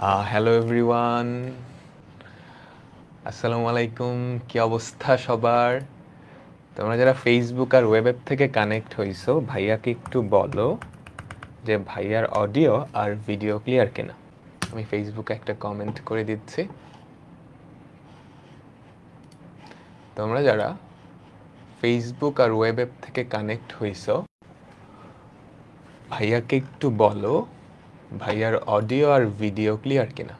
Hello everyone, আসসালামু আলাইকুম। কি অবস্থা সবার? তোমরা যারা ফেসবুক আর ওয়েব অ্যাপ থেকে কানেক্ট হইছো, ভাইয়াকে একটু বলো যে ভাইয়ার অডিও আর ভিডিও ক্লিয়ার কিনা। আমি ফেসবুকে একটা কমেন্ট করে দিচ্ছি। তোমরা যারা ফেসবুক আর ওয়েব অ্যাপ থেকে কানেক্ট হইছো, ভাইয়াকে একটু বলো ভাইয়ার অডিও আর ভিডিও ক্লিয়ার কিনা।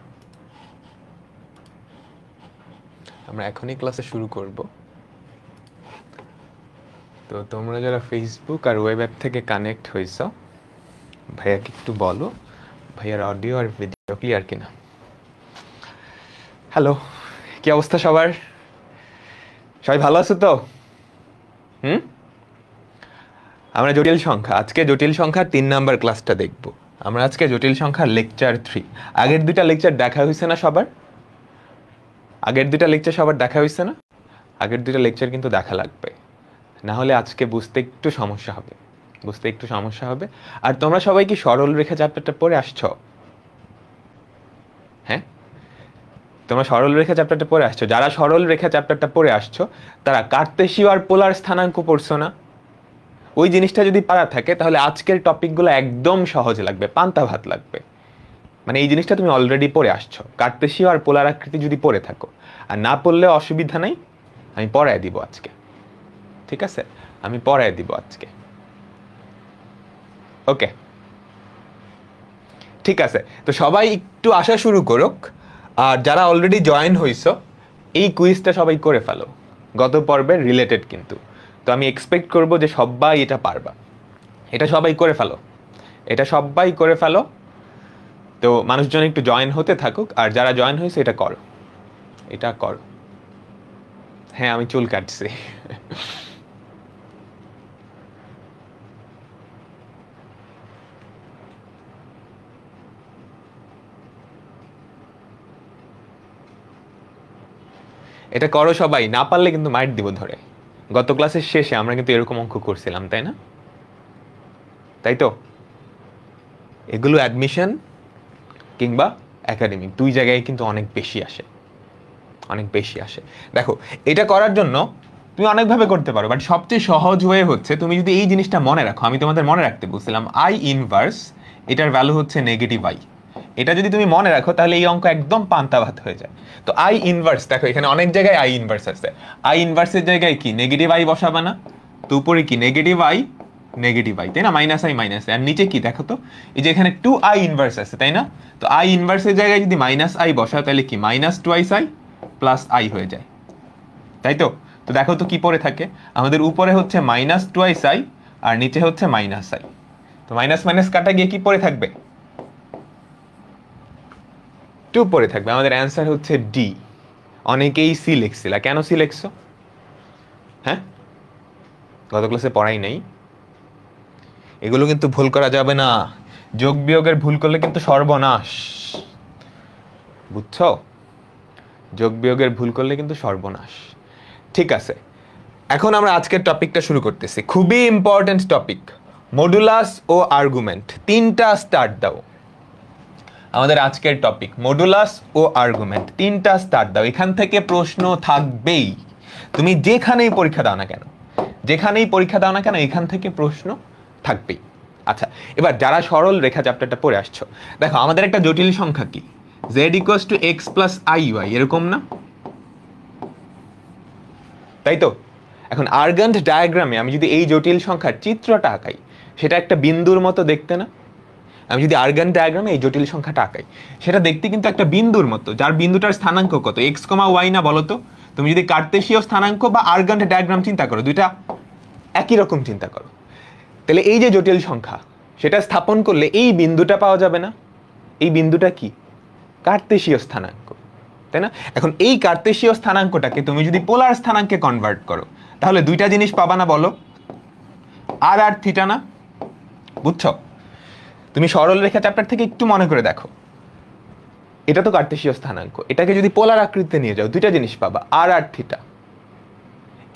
আমরা এখনই ক্লাসে শুরু করব। তো তোমরা যারা ফেসবুক আর ওয়েব অ্যাপ থেকে কানেক্ট হইছ, ভাইয়াকে একটু বলো ভাইয়ার অডিও আর ভিডিও ক্লিয়ার কিনা। হ্যালো, কি অবস্থা সবার? সবাই ভালো আছো তো? আমরা জটিল সংখ্যা, আজকে জটিল সংখ্যার 3 নাম্বার ক্লাসটা দেখব। আমরা আজকে জটিল সংখ্যার লেকচার 3। আগের দুইটা লেকচার দেখা হয়েছে না সবার? আগের দুইটা লেকচার সবার দেখা হয়েছে না? আগের দুইটা লেকচার কিন্তু দেখা লাগবে, না হলে আজকে বুঝতে একটু সমস্যা হবে। আর তোমরা সবাই কি সরল রেখা চ্যাপ্টারটা পড়ে আসছো? হ্যাঁ, তোমরা সরল রেখা চ্যাপ্টারটা পড়ে আসছো। যারা সরল রেখা চ্যাপ্টারটা পড়ে আসছো তারা কার্তেশীয় আর পোলার স্থানাঙ্ক পড়ছো না? ওই জিনিসটা যদি পারা থাকে তাহলে আজকের টপিকগুলো একদম সহজ লাগবে, পান্তা ভাত লাগবে। মানে এই জিনিসটা তুমি অলরেডি পড়ে আসছো। কার্তেশীয় আর পোলার আকৃতি যদি পড়ে থাকো, আর না পড়লে অসুবিধা নাই, আমি পড়ায় দিব আজকে। ঠিক আছে, আমি পড়ায় দিব আজকে। ওকে, ঠিক আছে। তো সবাই একটু আসা শুরু করুক। আর যারা অলরেডি জয়েন হইছো, এই কুইজটা সবাই করে ফেলো, গত পর্বের রিলেটেড কিন্তু। তো আমি এক্সপেক্ট করব যে সবাই এটা পারবা। এটা সবাই করে ফেলো। তো মানুষজন একটু জয়েন হতে থাকুক, আর যারা জয়েন হয়েছে এটা করো। হ্যাঁ, আমি চুল কাটছি। এটা করো সবাই, না পারলে কিন্তু মাইট দিব ধরে। গত ক্লাসের শেষে আমরা কিন্তু এরকম অঙ্ক করছিলাম, তাই না? তাই তো, এগুলো অ্যাডমিশন কিংবা একাডেমিক দুই জায়গায় কিন্তু অনেক বেশি আসে। দেখো, এটা করার জন্য তুমি অনেকভাবে করতে পারো, বাট সবচেয়ে সহজ হয়ে হচ্ছে তুমি যদি এই জিনিসটা মনে রাখো। আমি তোমাদের মনে রাখতে বলছিলাম আই ইনভার্স, এটার ভ্যালু হচ্ছে নেগেটিভ আই। এটা যদি তুমি মনে রাখো তাহলে এই অঙ্ক একদম পান্তা ভাত হয়ে যায়। তো আই ইনভার্স, দেখো এখানে অনেক জায়গায় আই ইনভার্স আছে। আই ইনভার্সের জায়গায় কি নেগেটিভ আই বসাবা না? তো উপরে কি নেগেটিভ আই, তাই না? মাইনাস আই, আর নিচে কি দেখো তো, এই যে এখানে 2i ইনভার্স আছে, তাই না? তো আই ইনভার্সের জায়গায় যদি মাইনাস আই বসাও তাহলে কি মাইনাস 2i প্লাস আই হয়ে যায়, তাই তো? তো দেখো তো কি পড়ে থাকে, আমাদের উপরে হচ্ছে মাইনাস 2i আর নিচে হচ্ছে মাইনাস আই। তো মাইনাস মাইনাস কাটা গিয়ে কি পড়ে থাকবে? 2 পড়ে থাকবে। আমাদের অ্যান্সার হচ্ছে ডি। অনেকেই সি লিখছিলা, কেন সি লিখছো? হ্যাঁ, গত ক্লাসে পড়াই নাই। এগুলো কিন্তু ভুল করা যাবে না। যোগ বিয়োগের ভুল করলে কিন্তু সর্বনাশ, বুঝছো? যোগ বিয়োগের ভুল করলে কিন্তু সর্বনাশ। ঠিক আছে, এখন আমরা আজকের টপিকটা শুরু করতেছি। খুবই ইম্পর্টেন্ট টপিক, মডুলাস ও আর্গুমেন্ট। 3টা স্টার্ট দাও। আমাদের আজকের টপিক মডুলাস ও আর্গুমেন্ট, 3টা স্টার্ট দাও। এখান থেকে প্রশ্ন থাকবেই, তুমি যেখানেই পরীক্ষা দাও না কেন, এখান থেকে প্রশ্ন থাকবেই। আচ্ছা, এবার যারা সরল রেখা চ্যাপ্টারটা পড়ে আসছো, দেখো আমাদের একটা জটিল সংখ্যা কি, z = x + iy, এরকম না? তাই তো। এখন আর্গান্ট ডায়াগ্রামে আমি যদি এই জটিল সংখ্যার চিত্রটা আঁকাই, সেটা একটা বিন্দুর মতো দেখতে না? আমি যদি আর্গান ডায়াগ্রামে এই জটিল সংখ্যাটা আঁকাই, সেটা দেখতে কিন্তু একটা বিন্দুর মতো, যার বিন্দুটার স্থানাঙ্ক কত, x, y না? বলো তো। তুমি যদি কার্তেশীয় স্থানাঙ্ক বা আর্গান ডায়াগ্রাম চিন্তা করো, দুইটা একই রকম চিন্তা করো, তাহলে এই যে জটিল সংখ্যা, সেটা স্থাপন করলে এই বিন্দুটা পাওয়া যাবে না? এই বিন্দুটা কি? কার্তেশীয় স্থানাঙ্ক, তাই না? এখন এই কার্তেশীয় স্থানাঙ্কটাকে তুমি যদি পোলার স্থানাঙ্কে কনভার্ট করো, তাহলে দুইটা জিনিস পাবা না? বলো, আর থিটা না? বুঝছো? তুমি সরল রেখা চ্যাপ্টার থেকে একটু মনে করে দেখো, এটা তো কার্তেশীয় স্থানাঙ্ক, এটাকে যদি পোলার আকৃতিতে নিয়ে যাও, দুইটা জিনিস পাবা, আর থিটা।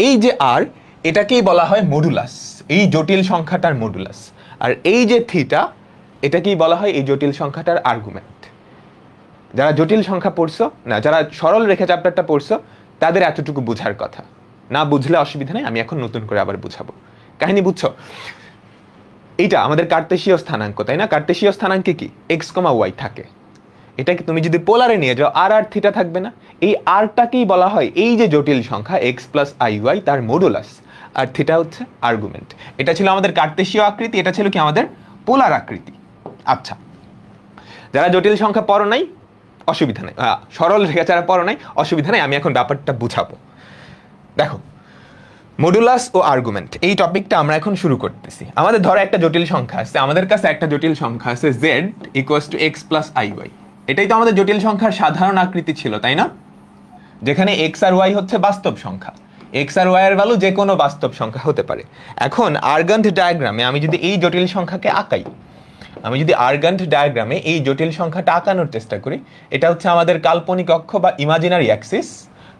এই যে আর, এটাকেই বলা হয় মডুলাস, এই জটিল সংখ্যাটার মডুলাস। আর এই যে থিটা, এটাকেই বলা হয় এই জটিল সংখ্যাটার আর্গুমেন্ট। যারা জটিল সংখ্যা পড়ছো না, যারা সরল রেখা চ্যাপ্টারটা পড়ছো তাদের এতটুকু বোঝার কথা, না বুঝলে অসুবিধা নেই, আমি এখন নতুন করে আবার বুঝাবো। কাহিনী বুঝছো? এইটা আমাদের কার্তেশীয় স্থানাঙ্ক, তাই না? কার্তেশীয় স্থানাঙ্কে কি এক্স কমা ওয়াই থাকে, এটাকে তুমি যদি পোলারে নিয়ে যাও আর আর থিটা থাকবে না? এই আরটাকেই বলা হয় এই যে জটিল সংখ্যা এক্স প্লাস আই ওয়াই তার মডুলাস, আর থিটা হচ্ছে আর্গুমেন্ট। এটা ছিল আমাদের কার্তেশীয় আকৃতি, এটা ছিল কি আমাদের পোলার আকৃতি। আচ্ছা, যারা জটিল সংখ্যা পড়ো নাই অসুবিধা নেই, সরল রেখা যারা পড়ো নাই অসুবিধা নেই, আমি এখন ব্যাপারটা বুঝাবো। দেখো, মডুলাস ও আর্গুমেন্ট এই টপিকটা আমরা এখন শুরু করতেছি। আমাদের ধরো একটা জটিল সংখ্যা আছে, আমাদের কাছে একটা জটিল সংখ্যা আছে z equals to x plus i y. এটাই তো আমাদের জটিল সংখ্যার সাধারণ আকৃতি ছিল, তাই না? যেখানে এক্স আর ওয়াই হচ্ছে বাস্তব সংখ্যা, এক্স আর ওয়াই এর ভ্যালু যে কোনো বাস্তব সংখ্যা হতে পারে। এখন আর্গান্ট ডায়াগ্রামে আমি যদি এই জটিল সংখ্যাকে আঁকাই, আমি যদি আর্গান্ট ডায়াগ্রামে এই জটিল সংখ্যাটা আঁকানোর চেষ্টা করি, এটা হচ্ছে আমাদের কাল্পনিক অক্ষ বা ইমাজিনারি অ্যাক্সিস,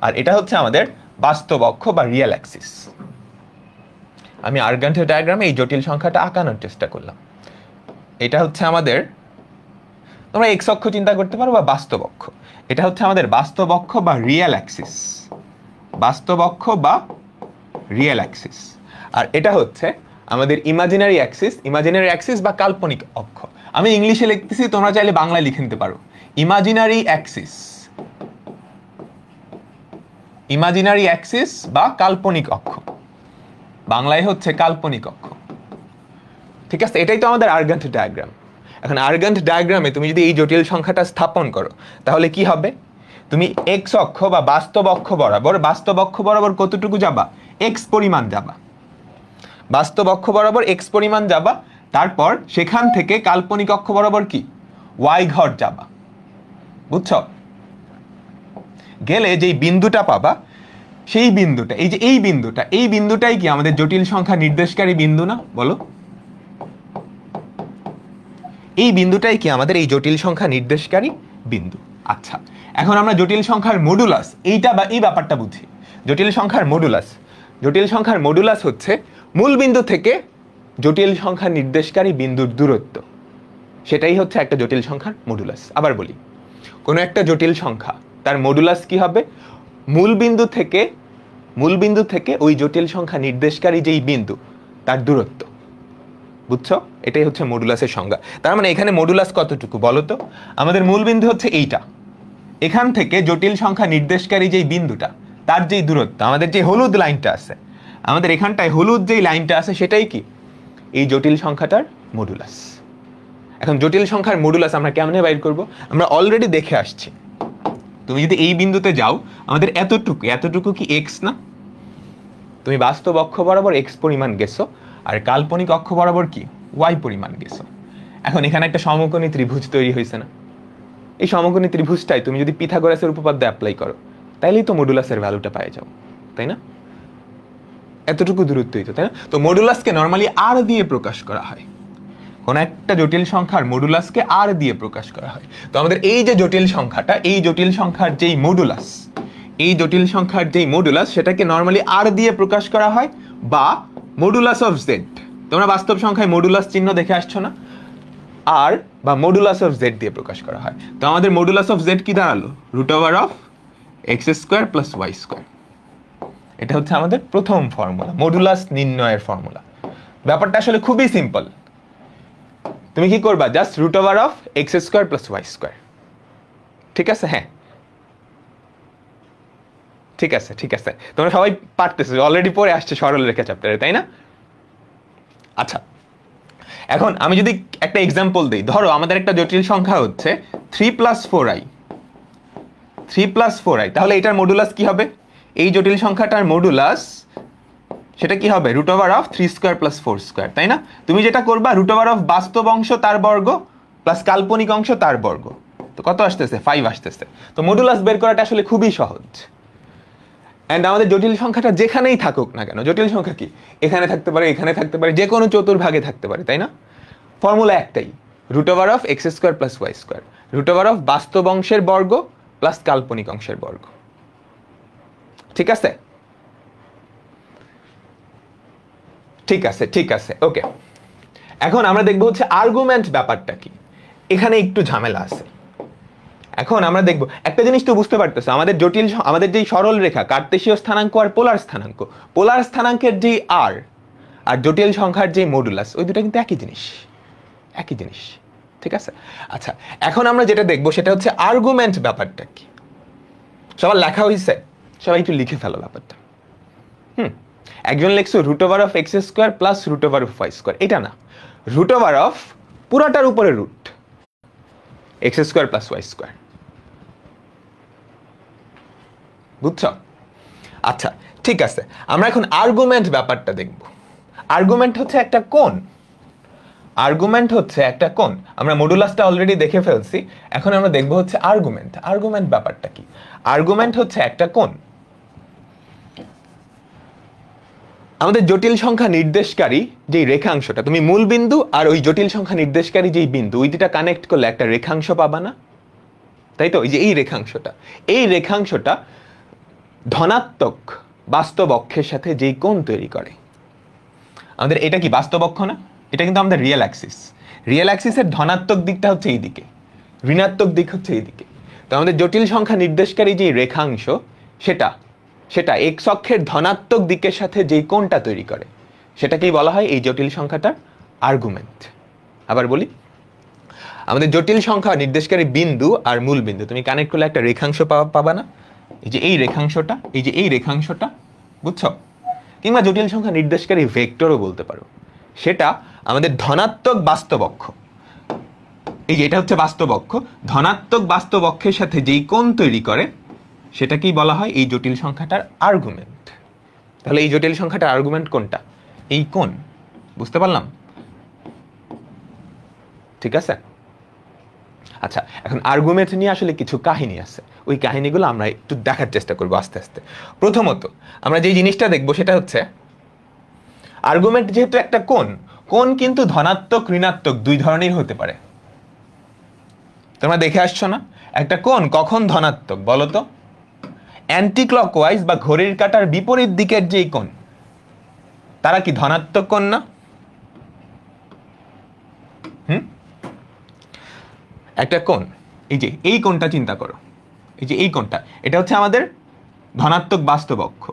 আর এটা হচ্ছে আমাদের বাস্তব অক্ষ বা রিয়েল অ্যাক্সিস। আমি আর্গান্ট ডায়াগ্রামে এই জটিল সংখ্যাটা আঁকানোর চেষ্টা করলাম। এটা হচ্ছে আমাদের, তোমরা এক্স অক্ষ চিন্তা করতে পারো বা বাস্তব অক্ষ, এটা হচ্ছে আমাদের বাস্তব অক্ষ বা রিয়েল অ্যাক্সিস, বাস্তব অক্ষ বা রিয়েল অ্যাক্সিস। আর এটা হচ্ছে আমাদের ইমাজিনারি অ্যাক্সিস, ইমাজিনারি অ্যাক্সিস বা কাল্পনিক অক্ষ। আমি ইংলিশে লিখতেছি, তোমরা চাইলে বাংলায় লিখে নিতে পারো। ইমাজিনারি অ্যাক্সিস, ইমাজিনারি অ্যাক্সিস বা কাল্পনিক অক্ষ, বাংলায় হচ্ছে কাল্পনিক অক্ষ। ঠিক আছে, এটাই তো আমাদের আর্গান্ট ডায়াগ্রাম। এখন আর্গান্ট ডায়াগ্রামে তুমি যদি এই জটিল সংখ্যাটা স্থাপন করো তাহলে কি হবে? তুমি এক্স অক্ষ বা বাস্তব অক্ষ বরাবর, বাস্তব অক্ষ বরাবর কতটুকু যাবা? এক্স পরিমাণ যাবা, বাস্তব অক্ষ বরাবর এক্স পরিমাণ যাবা, তারপর সেখান থেকে কাল্পনিক অক্ষ বরাবর কি ওয়াই ঘর যাবা। বুঝছো? গেলে যেই বিন্দুটা পাবা সেই বিন্দুটা, এই যে এই বিন্দুটা, এই বিন্দুটাই কি আমাদের জটিল সংখ্যা নির্দেশকারী বিন্দু না? বলো, এই বিন্দুটাই কি আমাদের এই জটিল সংখ্যা নির্দেশকারী বিন্দু। আচ্ছা, এখন আমরা জটিল সংখ্যার মডুলাস এইটা বা এই ব্যাপারটা বুঝি। জটিল সংখ্যার মডুলাস, জটিল সংখ্যার মডুলাস হচ্ছে মূল বিন্দু থেকে জটিল সংখ্যা নির্দেশকারী বিন্দুর দূরত্ব, সেটাই হচ্ছে একটা জটিল সংখ্যার মডুলাস। আবার বলি, কোনো একটা জটিল সংখ্যা তার মডুলাস কি হবে? মূল বিন্দু থেকে ওই জটিল সংখ্যা নির্দেশকারী যেই বিন্দু তার দূরত্ব। বুঝছো? এটাই হচ্ছে মডুলাসের সংজ্ঞা। তার মানে এখানে মডুলাস কতটুকু বলো তো? আমাদের মূল বিন্দু হচ্ছে এইটা, এখান থেকে জটিল সংখ্যা নির্দেশকারী যেই বিন্দুটা তার যেই দূরত্ব, আমাদের যে হলুদ লাইনটা আছে, আমাদের এখানটায় হলুদ যেই লাইনটা আছে সেটাই কি এই জটিল সংখ্যাটার মডুলাস। এখন জটিল সংখ্যার মডুলাস আমরা কেমনে বাইর করব? আমরা অলরেডি দেখে আসছি। তুমি যদি এই বিন্দুতে যাও, আমাদের এতটুকু কি এক্স না? তুমি বাস্তব অক্ষ বরাবর এক্স পরিমাণ গেছো, আর কাল্পনিক অক্ষ বরাবর কি ওয়াই পরিমাণ গেছো। এখন এখানে একটা সমকোণী ত্রিভুজ তৈরি হয়েছে না? এই সমকোণী ত্রিভুজটাই তুমি যদি পিথাগোরাসের উপপাদ্য অ্যাপ্লাই করো তাইলেই তো মডুলাসের ভ্যালুটা পেয়ে যাও, তাই না? এতটুকু দূরত্বই তো, তাই না? তো মডুলাসকে নরমালি আর দিয়ে প্রকাশ করা হয়, কোন একটা জটিল সংখ্যার মডুলাসকে আর দিয়ে প্রকাশ করা হয়। তো আমাদের এই যে জটিল সংখ্যাটা, এই জটিল সংখ্যার যেই মডুলাস, এই জটিল সংখ্যার যেই মডুলাস সেটাকে নরমালি আর দিয়ে প্রকাশ করা হয়, বা মডুলাস অফ জেড। তোমরা বাস্তব সংখ্যায় মডুলাস চিহ্ন দেখে আসছো না? আর বা মডুলাস অফ জেড দিয়ে প্রকাশ করা হয়। তো আমাদের মডুলাস অফ জেড কি দাঁড়ালো? Root over of x square plus y square. এটা হচ্ছে আমাদের প্রথম ফর্মুলা, মডুলাস নির্ণয়ের ফর্মুলা। ব্যাপারটা আসলে খুবই সিম্পল। তুমি কি করবা? Just root over of x square plus y square. ঠিক আছে? হ্যাঁ, ঠিক আছে, ঠিক আছে, তোমরা সবাই পারতেছো, অলরেডি পড়ে আসছে সরল রেখা চ্যাপ্টারে, তাই না? আচ্ছা, এখন আমি যদি একটা এক্সাম্পল দিই, ধরো আমাদের একটা জটিল সংখ্যা হচ্ছে 3 + 4i, 3 + 4i, তাহলে এটার মডুলাস কি হবে? এই জটিল সংখ্যাটার মডুলাস সেটা কি হবে? রুট ওভার অফ 3² + 4², তাই না? তুমি যেটা করবা, রুট ওভার অফ বাস্তব অংশ তার বর্গ প্লাস কাল্পনিক অংশ তার বর্গ, তো কত আসতেছে? 5 আসতেছে। তো মডুলাস বের করাটা আসলে খুবই সহজ। এন্ড আমাদের জটিল সংখ্যাটা যেখানেই থাকুক না কেন, জটিল সংখ্যা কি এখানে থাকতে পারে, এখানে থাকতে পারে, যে কোনো চতুর্ভাগে থাকতে পারে, তাই না? ফর্মুলা একটাই, root over of x² + y², root over of বাস্তব অংশের বর্গ প্লাস কাল্পনিক অংশের বর্গ। ঠিক আছে? ঠিক আছে, ঠিক আছে, ওকে। এখন আমরা দেখবো হচ্ছে আর্গুমেন্ট ব্যাপারটা কি। এখানে একটু ঝামেলা আছে। এখন আমরা দেখব একটা জিনিস তো বুঝতে পারতেছো, আমাদের যেই সরল রেখা কার্তেশীয় স্থানাঙ্ক আর পোলার স্থানাঙ্কের যেই আর জটিল সংখ্যার যে মডুলাস, ওই দুটো কিন্তু একই জিনিস। ঠিক আছে, আচ্ছা এখন আমরা যেটা দেখবো সেটা হচ্ছে আর্গুমেন্ট ব্যাপারটা কি। সবার লেখা হয়েছে? সবাই একটু লিখে ফেলো ব্যাপারটা। একজন লিখছো √(x² + √(y²), এটা না, √ পুরাটার উপরে রুট x² + y²। বুঝছো? আচ্ছা ঠিক আছে, আমরা এখন আর্গুমেন্ট ব্যাপারটা দেখব। আর্গুমেন্ট হচ্ছে একটা কোণ। আমরা মডুলাসটা অলরেডি দেখে ফেলছি, এখন আমরা দেখব হচ্ছে আর্গুমেন্ট ব্যাপারটা কি। আর্গুমেন্ট হচ্ছে একটা কোণ। আমাদের জটিল সংখ্যা নির্দেশকারী যেই রেখাংশটা, তুমি মূল বিন্দু আর ওই জটিল সংখ্যা নির্দেশকারী যেই বিন্দু, ওই দুটা কানেক্ট করলে একটা রেখাংশ পাবা না? তাই তো? এই রেখাংশটা ধনাত্মক বাস্তব অক্ষের সাথে যেই কোণ তৈরি করে, আমাদের এটা কি বাস্তব অক্ষ না? এটা কিন্তু আমাদের রিয়েল অ্যাক্সিসের ধনাত্মক দিকটা হচ্ছে এইদিকে, ঋণাত্মক দিক হচ্ছে এইদিকে। তো আমাদের জটিল সংখ্যা নির্দেশকারী যে রেখাংশ, সেটা এক্স অক্ষের ধনাত্মক দিকের সাথে যেই কোণটা তৈরি করে, সেটাকেই বলা হয় এই জটিল সংখ্যাটার আর্গুমেন্ট। আবার বলি, আমাদের জটিল সংখ্যা নির্দেশকারী বিন্দু আর মূল বিন্দু তুমি কানেক্ট করলে একটা রেখাংশ পাবা না? এই রেখাংশটা, বুঝছো? কিংবা জটিল সংখ্যা নির্দেশকারী ভেক্টরও বলতে পারো, সেটা আমাদের ধনাত্মক বাস্তব অক্ষ। এটা হচ্ছে বাস্তব অক্ষ, ধনাত্মক বাস্তব অক্ষের সাথে যেই কোণ তৈরি করে, সেটাকেই বলা হয় এই জটিল সংখ্যাটার আর্গুমেন্ট। তাহলে এই জটিল সংখ্যাটার আর্গুমেন্ট কোনটা? এই কোণ। বুঝতে পারলাম? ঠিক আছে, আচ্ছা এখন আর্গুমেন্ট নিয়ে আসলে কিছু কাহিনী আছে, ওই কাহিনীগুলো আমরা একটু দেখার চেষ্টা করবো আস্তে আস্তে। প্রথমত আমরা যে জিনিসটা দেখবো সেটা হচ্ছে আর্গুমেন্ট যেহেতু একটা কোণ কিন্তু ধনাত্মক ঋণাত্মক দুই ধরনের হতে পারে। তোমরা দেখে আসছো না একটা কোণ কখন ধনাত্মক বলো তো? অ্যান্টি ক্লকওয়াইজ বা ঘড়ির কাঁটার বিপরীত দিকের যেই কোণ, তারা কি ধনাত্মক কোণ না? একটা কোণ, এই কোণটা চিন্তা করো, এই কোণটা, এটা হচ্ছে আমাদের ধনাত্মক বাস্তব অক্ষ।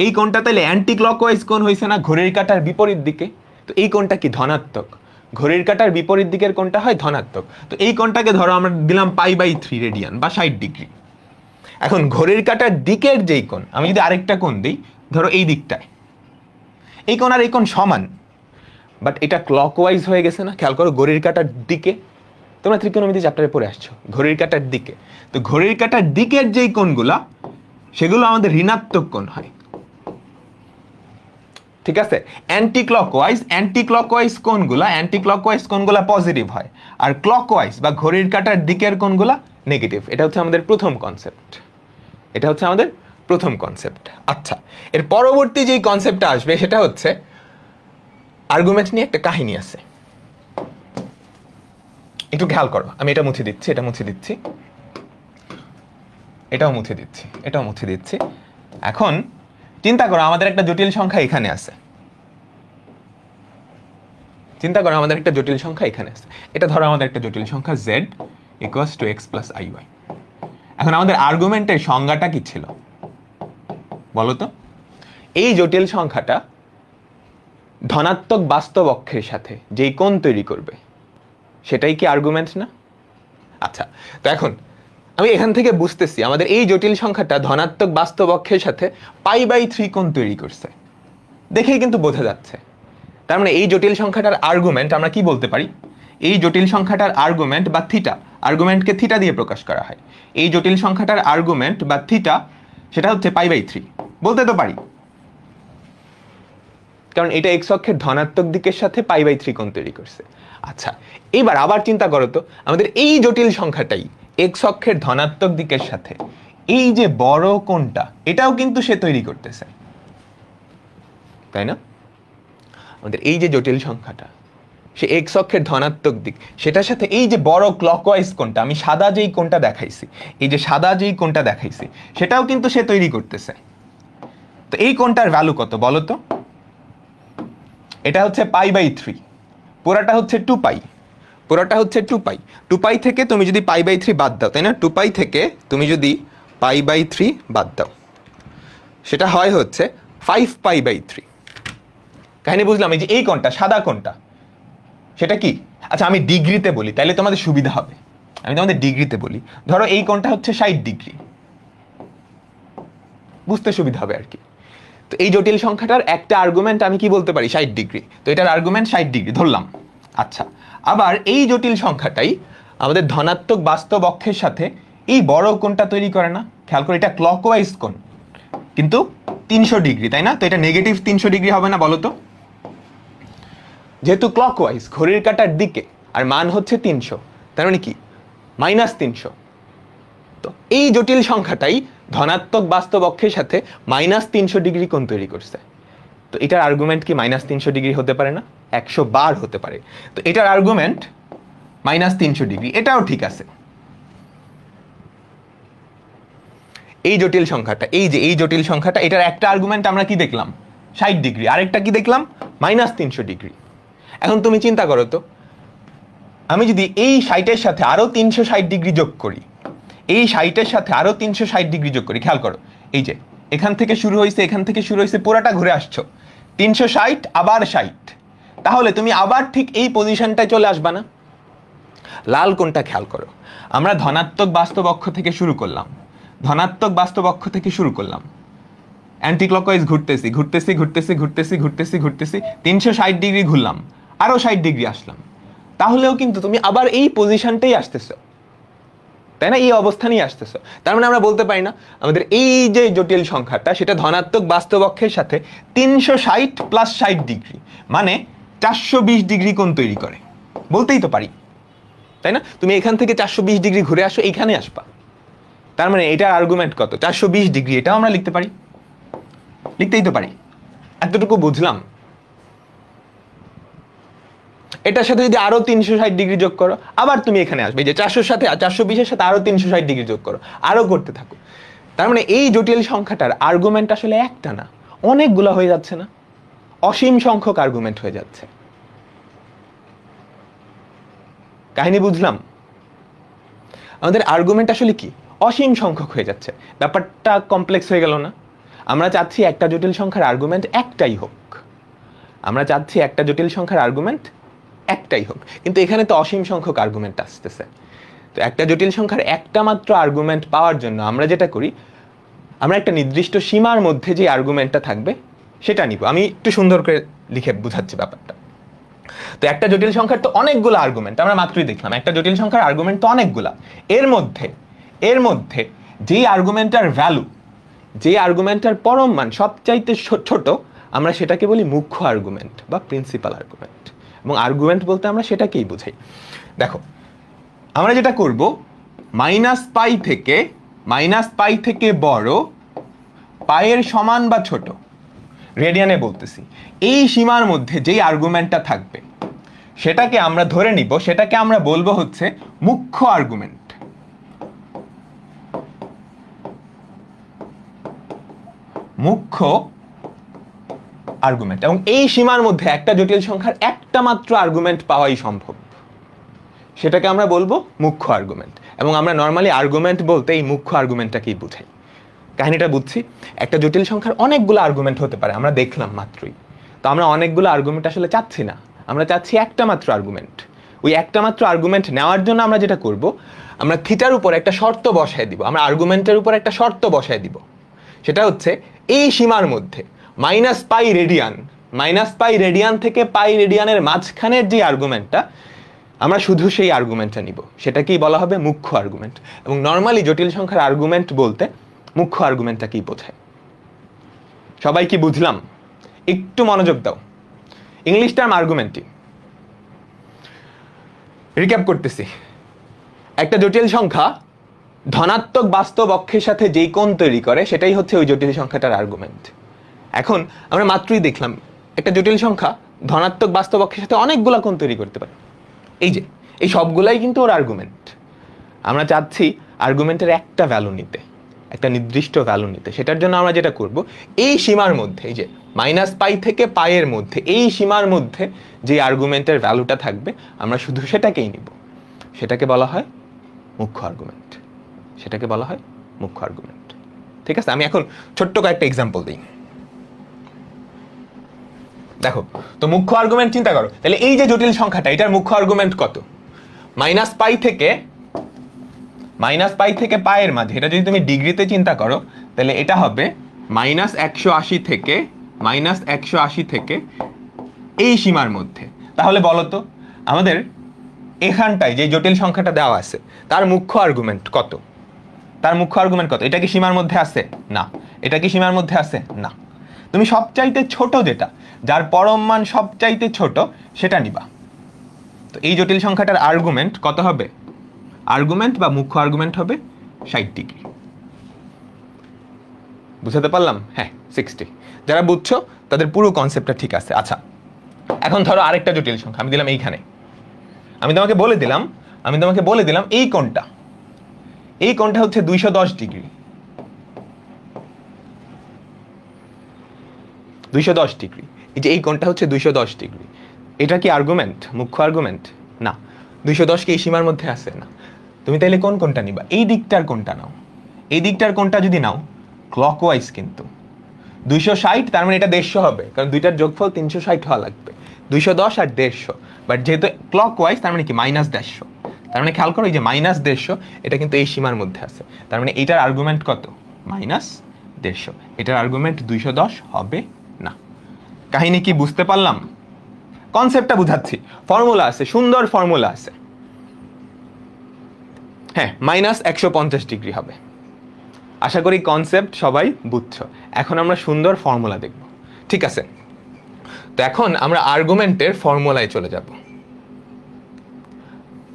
এই কোণটা তাহলে অ্যান্টি ক্লকওয়াইজ কোণ হয়েছে না, ঘড়ির কাঁটার বিপরীত দিকে। তো এই কোণটা কি ধনাত্মক, ঘড়ির কাঁটার বিপরীত দিকের কোণটা হয় ধনাত্মক। তো এই কোণটাকে ধরো আমরা দিলাম π/3 রেডিয়ান বা 60 ডিগ্রি। এখন ঘড়ির কাঁটার দিকের যেই কোণ, আমি যদি আরেকটা কোণ দিই, ধরো এই দিকটায়, এই কোণ আর এই কোণ সমান, বাট এটা ক্লকওয়াইজ হয়ে গেছে না। খেয়াল করো, ঘড়ির কাঁটার দিকে, তোমরা ত্রিকোণমিতি চ্যাপ্টারে পড়ে আসছো, ঘড়ির কাঁটার দিকে। তো ঘড়ির কাঁটার দিকের যেই কোণগুলা, সেগুলো আমাদের ঋণাত্মক কোণ হয়। ঠিক আছে, অ্যান্টি ক্লকওয়াইজ কোণগুলা পজিটিভ হয়, আর ক্লকওয়াইজ বা ঘড়ির কাঁটার দিকের কোণগুলা নেগেটিভ। এটা হচ্ছে আমাদের প্রথম কনসেপ্ট। আচ্ছা, এর পরবর্তী যেই কনসেপ্টটা আসবে সেটা হচ্ছে আর্গুমেন্ট নিয়ে একটা কাহিনী আছে। একটু খেয়াল করো, আমি এটা মুছে দিচ্ছি, এটাও মুছে দিচ্ছি। এখন চিন্তা করো, আমাদের একটা জটিল সংখ্যা এখানে আছে। এটা ধরো আমাদের একটা জটিল সংখ্যা z = x + iy। এখন আমাদের আর্গুমেন্টের সংজ্ঞাটা কি ছিল বলো তো? এই জটিল সংখ্যাটা ধনাত্মক বাস্তব অক্ষের সাথে যেই কোণ তৈরি করবে, সেটাই কি আর্গুমেন্ট না? আচ্ছা, তো এখন আমি এখান থেকে বুঝতেছি আমাদের এই জটিল সংখ্যাটা ধনাত্মক বাস্তব অক্ষের সাথে π/3 কোণ তৈরি করছে, দেখেই কিন্তু বোঝা যাচ্ছে। তার মানে এই জটিল সংখ্যাটার আর্গুমেন্ট আমরা কি বলতে পারি? এই জটিল সংখ্যাটার আর্গুমেন্ট বা থিটা, আর্গুমেন্টকে থিটা দিয়ে প্রকাশ করা হয়। এই জটিল সংখ্যাটার আর্গুমেন্ট বা থিটা, সেটা হচ্ছে π/3 বলতে তো পারি, কারণ এটা এক্স অক্ষের ধনাত্মক দিকের সাথে π/3 কোণ তৈরি করছে। আচ্ছা, এবার আবার চিন্তা করো তো, আমাদের এই জটিল সংখ্যাটাই এক্স অক্ষের ধনাত্মক দিকের সাথে এই যে বড় কোণটা, এটাও কিন্তু সে তৈরি করতেছে, তাই না? আমাদের এই যে জটিল সংখ্যাটা, সে এক্স অক্ষের ধনাত্মক দিক, সেটার সাথে এই যে বড় ক্লকওয়াইজ কোণটা, আমি সাদা যেই কোণটা দেখাইছি, সেটাও কিন্তু সে তৈরি করতেছে। তো এই কোণটার ভ্যালু কত বলো তো? এটা হচ্ছে π/3, পুরাটা হচ্ছে 2π, পুরোটা হচ্ছে 2 পাই। 2 পাই থেকে তুমি যদি π/3 বাদ দাও, তাই না, 2 পাই থেকে তুমি যদি π/3 বাদ দাও, সেটা হয় হচ্ছে 5π/3। কাহিনী বুঝলাম? এই যে এই কোণটা, সাদা কোণটা, সেটা কি? আচ্ছা আমি ডিগ্রিতে বলি, তাইলে তোমাদের সুবিধা হবে। আমি তোমাদের ডিগ্রিতে বলি, ধরো এই কোণটা হচ্ছে 60 ডিগ্রি, বুঝতে সুবিধা হবে আর কি। তো এই জটিল সংখ্যাটার একটা আর্গুমেন্ট আমি কি বলতে পারি? 60 ডিগ্রি। তো এটার আর্গুমেন্ট 60 ডিগ্রি ধরলাম। আচ্ছা, আবার এই জটিল সংখ্যাটাই আমাদের ধনাত্মক বাস্তব অক্ষের সাথে এই বড় কোণটা তৈরি করে না? খেয়াল করে, এটা ক্লকওয়াইজ কোণ, কিন্তু 300 ডিগ্রি, তাই না? তো এটা নেগেটিভ 300 ডিগ্রি হবে না বলো তো? যেহেতু ক্লকওয়াইজ, ঘড়ির কাঁটার দিকে, আর মান হচ্ছে 300, তার মানে কি? -300। তো এই জটিল সংখ্যাটাই ধনাত্মক বাস্তব অক্ষের সাথে -300 ডিগ্রি কোণ তৈরি করছে। তো এটার আর্গুমেন্ট কি -300 ডিগ্রি হতে পারে না? 100 বার হতে পারে। তো এটার আর্গুমেন্ট -300 ডিগ্রি, এটাও ঠিক আছে। এই জটিল সংখ্যাটা, এই যে এই জটিল সংখ্যাটা, এটার একটা আর্গুমেন্ট আমরা কি দেখলাম? 60 ডিগ্রি, আরেকটা কি দেখলাম? -300 ডিগ্রি। এখন তুমি চিন্তা করো তো, আমি যদি এই 60-এর সাথে আরো 360 ডিগ্রি যোগ করি, এই 60-এর সাথে আরো 360 ডিগ্রি যোগ করি, খেয়াল করো, এই যে এখান থেকে শুরু হয়েছে, এখান থেকে শুরু হয়েছে, পুরাটা ঘুরে আসছো 360 আবার 60, তাহলে তুমি আবার ঠিক এই পজিশনটায় চলে আসবা না? লাল কোণটা খেয়াল করো, আমরা ধনাত্মক বাস্তব অক্ষ থেকে শুরু করলাম, ধনাত্মক বাস্তব অক্ষ থেকে শুরু করলাম, অ্যান্টি ক্লকওয়াইজ ঘুরতেছি ঘুরতেছি ঘুরতেছি ঘুরতেছি ঘুরতেছি ঘুরতেছি 360 ডিগ্রি ঘুরলাম, আরো 60 ডিগ্রি আসলাম, তাহলেও কিন্তু তুমি আবার এই পজিশনটাই আসতেছো, তাই না? এই অবস্থানেই আসতেছো। তার মানে আমরা বলতে পারি না আমাদের এই যে জটিল সংখ্যাটা, সেটা ধনাত্মক বাস্তব অক্ষের সাথে 360 + 60 ডিগ্রি মানে 420 ডিগ্রি কোণ তৈরি করে, বলতেই তো পারি, তাই না? তুমি এখান থেকে 420 ডিগ্রি ঘুরে আসো, এইখানে আসবা, তার মানে এটার আর্গুমেন্ট কত? 420 ডিগ্রি। এটাও আমরা লিখতে পারি, লিখতেই তো পারি। এতটুকু বুঝলাম। এটার সাথে যদি আরো 360 ডিগ্রি যোগ করো, আবার তুমি এখানে আসবে, যে 400-এর সাথে 420-এর সাথে আরো 360 ডিগ্রি যোগ করো, আরো করতে থাকো। তার মানে এই জটিল সংখ্যাটার আর্গুমেন্ট আসলে একটা না, অনেকগুলো হয়ে যাচ্ছে না? অসীম সংখ্যক আর্গুমেন্ট হয়ে যাচ্ছে। কাহিনী বুঝলাম? আমাদের আর্গুমেন্ট আসলে কি? অসীম সংখ্যক হয়ে যাচ্ছে। ব্যাপারটা কমপ্লেক্স হয়ে গেল না? আমরা চাচ্ছি একটা জটিল সংখ্যার আর্গুমেন্ট একটাই হোক, আমরা চাচ্ছি একটা জটিল সংখ্যার আর্গুমেন্ট একটাই হোক, কিন্তু এখানে তো অসীম সংখ্যক আর্গুমেন্ট আসতেছে। তো একটা জটিল সংখ্যার একটা মাত্র আর্গুমেন্ট পাওয়ার জন্য আমরা যেটা করি, আমরা একটা নির্দিষ্ট সীমার মধ্যে যে আর্গুমেন্টটা থাকবে সেটা নিব। আমি একটু সুন্দর করে লিখে বুঝাচ্ছি ব্যাপারটা। তো একটা জটিল সংখ্যার তো অনেকগুলো আর্গুমেন্ট, আমরা মাত্রই দেখলাম একটা জটিল সংখ্যার আর্গুমেন্ট তো অনেকগুলা। এর মধ্যে যেই আর্গুমেন্টটার ভ্যালু, যে আর্গুমেন্টটার পরম মান সবচাইতে ছোট, আমরা সেটাকে বলি মুখ্য আর্গুমেন্ট বা প্রিন্সিপাল আর্গুমেন্ট। এবং আর্গুমেন্ট বলতে আমরা সেটাকেই বুঝাই। দেখো, আমরা যেটা করব, -π থেকে বড়, পায়ের সমান বা ছোট, রেডিয়ানে বলতেছি, এই সীমার মধ্যে যেই আর্গুমেন্টটা থাকবে সেটাকে আমরা ধরে নিব, সেটাকে আমরা বলবো হচ্ছে মুখ্য আর্গুমেন্ট। মুখ্য আর্গুমেন্ট। এবং এই সীমার মধ্যে একটা জটিল সংখ্যার একটা মাত্র আর্গুমেন্ট পাওয়াই সম্ভব, সেটাকে আমরা বলবো মুখ্য আর্গুমেন্ট। এবং আমরা নর্মালি আর্গুমেন্ট বলতে এই মুখ্য আর্গুমেন্টটাকেই বুঝাই। কাহিনীটা বুঝছি, একটা জটিল সংখ্যার অনেকগুলো আর্গুমেন্ট হতে পারে, আমরা দেখলাম মাত্রই। তো আমরা অনেকগুলো আর্গুমেন্ট আসলে চাচ্ছি না, আমরা চাচ্ছি একটা মাত্র আর্গুমেন্ট। ওই একটা মাত্র আর্গুমেন্ট নেওয়ার জন্য আমরা যেটা করব, আমরা থিটার উপর একটা শর্ত বসায় দিব, আমরা আর্গুমেন্টের উপর একটা শর্ত বসায় দিব। সেটা হচ্ছে এই সীমার মধ্যে -π রেডিয়ান থেকে π রেডিয়ানের মাঝখানের যে আর্গুমেন্টটা, আমরা শুধু সেই আর্গুমেন্টটা নিব, সেটাকেই বলা হবে মুখ্য আর্গুমেন্ট। এবং নর্মালি জটিল সংখ্যার আর্গুমেন্ট বলতে মুখ্য আর্গুমেন্টটাকেই বোঝায়। সবাই কি বুঝলাম? একটু মনোযোগ দাও। ইংলিশ টার্ম আর্গুমেন্টিং রিক্যাপ করতেছি। একটা জটিল সংখ্যা ধনাত্মক বাস্তব অক্ষের সাথে যেই কোণ তৈরি করে সেটাই হচ্ছে ওই জটিল সংখ্যাটার আর্গুমেন্ট। এখন আমরা মাত্রই দেখলাম একটা জটিল সংখ্যা ধনাত্মক বাস্তব অক্ষের সাথে অনেকগুলা কোণ তৈরি করতে পারে। এই যে এই সবগুলাই কিন্তু ওর আর্গুমেন্ট। আমরা চাচ্ছি আর্গুমেন্টের একটা ভ্যালু নিতে, একটা নির্দিষ্ট ভ্যালু নিতে। সেটার জন্য আমরা যেটা করব, এই সীমার মধ্যে, এই যে -π থেকে পাইয়ের মধ্যে, এই সীমার মধ্যে যে আর্গুমেন্টের ভ্যালুটা থাকবে আমরা শুধু সেটাকেই নিব। সেটাকে বলা হয় মুখ্য আর্গুমেন্ট। সেটাকে বলা হয় মুখ্য আর্গুমেন্ট। ঠিক আছে, আমি এখন ছোট্ট কয়েকটা এক্সাম্পল দিই। দেখো তো মুখ্য আর্গুমেন্ট চিন্তা করো, তাহলে এই যে জটিল সংখ্যাটা, এটার মুখ্য আর্গুমেন্ট কত? -π থেকে পায়ের মাঝে, এটা যদি তুমি ডিগ্রিতে চিন্তা করো তাহলে এটা হবে -180 থেকে এই সীমার মধ্যে। তাহলে বলো তো আমাদের এখানটায় যে জটিল সংখ্যাটা দেওয়া আছে তার মুখ্য আর্গুমেন্ট কত? তার মুখ্য আর্গুমেন্ট কত? এটা কি সীমার মধ্যে আছে? না। এটা কি সীমার মধ্যে আছে? না। তুমি সবচাইতে ছোট যেটা, যার পরম মান সবচাইতে ছোট, সেটা নিবা। তো এই জটিল সংখ্যাটার আর্গুমেন্ট কত হবে? আর্গুমেন্ট বা মুখ্য আর্গুমেন্ট হবে 60 ডিগ্রি। বুঝাতে পারলাম? হ্যাঁ, 60। যারা বুঝছো তাদের পুরো কনসেপ্টটা ঠিক আছে। আচ্ছা, এখন ধরো আরেকটা জটিল সংখ্যা আমি দিলাম এইখানে। আমি তোমাকে বলে দিলাম এই কোণটা হচ্ছে 210 ডিগ্রি। 210 ডিগ্রি, এই যে এই কোণটা হচ্ছে 210 ডিগ্রি। এটা কি আর্গুমেন্ট? মুখ্য আর্গুমেন্ট? না। 210 কি এই সীমার মধ্যে আছে? না। তুমি তাইলে কোন কোণটা নিবা? এই দিকটার কোণটা নাও। এই দিকটার কোণটা যদি নাও ক্লকওয়াইজ, কিন্তু 260, তার মানে এটা 150 হবে, কারণ দুইটার যোগফল 360 হওয়া লাগবে। 210 আর 150, বাট যেহেতু ক্লকওয়াইজ তার মানে কি -150। তার মানে খেয়াল করো, এই যে -150 এটা কিন্তু এই সীমার মধ্যে আছে। তার মানে এটার আর্গুমেন্ট কত? -150। এটার আর্গুমেন্ট 210 হবে না। কাহিনী কি বুঝতে পারলাম? কনসেপ্টটা বুঝাচ্ছি। ফর্মুলা আছে, সুন্দর ফর্মুলা আছে। হ্যাঁ, -150 ডিগ্রি হবে। আশা করি কনসেপ্ট সবাই বুঝছো। এখন আমরা সুন্দর ফর্মুলা দেখব। ঠিক আছে, তো এখন আমরা আর্গুমেন্টের ফর্মুলায় চলে যাব।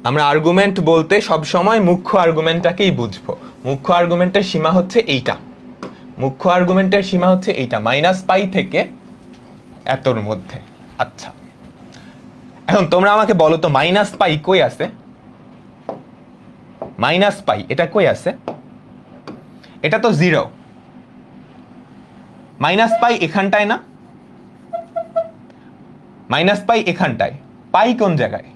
আমরা আর্গুমেন্ট বলতে সব সময় মুখ্য আর্গুমেন্টটাকেই বুঝবো। মুখ্য আর্গুমেন্টের সীমা হচ্ছে এইটা। মুখ্য আর্গুমেন্টের সীমা হচ্ছে এইটা, -π থেকে এতর মধ্যে। আচ্ছা, এখন তোমরা আমাকে বলো তো -π কই আছে? -π এটা কই আছে? এটা তো 0। -π এখানটায় না? -π এখানটায়। পাই কোন জায়গায়?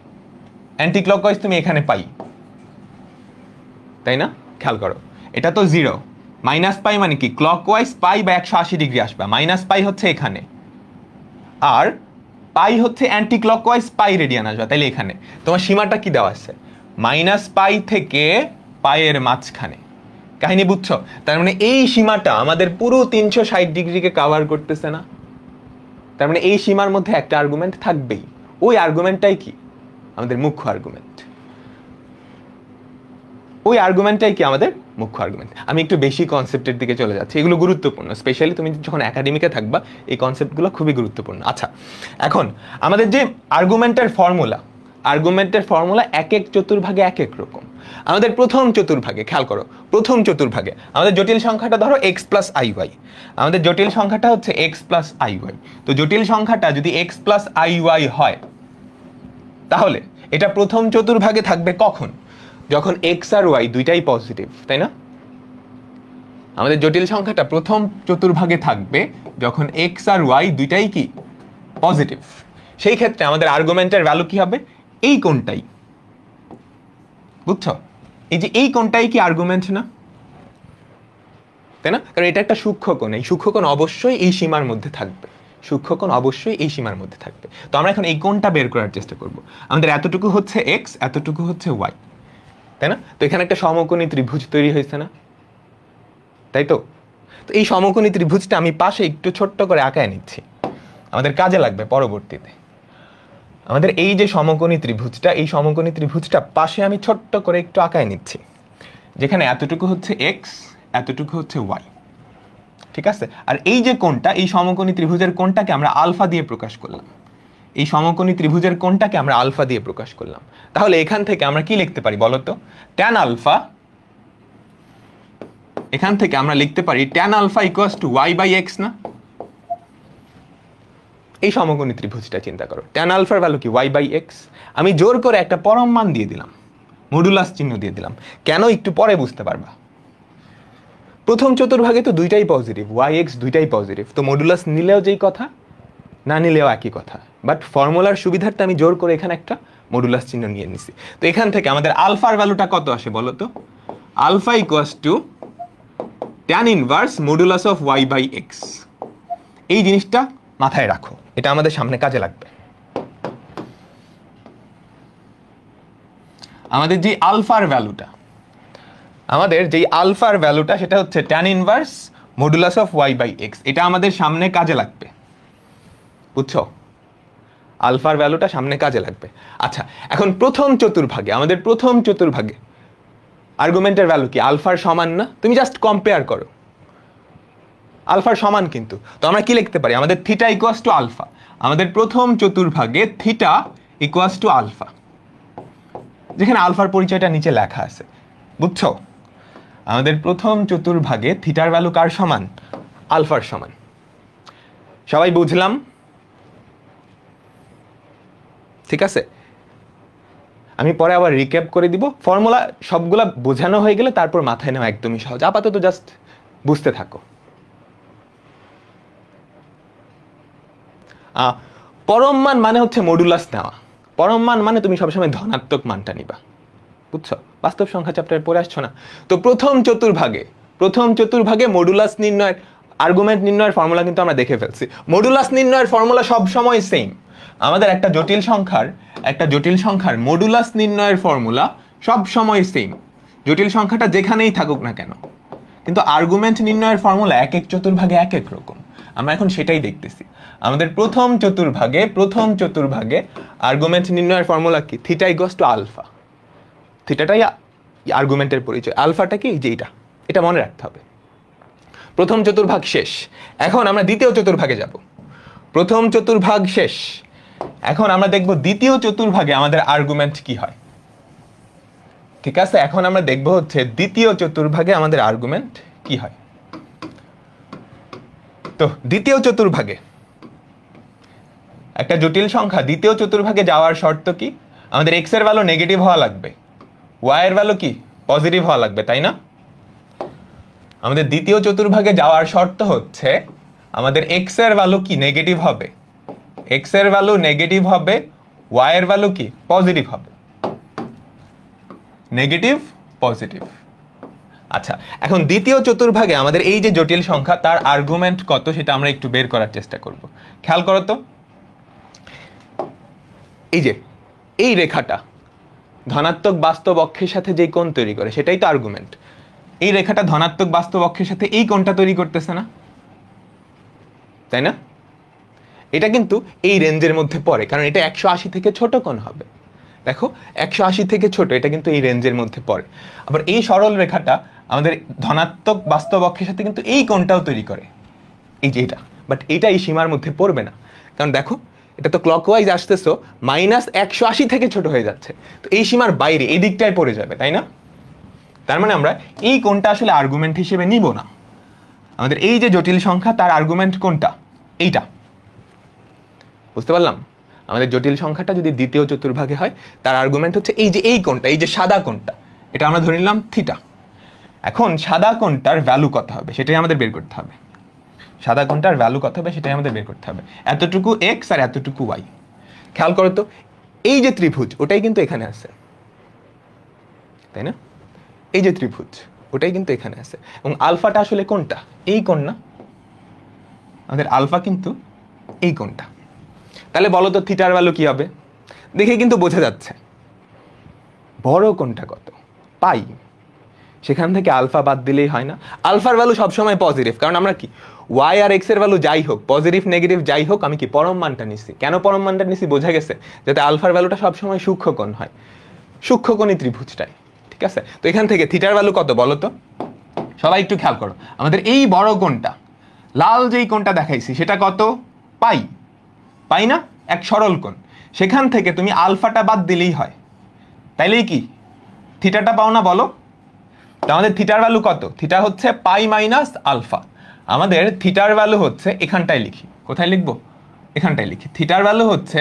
অ্যান্টি ক্লকওয়াইজ তুমি এখানে পাই, তাই না? খেয়াল করো, এটা তো 0। -π মানে কি? ক্লকওয়াইজ পাই বা 180 ডিগ্রি আসবে। -π হচ্ছে এখানে, আর পাই হচ্ছে অ্যান্টি ক্লকওয়াইজ পাই রেডিয়ান আসবে, তাইলে এখানে। তোমার সীমাটা কি দেওয়া আছে? -π থেকে পায়ের মাঝখানে। কাহিনী বুঝছো? তার মানে এই সীমাটা আমাদের পুরো 360 ডিগ্রিকে কভার করতেছে না? তার মানে এই সীমার মধ্যে একটা আর্গুমেন্ট থাকবেই। ওই আর্গুমেন্টটাই কি? আমাদের মুখ্য আর্গুমেন্ট। ওই আর্গুমেন্টটাই কি আমাদের মুখ্য আর্গুমেন্ট। আমি একটু বেশি কনসেপ্টের দিকে চলে যাচ্ছি, এগুলো গুরুত্বপূর্ণ। স্পেশালি তুমি যখন একাডেমিকে থাকবা এই কনসেপ্টগুলো খুবই গুরুত্বপূর্ণ। আচ্ছা, এখন আমাদের যে আর্গুমেন্টের ফর্মুলা এক এক চতুর্ভাগে এক এক রকম। আমাদের প্রথম চতুর্ভাগে খেয়াল করো, প্রথম চতুর্ভাগে আমাদের জটিল সংখ্যাটা ধরো x + iy। আমাদের জটিল সংখ্যাটা হচ্ছে x + iy। তো জটিল সংখ্যাটা যদি x + iy হয়, তাহলে এটা প্রথম চতুর্ভাগে থাকবে কখন? যখন x আর y দুইটাই পজিটিভ, তাই না? আমাদের জটিল সংখ্যাটা প্রথম চতুর্ভাগে থাকবে যখন x আর y দুইটাই কি? পজিটিভ। সেই ক্ষেত্রে আমাদের আর্গুমেন্টের ভ্যালু কি হবে? এই কোণটাই। বুঝছো? এই যে এই কোণটাই কি আর্গুমেন্ট না? তাই না? কারণ এটা একটা সূক্ষ্ম কোণ। এই সূক্ষ্ম কোণ অবশ্যই এই সীমার মধ্যে থাকবে। সূক্ষ্মকোণ অবশ্যই এই সীমার মধ্যে থাকবে। তো আমরা এখন এই কোণটা বের করার চেষ্টা করব। আমাদের এতটুকু হচ্ছে x, এতটুকু হচ্ছে y, তাই না? তো এখানে একটা সমকোণী ত্রিভুজ তৈরি হয়েছে না? তাই তো? তো এই সমকোণী ত্রিভুজটা আমি পাশে একটু ছোট্ট করে আঁকায় নিচ্ছি, আমাদের কাজে লাগবে পরবর্তীতে। আমাদের এই যে সমকোণী ত্রিভুজটা, এই সমকোণী ত্রিভুজটা পাশে আমি ছোট্ট করে একটু আঁকায় নিচ্ছি, যেখানে এতটুকু হচ্ছে x, এতটুকু হচ্ছে y। ঠিক আছে? আর এই যে কোণটা, এই সমকোণী ত্রিভুজের কোণটাকে আমরা আলফা দিয়ে প্রকাশ করলাম। এই সমকোণী ত্রিভুজের কোণটাকে আমরা আলফা দিয়ে প্রকাশ করলাম। তাহলে এখান থেকে আমরা কি লিখতে পারি বলো তো? tan alpha. এখান থেকে আমরা লিখতে পারি tan আলফা = y/x না? এই সমকোণী ত্রিভুজটা চিন্তা করো, tan আলফার ভ্যালু কি? y/x। আমি জোর করে একটা পরম মান দিয়ে দিলাম, মডুলাস চিহ্ন দিয়ে দিলাম। কেন? একটু পরে বুঝতে পারবা। প্রথম চতুর্ভাগে তো দুইটাই পজিটিভ, ওয়াই এক্স দুইটাই পজিটিভ, তো মডুলাস নিলেও যেই কথা, না নিলেও একই কথা। বাট ফর্মুলার সুবিধার্থে আমি জোর করে এখানে একটা মডুলাস চিহ্ন নিয়ে নিছি। তো এখান থেকে আমাদের আলফার ভ্যালুটা কত আসে বলো তো? Alpha equals to tan inverse modulus of y by x. এই জিনিসটা মাথায় রাখো, এটা আমাদের সামনে কাজে লাগবে। আমাদের যে আলফার ভ্যালুটা সেটা হচ্ছে tan inverse modulus of y by x. এটা আমাদের সামনে কাজে লাগবে, বুঝছো? আলফার ভ্যালুটা সামনে কাজে লাগবে। আচ্ছা, এখন আমাদের প্রথম চতুর্ভাগে আর্গুমেন্টের ভ্যালু কি? আলফার সমান না? তুমি জাস্ট কম্পেয়ার করো, আলফার সমান কিন্তু। তো আমরা কি লিখতে পারি? আমাদের থিটা ইকুয়ালস টু আলফা। আমাদের প্রথম চতুর্ভাগে থিটা ইকুয়ালস টু আলফা, যেখানে আলফার পরিচয়টা নিচে লেখা আছে, বুঝছো? আমাদের প্রথম চতুর্ভাগে থিটার ভ্যালু কার সমান? আলফার সমান। সবাই বুঝলাম? ঠিক আছে, আমি পরে আবার রিক্যাপ করে দিব। ফর্মুলা সবগুলা বোঝানো হয়ে গেলে তারপর মাথায় নেওয়া একদমই সহজ। আপাতত জাস্ট বুঝতে থাকো। পরম মান মানে হচ্ছে মডুলাস নেওয়া। পরম মান মানে তুমি সবসময় ধনাত্মক মানটা নিবা, বুঝছো? বাস্তব সংখ্যা চ্যাপ্টারে পড়ে আসছো না? তো প্রথম চতুর্ভাগে মডুলাস নির্ণয়ের, আর্গুমেন্ট নির্ণয়ের ফর্মুলা কিন্তু আমরা দেখে ফেলছি। মডুলাস নির্ণয়ের ফর্মুলা সব সময় সেম। আমাদের একটা জটিল সংখ্যার মডুলাস নির্ণয়ের ফর্মুলা সব সময় সেম, জটিল সংখ্যাটা যেখানেই থাকুক না কেন। কিন্তু আর্গুমেন্ট নির্ণয়ের ফর্মুলা এক এক চতুর্ভাগে এক এক রকম। আমরা এখন সেটাই দেখতেছি। আমাদের প্রথম চতুর্ভাগে আর্গুমেন্ট নির্ণয়ের ফর্মুলা কি? Theta equals to alpha. থিটাটাই আর্গুমেন্টের পরিচয়, আলফাটা কি? যেটা, এটা মনে রাখতে হবে। প্রথম চতুর্ভাগ শেষ, এখন আমরা দ্বিতীয় চতুর্ভাগে যাব। প্রথম চতুর্ভাগ শেষ, এখন আমরা দেখব দ্বিতীয় চতুর্ভাগে আমাদের আর্গুমেন্ট কি হয়। ঠিক আছে, এখন আমরা দেখব হচ্ছে দ্বিতীয় চতুর্ভাগে আমাদের আর্গুমেন্ট কি হয়। তো দ্বিতীয় চতুর্ভাগে একটা জটিল সংখ্যা দ্বিতীয় চতুর্ভাগে যাওয়ার শর্ত কি? আমাদের এক্স এর ভ্যালু নেগেটিভ হওয়া লাগবে, ওয়াই এর ভ্যালু কি? পজিটিভ হওয়া লাগবে, তাই না? আমাদের দ্বিতীয় চতুর্ভাগে যাওয়ার শর্ত হচ্ছে আমাদের এক্স এর ভ্যালু কি? নেগেটিভ হবে। এক্স এর ভ্যালু নেগেটিভ হবে, ওয়াই এর ভ্যালু কি? পজিটিভ হবে। Negative positive. আচ্ছা, এখন দ্বিতীয় চতুর্ভাগে আমাদের এই যে জটিল সংখ্যা তার আর্গুমেন্ট কত সেটা আমরা একটু বের করার চেষ্টা করব। খেয়াল করো তো, এই যে এই রেখাটা ধনাত্মক বাস্তব অক্ষের সাথে যে কোণ তৈরি করে সেটাই তো আর্গুমেন্ট। এই রেখাটা ধনাত্মক বাস্তব অক্ষের সাথে এই কোণটা তৈরি করতেছে না, তাই না? এটা কিন্তু এই রেঞ্জের মধ্যে পড়ে, কারণ এটা 180 থেকে ছোট কোণ হবে। দেখো 180 থেকে ছোট, এটা কিন্তু এই রেঞ্জের মধ্যে পড়ে। আবার এই সরল রেখাটা আমাদের ধনাত্মক বাস্তব অক্ষের সাথে কিন্তু এই কোণটাও তৈরি করে, এই যে এটা। বাট এটা এই সীমার মধ্যে পড়বে না, কারণ দেখো এটা তো ক্লকওয়াইজ আসতেছো, -180 থেকে ছোট হয়ে যাচ্ছে, তো এই সীমার বাইরে এই দিকটায় পড়ে যাবে, তাই না? তার মানে আমরা এই কোণটা আসলে আর্গুমেন্ট হিসেবে নিব না। আমাদের এই যে জটিল সংখ্যা তার আর্গুমেন্ট কোনটা? এইটা। বুঝতে পারলাম? আমাদের জটিল সংখ্যাটা যদি দ্বিতীয় চতুর্ভাগে হয় তার আর্গুমেন্ট হচ্ছে এই যে এই কোণটা, এই যে সাদা কোণটা, এটা আমরা ধরে নিলাম থিটা। এখন সাদা কোণটার ভ্যালু কত হবে সেটাই আমাদের বের করতে হবে। সাদা কোণটার ভ্যালু কত হবে সেটাই আমাদের বের করতে হবে। এতটুকু এক্স আর এতটুকু ওয়াই। খেয়াল করো তো, এই যে ত্রিভুজ ওটাই কিন্তু এখানে আছে, তাই না? এই যে ত্রিভুজ ওটাই কিন্তু এখানে আছে, এবং আলফাটা আসলে কোনটা? এই কোণ না? আমাদের আলফা কিন্তু এই কোণটা। তাহলে বলো তো থিটার ভ্যালু কি হবে? দেখে কিন্তু বোঝা যাচ্ছে বড় কোণটা কত, পাই। সেখান থেকে আলফা বাদ দিলেই হয় না? আলফার ভ্যালু সবসময় পজিটিভ, কারণ আমরা কি ওয়াই আর এক্স এর ভ্যালু যাই হোক, পজিটিভ নেগেটিভ যাই হোক, আমি কি পরম মানটা নিচ্ছি। কেন পরম মানটা নিচ্ছি বোঝা গেছে? যাতে আলফার ভ্যালুটা সবসময় সূক্ষ্মকোণ হয়, সূক্ষ্মকোণী ত্রিভুজটাই। ঠিক আছে, তো এখান থেকে থিটার ভ্যালু কত বলো তো? সবাই একটু খেয়াল করো, আমাদের এই বড় কোণটা, লাল যেই কোণটা দেখাইছি সেটা কত? পাই। পাই না? এক সরল কোণ। সেখান থেকে তুমি আলফাটা বাদ দিলেই হয়, তাইলেই কি থিটাটা পাও না বলো? তো আমাদের থিটার ভ্যালু কত? থিটা হচ্ছে পাই মাইনাস আলফা। আমাদের থিটার ভ্যালু হচ্ছে, এখানটায় লিখি, কোথায় লিখবো? এখানটায় লিখি, থিটার ভ্যালু হচ্ছে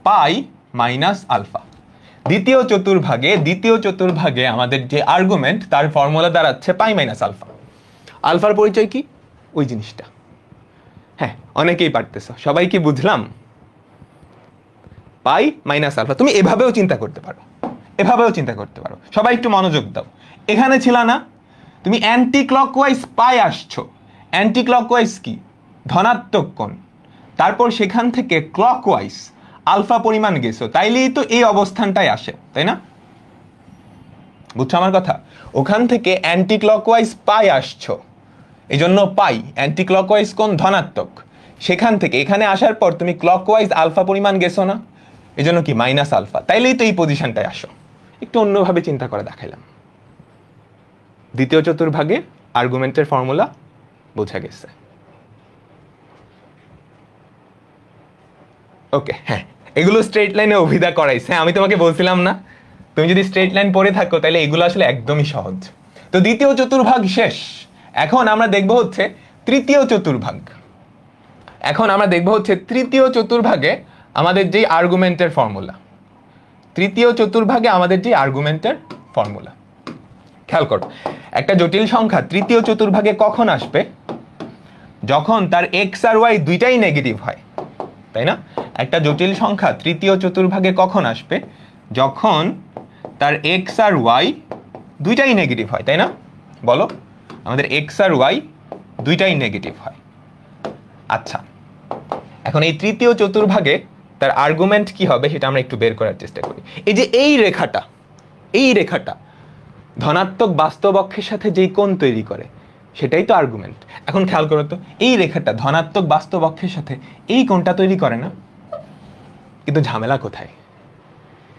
পাই মাইনাস আলফা। দ্বিতীয় চতুর্ভাগে আমাদের যে আর্গুমেন্ট তার ফর্মুলা দাঁড়াচ্ছে পাই মাইনাস আলফা। আলফার পরিচয় কি? ওই জিনিসটা। হ্যাঁ, অনেকেই পারতেছো, সবাই কি বুঝলাম? পাই মাইনাস আলফা। তুমি এভাবেও চিন্তা করতে পারো, সবাই একটু মনোযোগ দাও। এখানে ছিল না, তুমি অ্যান্টি ক্লকওয়াইজ পাই আসছো। অ্যান্টি ক্লকওয়াইজ কি? ধনাত্মক কোণ। তারপর সেখান থেকে ক্লকওয়াইজ আলফা পরিমাণ গেছো, তাইলেই তো এই অবস্থানটাই আসে, তাই না? বুঝছো আমার কথা? ওখান থেকে অ্যান্টি ক্লকওয়াইজ পাই আসছো, এই জন্য পাই। অ্যান্টি ক্লকওয়াইজ কোণ ধনাত্মক, সেখান থেকে এখানে আসার পর তুমি ক্লকওয়াইজ আলফা পরিমাণ গেছো না, এই জন্য কি মাইনাস আলফা। তাইলেই তো এই পজিশনটায় আসো। একটু অন্যভাবে চিন্তা করে দেখাইলাম। দ্বিতীয় চতুর্ভাগে আর্গুমেন্টের ফর্মুলা বোঝা গেছে। ওকে, হ্যাঁ, এগুলো স্ট্রেট লাইনে অভিধা করাইছে। আমি তোমাকে বলছিলাম না, তুমি যদি স্ট্রেট লাইন পড়ে থাকো তাহলে এগুলো আসলে একদমই সহজ। তো দ্বিতীয় চতুর্ভাগ শেষ। এখন আমরা দেখব হচ্ছে তৃতীয় চতুর্ভাগে আমাদের যে আর্গুমেন্টের ফর্মুলা। খেয়াল করো, একটা জটিল সংখ্যা তৃতীয় চতুর্ভাগে কখন আসবে? যখন তার এক্স আর ওয়াই দুইটাই নেগেটিভ হয়, তাই না? একটা জটিল সংখ্যা তৃতীয় চতুর্ভাগে কখন আসবে? যখন তার এক্স আর ওয়াই দুইটাই নেগেটিভ হয়, তাই না? বলো, আমাদের এক্স আর ওয়াই দুইটাই নেগেটিভ হয়। আচ্ছা, এখন এই তৃতীয় চতুর্ভাগে তার আর্গুমেন্ট কি হবে সেটা আমরা একটু বের করার চেষ্টা করি। এই যে এই রেখাটা ধনাত্মক বাস্তব অক্ষের সাথে যেই কোণ তৈরি করে সেটাই তো আর্গুমেন্ট। এখন খেয়াল করো তো, এই রেখাটা ধনাত্মক বাস্তব অক্ষের সাথে এই কোণটা তৈরি করে না? কিন্তু ঝামেলা কোথায়?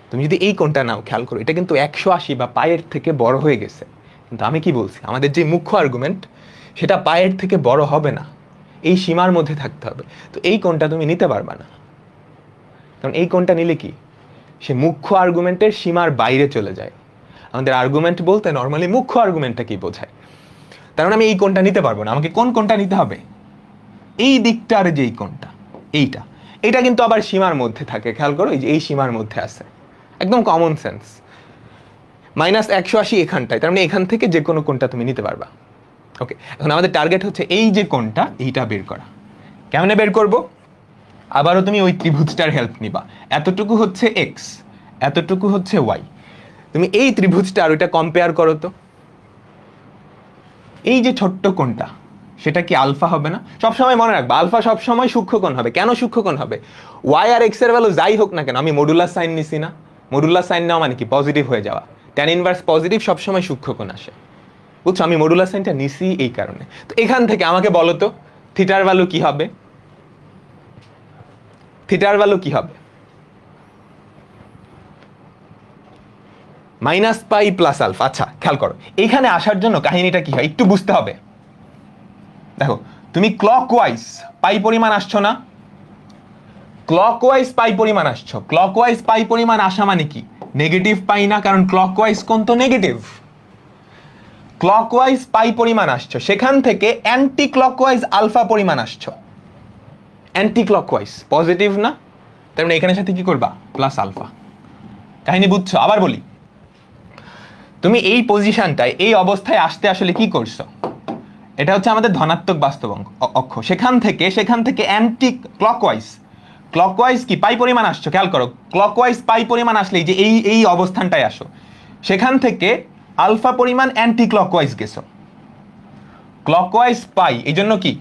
তুমি যদি এই কোণটা নাও, খেয়াল করো, এটা কিন্তু 180 বা পায়ের থেকে বড় হয়ে গেছে। কিন্তু আমি কি বলছি, আমাদের যে মুখ্য আর্গুমেন্ট সেটা পায়ের থেকে বড় হবে না, এই সীমার মধ্যে থাকতে হবে। তো এই কোণটা তুমি নিতে পারবা না, কারণ এই কোণটা নিলে কি, সে মুখ্য আর্গুমেন্টের সীমার বাইরে চলে যায়। আমাদের আর্গুমেন্ট বলতে নর্মালি মুখ্য আর্গুমেন্টটা কি বোঝায়, তার মানে আমি এই কোণটা নিতে পারবো না। আমাকে কোন কোণটা নিতে হবে? এই দিকটার যেই কোণটা, এইটা কিন্তু আবার সীমার মধ্যে থাকে। খেয়াল করো, এই যে এই সীমার মধ্যে আছে, একদম কমন সেন্স। -180 এখানটায়, তার মানে এখান থেকে যে কোনো কোণটা তুমি নিতে পারবা। ওকে, এখন আমাদের টার্গেট হচ্ছে এই যে কোণটা, এইটা বের করা। কেমনে বের করব? আবারও তুমি ওই ত্রিভুজটার হেল্প নিবা। এতটুকু হচ্ছে এক্স, এতটুকু হচ্ছে ওয়াই। তুমি এই ত্রিভুজটা আর ওইটা কম্পেয়ার করো তো। এই যে ছোট্ট কোণটা, সেটা কি আলফা হবে না? সবসময় মনে রাখবা, আলফা সবসময় সূক্ষ্মকোণ হবে। কেন সূক্ষ্মকোণ হবে? ওয়াই আর এক্স এর ভ্যালু যাই হোক না কেন, আমি মডুলার সাইন নিছি না? মডুলার সাইন নেওয়া মানে কি? পজিটিভ হয়ে যাওয়া। ট্যান ইনভার্স পজিটিভ সবসময় সূক্ষ্মকোণ আসে, বুঝছো? আমি মডুলার সাইনটা নিছি এই কারণে। তো এখান থেকে আমাকে বলো তো, থিটার ভ্যালু কি হবে? -Pi plus alpha. আচ্ছা, খেয়াল করো, এইখানে আসার জন্য কাহিনীটা কি হয় একটু বুঝতে হবে। দেখো, তুমি ক্লকওয়াইজ পাই পরিমাণ আসছো না? ক্লকওয়াইজ পাই পরিমাণ আসা মানে কি? নেগেটিভ পাই না, কারণ ক্লকওয়াইজ কোণ তো নেগেটিভ। ক্লকওয়াইজ পাই পরিমাণ আসছো, সেখান থেকে অ্যান্টি ক্লকওয়াইজ আলফা পরিমাণ আসছো। অ্যান্টি ক্লকওয়াইজ পজিটিভ না, তার মানে এখানের সাথে কি করবা? Plus alpha. কাহিনী বুঝছো? আবার বলি, তুমি এই পজিশনটায়, এই অবস্থায় আসতে আসলে কি করছো? এটা হচ্ছে আমাদের ধনাত্মক বাস্তব অক্ষ। সেখান থেকে অ্যান্টি ক্লকওয়াইজ কি পাই পরিমাণ আসছো। খেয়াল করো, ক্লকওয়াইজ পাই পরিমাণ আসলেই যে এই অবস্থানটায় আসো, সেখান থেকে আলফা পরিমাণ অ্যান্টি ক্লকওয়াইজ গেছো। ক্লকওয়াইজ পাই, এই জন্য কি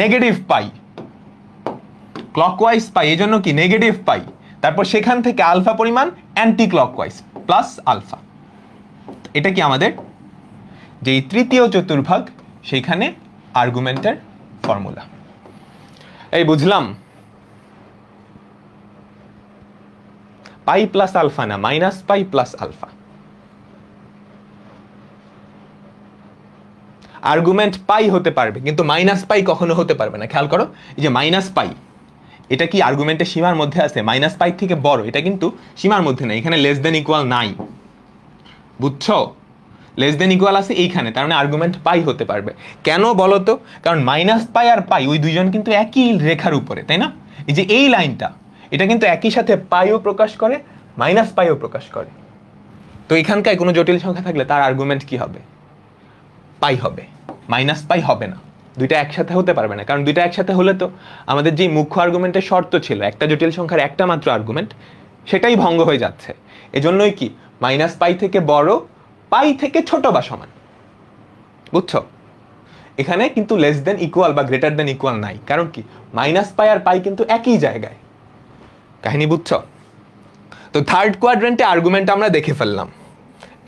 নেগেটিভ পাই। ক্লকওয়াইজ পাই, এই জন্য কি নেগেটিভ পাই। তারপর সেখান থেকে আলফা পরিমাণ অ্যান্টি ক্লকওয়াইজ প্লাস আলফা। এটা কি আমাদের যেই তৃতীয় চতুর্ভাগ, সেইখানে আর্গুমেন্টের ফর্মুলা। এই বুঝলাম? পাই প্লাস আলফা না, -পাই প্লাস আলফা। আর্গুমেন্ট পাই হতে পারবে, কিন্তু -পাই কখনো হতে পারবে না। খেয়াল করো, এই যে -পাই, এটা কি আর্গুমেন্টের সীমার মধ্যে আছে? -পাই থেকে বড়, এটা কিন্তু সীমার মধ্যে নাই। এখানে লেস দেন ইকুয়াল নাই, বুঝছো? লেস দেন ইকুয়াল আছে এইখানে, তার মানে আর্গুমেন্ট পাই হতে পারবে। কেন বলো তো? কারণ -পাই আর পাই ওই দুইজন কিন্তু একই রেখার উপরে, তাই না? এই যে এই লাইনটা, এটা কিন্তু একই সাথে পাইও প্রকাশ করে, -পাইও প্রকাশ করে। তো এখানকার কোনো জটিল সংখ্যা থাকলে তার আর্গুমেন্ট কি হবে? পাই হবে, মাইনাস পাই হবে না। দুইটা একসাথে হতে পারবে না, কারণ দুইটা একসাথে হলে তো আমাদের যে মুখ্য আর্গুমেন্টের শর্ত ছিল একটা জটিল সংখ্যার একটা মাত্র আর্গুমেন্ট, সেটাই ভঙ্গ হয়ে যাচ্ছে। এজন্যই কি মাইনাস পাই থেকে বড়, পাই থেকে ছোট বা সমান। বুঝছো? এখানে কিন্তু লেস দেন ইকুয়াল বা গ্রেটার দেন ইকুয়াল নাই, কারণ কি মাইনাস পাই আর পাই কিন্তু একই জায়গায়। কাহিনী বুঝছো? তো থার্ড কোয়াড্রেন্টে আর্গুমেন্ট আমরা দেখে ফেললাম।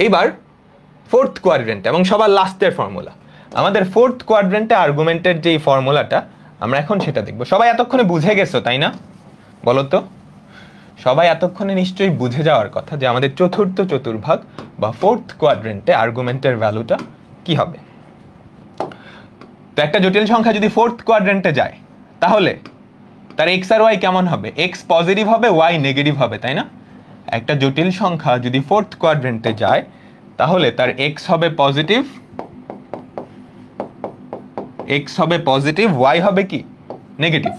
এবার ফোর্থ কোয়াড্রেন্ট এবং সবার লাস্টের ফর্মুলা, আমাদের ফোর্থ কোয়াড্রেন্টে আর্গুমেন্টের যে ফর্মুলাটা আমরা এখন সেটা দেখব। সবাই এতক্ষণে বুঝে গেছো তাই না? বলো তো, সবাই এতক্ষণে নিশ্চয়ই বুঝে যাওয়ার কথা যে আমাদের চতুর্থ চতুর্ভাগ বা ফোর্থ কোয়াড্রেন্টে আর্গুমেন্টের ভ্যালুটা কি হবে। তো একটা জটিল সংখ্যা যদি ফোর্থ কোয়াড্রেন্টে যায় তাহলে তার এক্স আর ওয়াই কেমন হবে? এক্স পজিটিভ হবে, ওয়াই নেগেটিভ হবে, তাই না? একটা জটিল সংখ্যা যদি ফোর্থ কোয়াড্রেন্টে যায় তাহলে তার এক্স হবে পজিটিভ, এক্স হবে পজিটিভ, ওয়াই হবে কি নেগেটিভ।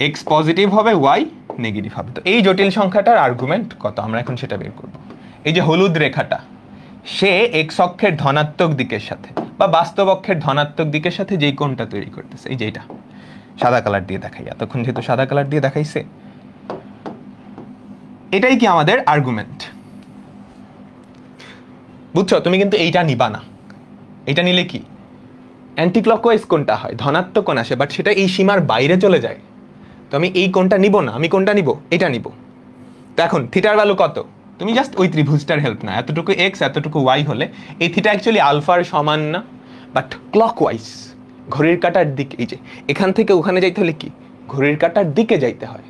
এক্স পজিটিভ হবে, ওয়াই নেগেটিভ হবে। তো এই জটিল সংখ্যাটার আর্গুমেন্ট কত আমরা এখন সেটা বের করব। এই যে হলুদ রেখাটা, সে এক্স অক্ষের ধনাত্মক দিকের সাথে বা বাস্তব অক্ষের ধনাত্মক দিকের সাথে যেই কোণটা তৈরি করতেছে, এই যে এটা সাদা কালার দিয়ে দেখাই, এতক্ষণ যেহেতু সাদা কালার দিয়ে দেখাইছে, এটাই কি আমাদের আর্গুমেন্ট। বুঝছো? তুমি কিন্তু এইটা নিবা না, এটা নিলে কি অ্যান্টি ক্লকওয়াইজ কোণটা হয়, ধনাত্মক কোণ আসে, বাট সেটা এই সীমার বাইরে চলে যায়। তো আমি এই কোণটা নিব না, আমি কোনটা নিব? এটা নিব। তো এখন থিটার ভ্যালু কত? তুমি জাস্ট ওই ত্রিভুজটার হেল্প না, এতটুকু এক্স এতটুকু ওয়াই হলে এই থিটা অ্যাকচুয়ালি আলফার সমান না, বাট ক্লকওয়াইজ ঘড়ির কাঁটার দিকে। এই যে এখান থেকে ওখানে যাইতে হলে কি ঘড়ির কাঁটার দিকে যাইতে হয়,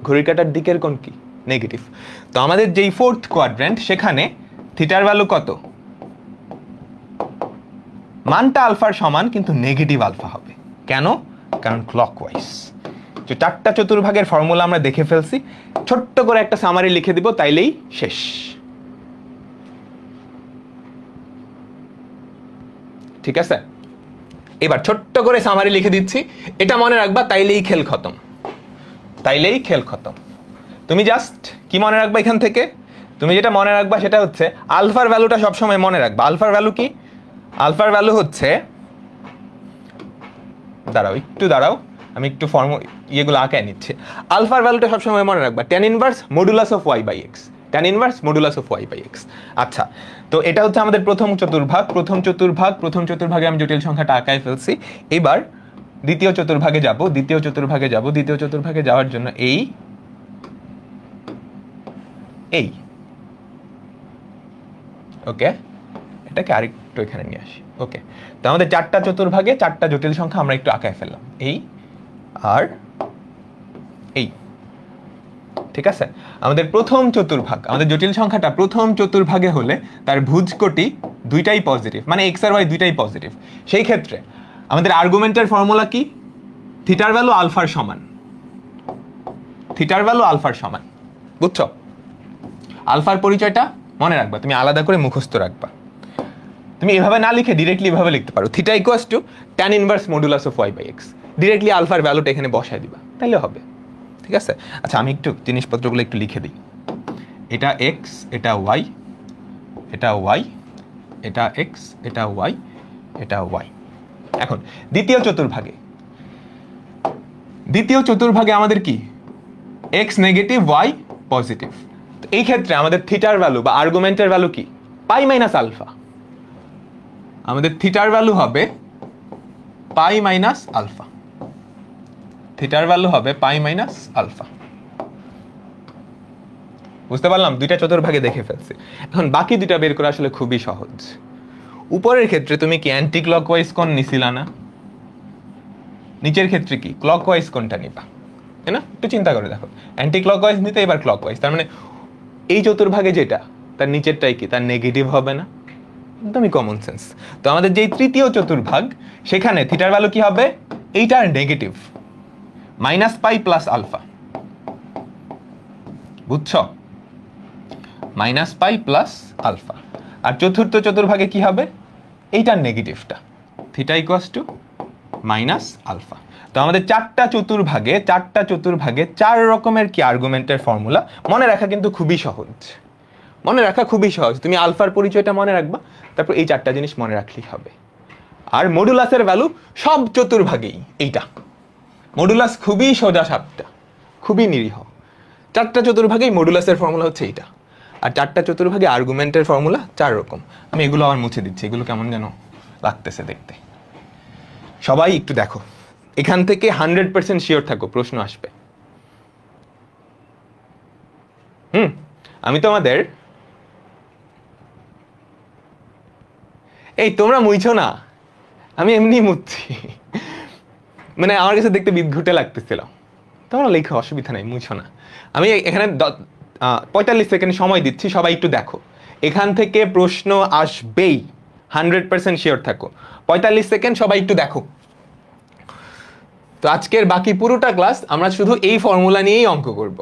ঘড়ির কাঁটার দিকের কোণ কি নেগেটিভ। তো আমাদের যেই ফোর্থ কোয়াড্রেন্ট সেখানে থিটার ভ্যালু কত? মানটা আলফার সমান কিন্তু নেগেটিভ আলফা হবে। কেন? কারণ ক্লকওয়াইজ। যে চারটা চতুর্ভাগের ফর্মুলা আমরা দেখে ফেলছি, ছোট্ট করে একটা সামারি লিখে দিব, তাইলেই শেষ। ঠিক আছে, এবার ছোট্ট করে সামারি লিখে দিচ্ছি, এটা মনে রাখবা, তাইলেই খেল খতম, তাইলেই খেল খতম। তুমি জাস্ট কি মনে রাখবা এখান থেকে? তুমি যেটা মনে রাখবা সেটা হচ্ছে আলফার ভ্যালুটা সবসময় মনে রাখবা। আলফার ভ্যালু কি? আলফার ভ্যালু হচ্ছে, দাঁড়াও একটু দাঁড়াও, আমি একটু ইয়েগুলো আঁকায় নিচ্ছি। আলফার ভ্যালুটা সবসময় মনে রাখবা tan inverse modulus of y by x, tan inverse modulus of y by x. আচ্ছা, তো এটা হচ্ছে আমাদের প্রথম চতুর্ভাগ। প্রথম চতুর্ভাগে আমি জটিল সংখ্যাটা আঁকায় ফেলছি। এবার দ্বিতীয় চতুর্ভাগে যাব। দ্বিতীয় চতুর্ভাগে যাওয়ার জন্য এই ওকে, এটাকে আরেকটু এখানে নিয়ে আসি। ওকে, তো আমাদের চারটা চতুর্ভাগে চারটা জটিল সংখ্যা আমরা একটু আঁকায় ফেললাম, এই আর এই। ঠিক আছে, আমাদের প্রথম চতুর্ভাগ, আমাদের জটিল সংখ্যাটা প্রথম চতুর্ভাগে হলে তার ভুজকোটি দুইটাই পজিটিভ, মানে এক্স আর ওয়াই দুইটাই পজিটিভ। সেই ক্ষেত্রে আমাদের আর্গুমেন্টের ফর্মুলা কি? থিটার ভ্যালু আলফার সমান, থিটার ভ্যালু আলফার সমান। বুঝছো? আলফার পরিচয়টা মনে রাখবা, তুমি আলাদা করে মুখস্থ রাখবা। তুমি এভাবে না লিখে ডিরেক্টলি এভাবে লিখতে পারো, theta equals to tan inverse modulus of y by x. Directly আলফার ভ্যালুটা এখানে বসায় দিবা, তাহলে হবে। ঠিক আছে, আচ্ছা আমি একটু জিনিসপত্রগুলো একটু লিখে দিই। এটা এক্স, এটা ওয়াই, এটা ওয়াই, এটা এক্স, এটা ওয়াই, এটা ওয়াই। এখন দ্বিতীয় চতুর্ভাগে আমাদের কি? X negative, y positive. এই ক্ষেত্রে আমাদের থিটার ভ্যালু বা আর্গুমেন্টের ভ্যালু কি? Pi minus alpha. আমাদের থিটার ভ্যালু হবে পাই মাইনাস আলফা, থিটার ভ্যালু হবে পাই মাইনাস আলফা। বুঝতে পারলাম? দুইটা চতুর্ভাগে দেখে ফেলছি। এখন বাকি দুইটা বের করা আসলে খুবই সহজ। উপরের ক্ষেত্রে তুমি কি অ্যান্টি ক্লকওয়াইজ কোণ নিছিলা না? নিচের ক্ষেত্রে কি ক্লকওয়াইজ কোণটা নিবা, তাই না? একটু চিন্তা করে দেখো, অ্যান্টি ক্লকওয়াইজ নিতে, এবার ক্লকওয়াইজ, তার মানে এই চতুর্ভাগে যেটা তার নিচেরটাই কি তার নেগেটিভ হবে না? একদমই কমন সেন্স। তো আমাদের যেই তৃতীয় চতুর্ভাগ সেখানে থিটার ভ্যালু কি হবে? এইটার negative, minus pi plus alpha. বুঝছো? Minus pi plus alpha. আর চতুর্থ চতুর্ভাগে কি হবে? এইটার নেগেটিভটা, theta equals to minus alpha. তো আমাদের চারটা চতুর্ভাগে 4 রকমের কি আর্গুমেন্টের ফর্মুলা মনে রাখা কিন্তু খুবই সহজ, তুমি আলফার পরিচয়টা মনে রাখবা, তারপর এই 4টা জিনিস মনে রাখলেই হবে। আর মডুলাসের ভ্যালু সব চতুর্ভাগেই এইটা, মডুলাস খুবই সোজা সাপটা, খুবই নিরীহ। 4টা চতুর্ভাগেই মডুলাসের ফর্মুলা হচ্ছে এইটা, আর 4টা চতুর্ভাগে আর্গুমেন্টের ফর্মুলা 4 রকম। আমি এগুলো আবার মুছে দিচ্ছি, এগুলো কেমন যেন লাগতেছে দেখতে। সবাই একটু দেখো, এখান থেকে 100% শিওর থাকো প্রশ্ন আসবে। আমি তোমাদের এই তোমরা মুইছো না, আমি এমনি মুছছি, মানে আমার কাছে দেখতে বিদঘুটে লাগতেছিল। তোমরা লেখো, অসুবিধা নাই, মুছো না। আমি এখানে 45 সেকেন্ড সময় দিচ্ছি, সবাই একটু দেখো। এখান থেকে প্রশ্ন আসবেই, 100% শিওর থাকো। 45 সেকেন্ড, সবাই একটু দেখো। তো আজকের বাকি পুরোটা ক্লাস আমরা শুধু এই ফর্মুলা নিয়েই অঙ্ক করব।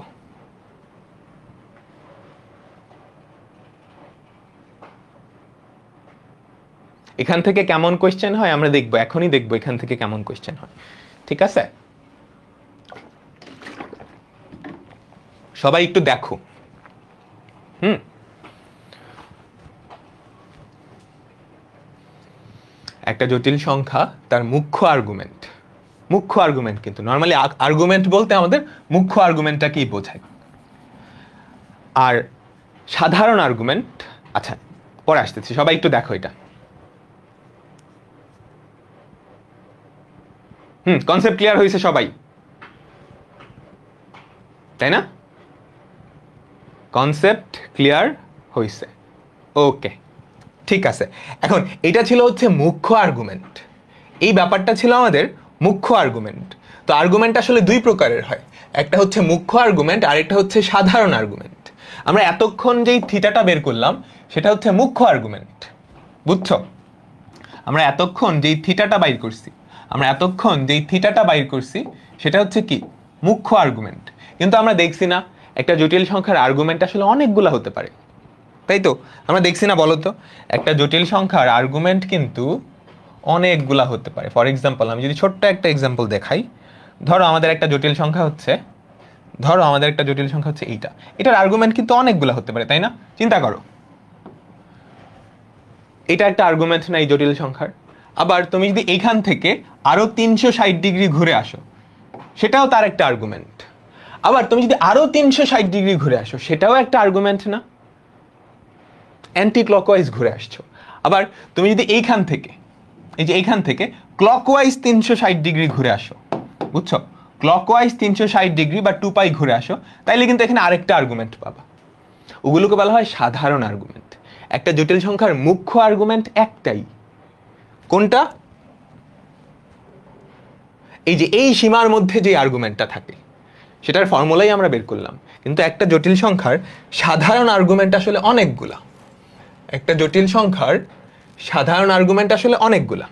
এখান থেকে কেমন কোয়েশ্চেন হয় আমরা দেখবো, এখনই দেখবো এখান থেকে কেমন কোয়েশ্চেন হয়, ঠিক আছে? সবাই একটু দেখো। একটা জটিল সংখ্যা, তার মুখ্য আর্গুমেন্ট কিন্তু নর্মালি আর্গুমেন্ট বলতে আমাদের মুখ্য আর্গুমেন্টটাকেই বোঝায়। আর সাধারণ আর্গুমেন্ট, আচ্ছা পরে আসতেছি, সবাই একটু দেখো এটা। কনসেপ্ট ক্লিয়ার হয়েছে সবাই, তাই না? কনসেপ্ট ক্লিয়ার হয়েছে, ওকে, ঠিক আছে। এখন এটা ছিল হচ্ছে মুখ্য আর্গুমেন্ট, এই ব্যাপারটা ছিল আমাদের মুখ্য আর্গুমেন্ট। তো আর্গুমেন্ট আসলে 2 প্রকারের হয়, একটা হচ্ছে মুখ্য আর্গুমেন্ট আর একটা হচ্ছে সাধারণ আর্গুমেন্ট। আমরা এতক্ষণ যেই থিটাটা বের করলাম সেটা হচ্ছে মুখ্য আর্গুমেন্ট, বুঝছো? আমরা এতক্ষণ যেই থিটাটা বাইর করছি সেটা হচ্ছে কি, মুখ্য আর্গুমেন্ট। কিন্তু আমরা দেখছি না একটা জটিল সংখ্যার আর্গুমেন্ট আসলে অনেকগুলা হতে পারে, তাই তো? আমরা দেখছি না, বলো তো, একটা জটিল সংখ্যার আর্গুমেন্ট কিন্তু অনেকগুলা হতে পারে। ফর এক্সাম্পল, আমি যদি ছোট্ট একটা এক্সাম্পল দেখাই, ধরো আমাদের একটা জটিল সংখ্যা হচ্ছে এইটা, এটার আর্গুমেন্ট কিন্তু অনেকগুলা হতে পারে, তাই না? চিন্তা করো, এটা একটা আর্গুমেন্ট না এই জটিল সংখ্যার। আবার তুমি যদি এখান থেকে আরো 360 ডিগ্রি ঘুরে আসো, সেটাও তার একটা আর্গুমেন্ট। আবার তুমি যদি আরো 360 ডিগ্রি ঘুরে আসো, সেটাও একটা আর্গুমেন্ট না? অ্যান্টি ক্লকওয়াইজ ঘুরে আসছো। আবার তুমি যদি এইখান থেকে ক্লকওয়াইজ 360 ডিগ্রি ঘুরে আসো, বুঝছো? ক্লকওয়াইজ 360 ডিগ্রি বা 2π ঘুরে আসো, তাইলে কিন্তু এখানে আরেকটা আর্গুমেন্ট পাবা। ওগুলোকে বলা হয় সাধারণ আর্গুমেন্ট। একটা জটিল সংখ্যার মুখ্য আর্গুমেন্ট একটাই, কোনটা? এই যে এই সীমার মধ্যে যে আর্গুমেন্টটা থাকে সেটার ফর্মুলাই আমরা বের করলাম। কিন্তু একটা জটিল সংখ্যার সাধারণ আর্গুমেন্ট আসলে অনেকগুলা,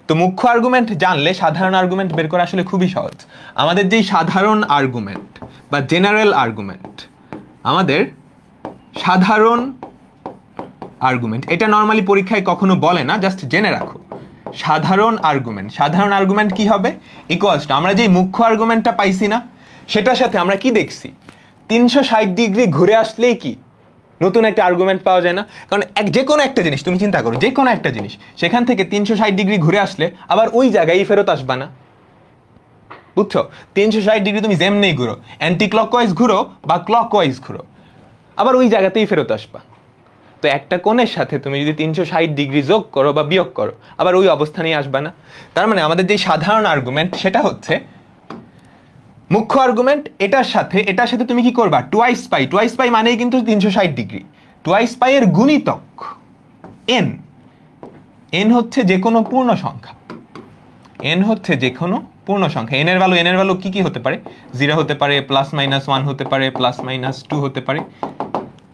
তো মুখ্য আর্গুমেন্ট জানলে সাধারণ আর্গুমেন্ট বের করা আসলে খুবই সহজ। আমাদের যেই সাধারণ আর্গুমেন্ট বা জেনারেল আর্গুমেন্ট, এটা নর্মালি পরীক্ষায় কখনো বলে না, জাস্ট জেনে রাখো। সাধারণ আর্গুমেন্ট কি হবে? ইকুয়ালস টু, আমরা যে মুখ্য আর্গুমেন্টটা পাইছি না, সেটার সাথে আমরা কি দেখছি, 360 ডিগ্রি ঘুরে আসলেই কি নতুন একটা আর্গুমেন্ট পাওয়া যায় না? কারণ যে কোনো একটা জিনিস তুমি চিন্তা করো, যে কোনো একটা জিনিস সেখান থেকে 360 ডিগ্রি ঘুরে আসলে আবার ওই জায়গায় ফেরত আসবা না, বুঝছো? 360 ডিগ্রি তুমি যেমনি ঘুরো, অ্যান্টি ক্লকওয়াইজ ঘুরো বা ক্লকওয়াইজ ঘুরো, আবার ওই জায়গাতেই ফেরত আসবা। তো একটা কোণের সাথে তুমি যদি 360 ডিগ্রি যোগ করো বা বিয়োগ করো, আবার ওই অবস্থানেই আসবা না? তার মানে আমাদের যে সাধারণ আর্গুমেন্ট সেটা হচ্ছে মুখ্য আর্গুমেন্ট, এটার সাথে তুমি কি করবা, টুয়াইস পাই মানেই কিন্তু 360 ডিগ্রি, টুয়াইস পাই এর গুণিতক n হচ্ছে যে কোনো পূর্ণ সংখ্যা, n এর ভ্যালু কি হতে পারে? 0 হতে পারে, +-1 হতে পারে, +-2 হতে পারে।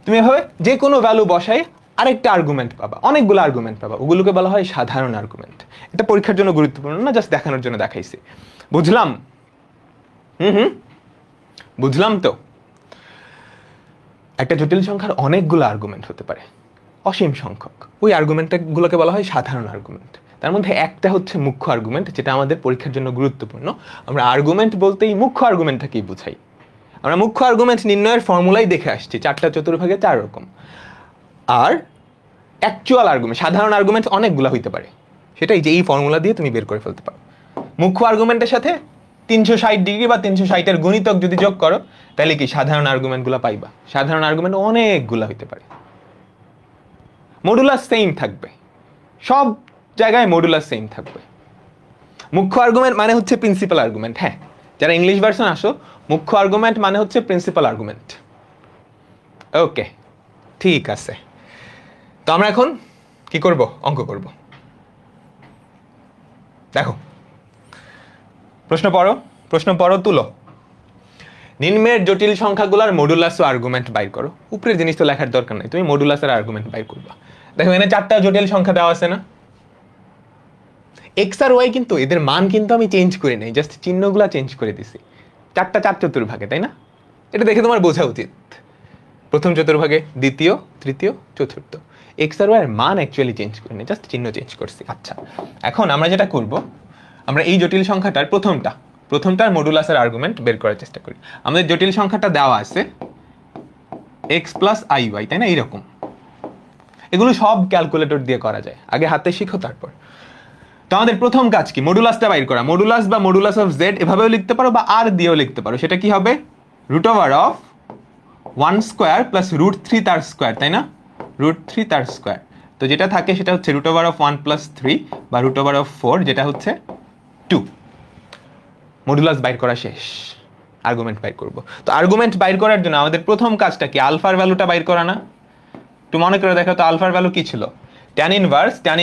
তুমি এভাবে যে কোনো ভ্যালু বসাই আরেকটা আর্গুমেন্ট পাবা, অনেকগুলো আর্গুমেন্ট পাবা, ওগুলোকে বলা হয় সাধারণ আর্গুমেন্ট। এটা পরীক্ষার জন্য গুরুত্বপূর্ণ না, জাস্ট দেখানোর জন্য দেখাইছি, বুঝলাম? বুঝলাম তো? একটা জটিল সংখ্যার অনেকগুলো আর্গুমেন্ট হতে পারে, অসীম সংখ্যক, ওই আর্গুমেন্টগুলোকে বলা হয় সাধারণ আর্গুমেন্ট। তার মধ্যে একটা হচ্ছে মুখ্য আর্গুমেন্ট, যেটা আমাদের পরীক্ষার জন্য গুরুত্বপূর্ণ। আমরা আর্গুমেন্ট বলতেই মুখ্য আর্গুমেন্টটাকেই বুঝাই। আমরা মুখ্য আর্গুমেন্ট নির্ণয়ের ফর্মুলাই দেখে আসছি, 4টা চতুর্ভাগে 4 রকম। আর অ্যাকচুয়াল আর্গুমেন্ট, সাধারণ আর্গুমেন্ট অনেকগুলো হইতে পারে, সেটাই যে এই ফর্মুলা দিয়ে তুমি বের করে ফেলতে পারো। মুখ্য আর্গুমেন্টের সাথে 360 ডিগ্রি বা 360-এর গুণিতক যদি যোগ করো, তাহলে কি সাধারণ আর্গুমেন্টগুলো পাইবা। সাধারণ আর্গুমেন্ট অনেকগুলো হইতে পারে। মডুলাস সেম থাকবে, সব জায়গায় মডুলাস সেম থাকবে। মুখ্য আর্গুমেন্ট মানে হচ্ছে প্রিন্সিপাল আর্গুমেন্ট। হ্যাঁ, যারা ইংলিশ ভার্সন আসো, মুখ্য আর্গুমেন্ট মানে হচ্ছে প্রিন্সিপাল আর্গুমেন্ট। ওকে, ঠিক আছে। তো আমরা এখন কি করব? অঙ্ক করব। দেখো, প্রশ্ন পড়ো, তুলো। নিম্নের জটিল সংখ্যাগুলোর মডুলাস ও আর্গুমেন্ট বাইর করো। উপরের জিনিস তো লেখার দরকার নাই, তুমি মডুলাস আর আর্গুমেন্ট বাইর করবা। দেখো, এখানে 4টা জটিল সংখ্যা দেওয়া আছে না? এক্স আর ওয়াই, কিন্তু এদের মান কিন্তু আমি চেঞ্জ করে নাই, জাস্ট চিহ্নগুলা চেঞ্জ করে দিছি। 4টা 4 চতুর্ভাগে, তাই না? এটা দেখে তোমার বোঝা উচিত। প্রথম চতুর্ভাগে, দ্বিতীয়, তৃতীয়, চতুর্থ। এক্স আর ওয়াই এর মান অ্যাকচুয়ালি চেঞ্জ করে নাই, জাস্ট চিহ্ন চেঞ্জ করছি। আচ্ছা, এখন আমরা যেটা করব, আমরা এই জটিল সংখ্যাটার প্রথমটার মডুলাস আর আর্গুমেন্ট বের করার চেষ্টা করি। আমাদের জটিল সংখ্যাটা দেওয়া আছে এক্স প্লাস আই ওয়াই, তাই না? এইরকম। এগুলো সব ক্যালকুলেটর দিয়ে করা যায়, আগে হাতে শিখো তারপর। তো আমাদের প্রথম কাজ কি? মডুলাসটা বাইর করা। মডুলাস বা মডুলাস অফ জেড এভাবেও লিখতে পারো বা আর দিয়েও লিখতে পারো। সেটা কি হবে? Root over of 1 square plus √3 তার স্কোয়ার, তাই না? √3 তার স্কোয়ার। তো যেটা থাকে সেটা হচ্ছে রুট ওভার অফ 1 প্লাস 3 বা রুট ওভার অফ 4, যেটা হচ্ছে 2। মডুলাস বাইর করা শেষ, আর্গুমেন্ট বাইর করব। তো আর্গুমেন্ট বাইর করার জন্য আমাদের প্রথম কাজটা কি? আলফার ভ্যালুটা বাইর করা না? একটু মনে করে দেখো তো, আলফার ভ্যালু কি ছিল? tan